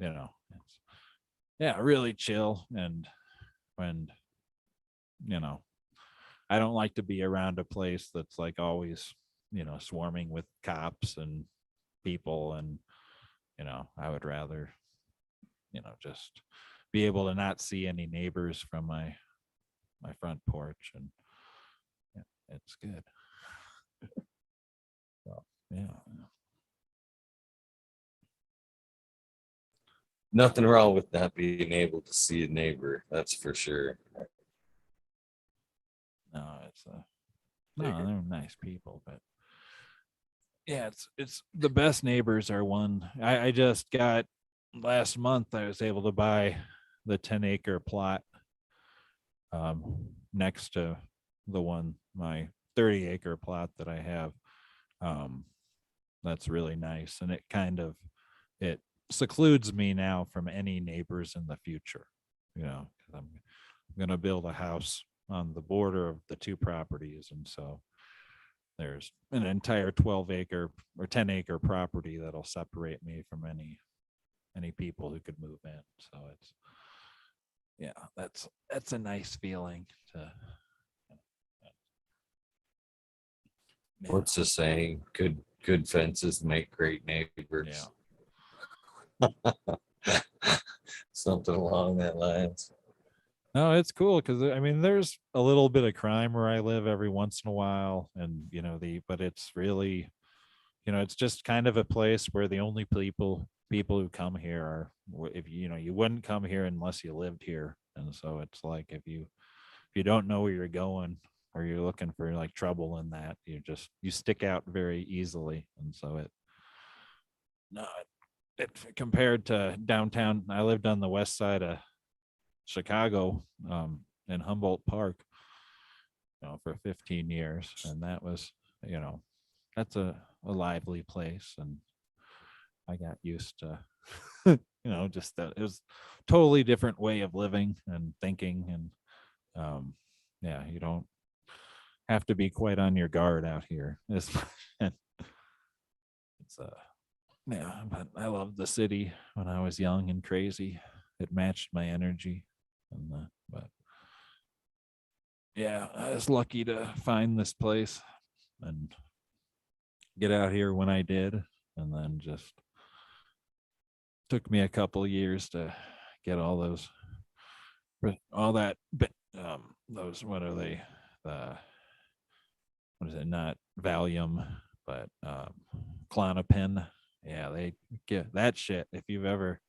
it's, yeah, really chill. And when, I don't like to be around a place that's like always, swarming with cops and people. And, I would rather, just be able to not see any neighbors from my front porch. And yeah, it's good. So, yeah. Nothing wrong with not being able to see a neighbor. That's for sure. No, they're nice people, but yeah, it's the best neighbors are one. I just got last month. I was able to buy the 10-acre plot next to my 30-acre plot that I have. That's really nice, and it secludes me now from any neighbors in the future. Because I'm going to build a house on the border of the two properties, and so there's an entire 12-acre or 10-acre property that'll separate me from any people who could move in. So it's, yeah, that's a nice feeling to. Yeah. What's the saying? Good fences make great neighbors. Yeah. Something along that lines. No, it's cool because I mean, there's a little bit of crime where I live every once in a while, and but it's really, it's just kind of a place where the only people who come here are, if you wouldn't come here unless you lived here, and so it's like if you don't know where you're going or you're looking for like trouble in that, you stick out very easily, and so no, it compared to downtown, I lived on the west side of Chicago, in Humboldt Park, for 15 years, and that was, that's a lively place, and I got used to, just that it was totally different way of living and thinking, and yeah, you don't have to be quite on your guard out here. It's yeah, but I loved the city when I was young and crazy. It matched my energy, and but yeah, I was lucky to find this place and get out here when I did, and then just took me a couple years to get all that those, what are they, what is it, not Valium, but Klonopin. Yeah, they get that shit. If you've ever,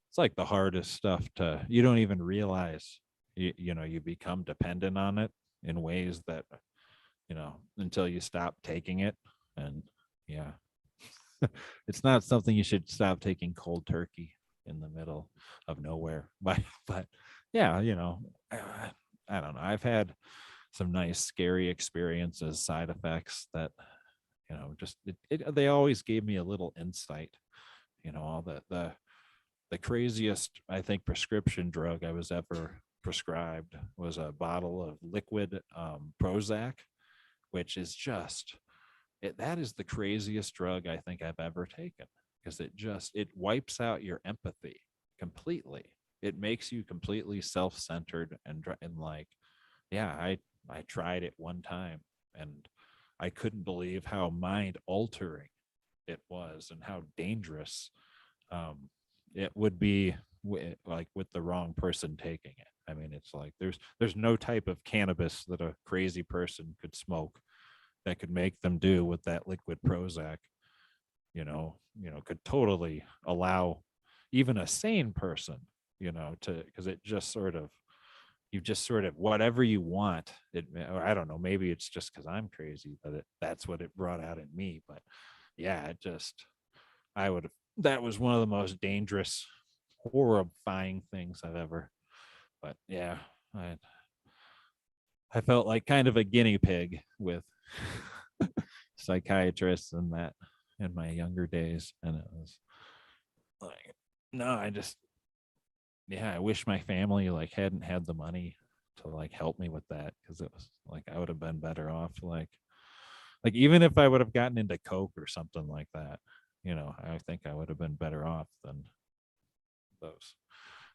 it's like the hardest stuff you don't even realize you become dependent on it in ways that, until you stop taking it. And yeah, it's not something you should stop taking cold turkey in the middle of nowhere. But yeah, I don't know. I've had some nice scary experiences, side effects that, just they always gave me a little insight. All the craziest, I think, prescription drug I was ever prescribed was a bottle of liquid Prozac, which is just that is the craziest drug I think I've ever taken, because it wipes out your empathy completely. It makes you completely self-centered and like, yeah, I tried it one time and I couldn't believe how mind altering it was and how dangerous it would be like with the wrong person taking it. I mean, it's like there's no type of cannabis that a crazy person could smoke that could make them do with that liquid Prozac, could totally allow even a sane person, because it just sort of, you just sort of whatever you want it, or I don't know, maybe it's just because I'm crazy that's what it brought out in me. But yeah, that was one of the most dangerous, horrifying things I've ever, but yeah, I felt like kind of a guinea pig with psychiatrists and that in my younger days, and it was like, no, yeah, I wish my family like hadn't had the money to like help me with that, because it was like I would have been better off, like even if I would have gotten into coke or something like that, I think I would have been better off than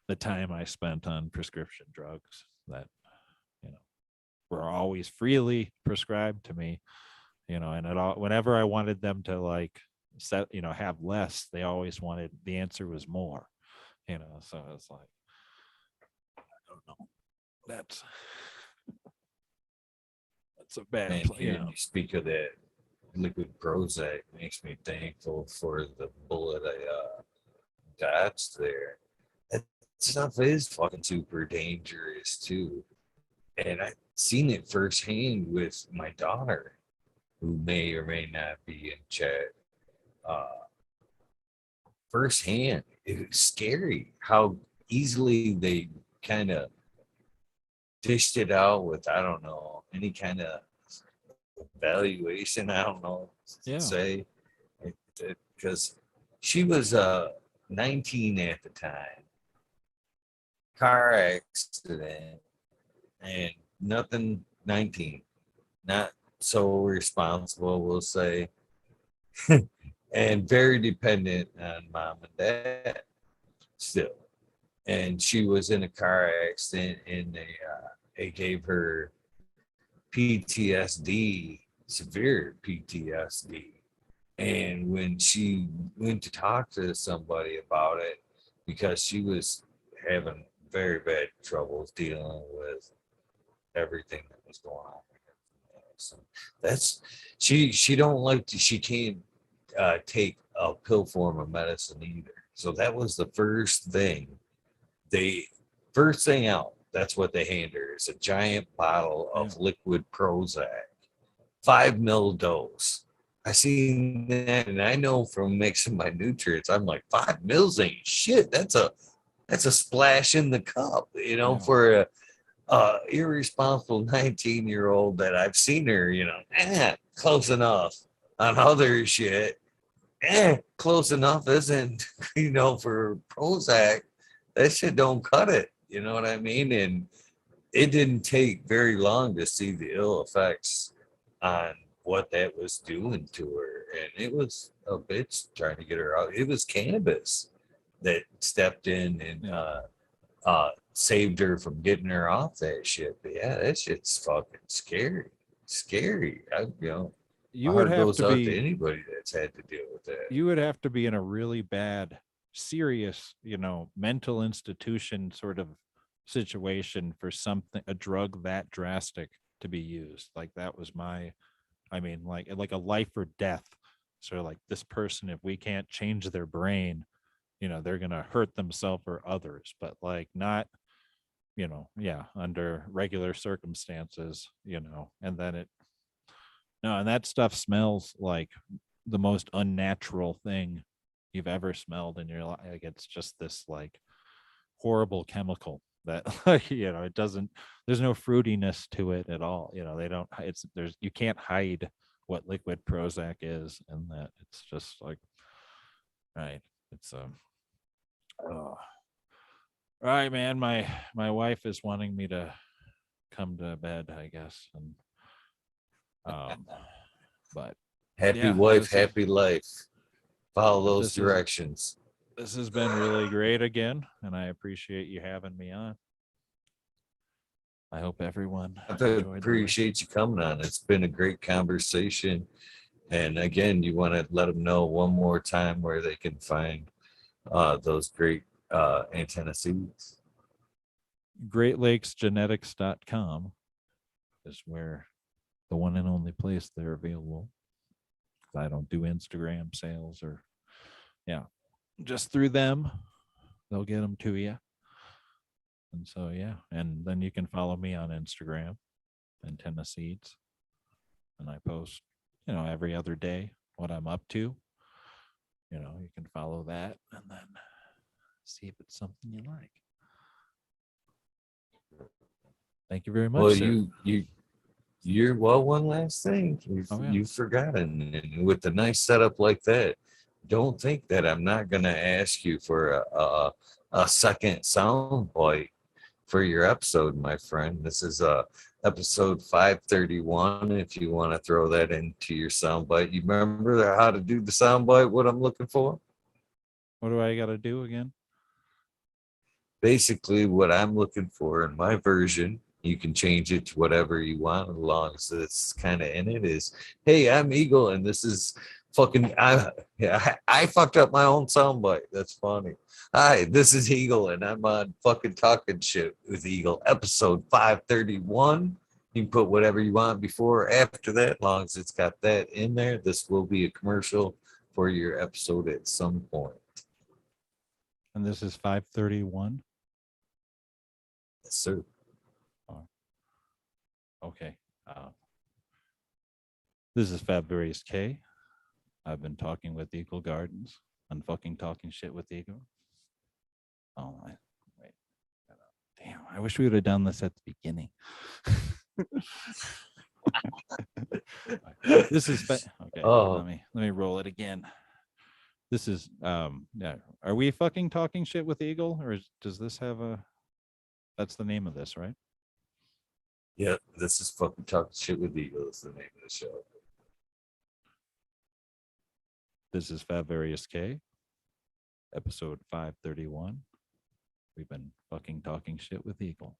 the time I spent on prescription drugs that, were always freely prescribed to me, and whenever I wanted them to like have less, they always wanted, the answer was more, so it's like, I don't know, that's a bad Man, play, hearing you speak of that liquid Prozac makes me thankful for the bullet I dodged there. That stuff is fucking super dangerous too. And I've seen it firsthand with my daughter, who may or may not be in chat. Firsthand, it was scary how easily they kind of dished it out with, I don't know, any kind of evaluation. I don't know yeah, say, because she was 19 at the time, car accident, and nothing. 19, not so responsible, we'll say, and very dependent on mom and dad still. And she was in a car accident, and they gave her PTSD, severe PTSD. And when she went to talk to somebody about it, because she was having very bad troubles dealing with everything that was going on. So that's she don't like to, she can't take a pill form of medicine either. So that was the first thing they first thing out. That's what they hand her is a giant bottle of liquid Prozac, 5 ml dose. I seen that, and I know from mixing my nutrients, I'm like 5 mils ain't shit. That's a splash in the cup, for a irresponsible 19-year-old that I've seen her, close enough on other shit. Close enough isn't, for Prozac. That shit don't cut it. You know what I mean? And it didn't take very long to see the ill effects on what that was doing to her. And it was a bitch trying to get her out. It was cannabis that stepped in and saved her from getting her off that shit. But yeah, that shit's fucking scary. Scary. You my would heart have goes to out be to anybody that's had to deal with that. you would have to be in a really bad, serious, mental institution sort of situation for a drug that drastic to be used. Like that was like a life or death. So like this person, if we can't change their brain, they're gonna hurt themselves or others, but like not, under regular circumstances, and then and that stuff smells like the most unnatural thing you've ever smelled in your life. Like it's just this like horrible chemical that it doesn't, there's no fruitiness to it at all. They don't, you can't hide what liquid Prozac is, and that it's just like, right. It's all right, man. My wife is wanting me to come to bed, I guess. And but Happy wife, happy life. Follow those this directions. This has been really great again, and I appreciate you having me on. I hope everyone I appreciate you coming on. It's been a great conversation. And again, you want to let them know one more time where they can find those great antenna seeds. GreatLakesGenetics.com is where the one and only place they're available. I don't do Instagram sales or just through them. They'll get them to you. And so, and then you can follow me on Instagram, Antenna Seeds. And I post, every other day what I'm up to. You can follow that and then see if it's something you like. Thank you very much. Well, sir. you're one last thing you've forgotten, and with a nice setup like that, don't think that I'm not going to ask you for a second sound bite for your episode, my friend. This is episode 531. If you want to throw that into your sound bite, you remember how to do the sound bite, what I'm looking for? What do I got to do again? Basically, what I'm looking for in my version, you can change it to whatever you want as long as it's kind of in it, is, hey, I'm Eagle, and this is fucking, I fucked up my own soundbite. That's funny. Hi, this is Eagle, and I'm on fucking Talking Shit with Eagle, episode 531. You can put whatever you want before or after that, as long as it's got that in there. This will be a commercial for your episode at some point. And this is 531? Yes, sir. Okay. This is Fabvariousk. I've been talking with Eagle Gardens on fucking Talking Shit with Eagle. Oh, wait. Damn, I wish we would have done this at the beginning. This is okay. Let me roll it again. This is Are we fucking talking shit with Eagle, or does this have that's the name of this, right? Yeah, this is fucking Talking Shit with Eagle is the name of the show. This is Fabvariousk, episode 531. We've been fucking talking shit with Eagle.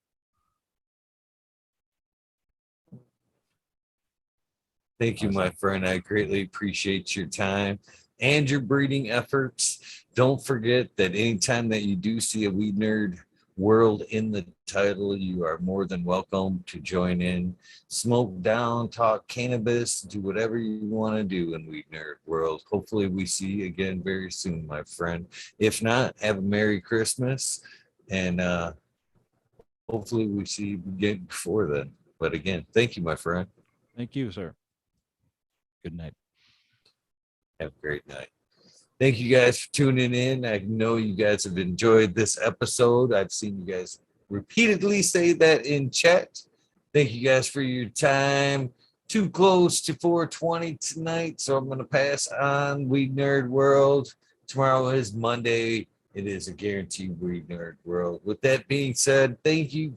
Thank you, my friend. I greatly appreciate your time. and your breeding efforts. Don't forget that anytime that you do see a Weed Nerd World in the title, you are more than welcome to join in, smoke down, talk cannabis, do whatever you want to do in Weed Nerd World. Hopefully we see you again very soon, my friend. If not, have a Merry Christmas, and hopefully we see you again before then. But again, thank you, my friend. Thank you, sir. Good night. Have a great night. Thank you guys for tuning in. I know you guys have enjoyed this episode. I've seen you guys repeatedly say that in chat. Thank you guys for your time. Too close to 420 tonight, so I'm going to pass on Weed Nerd World. Tomorrow is Monday. It is a guaranteed Weed Nerd World. With that being said, thank you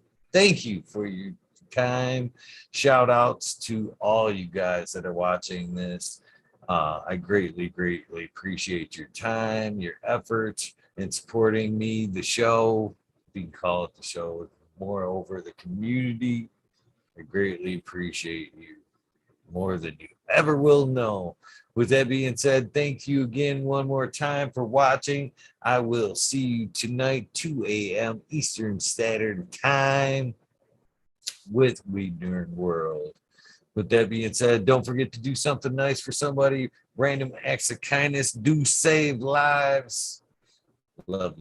for your time. Shout outs to all you guys that are watching this. I greatly appreciate your time, your efforts in supporting me, the show. We can call it the show. Moreover, the community. I greatly appreciate you more than you ever will know. With that being said, thank you again one more time for watching. I will see you tonight, 2 a.m. Eastern Standard Time with Weed Nerd World. With that being said, don't forget to do something nice for somebody. Random acts of kindness do save lives. Love you.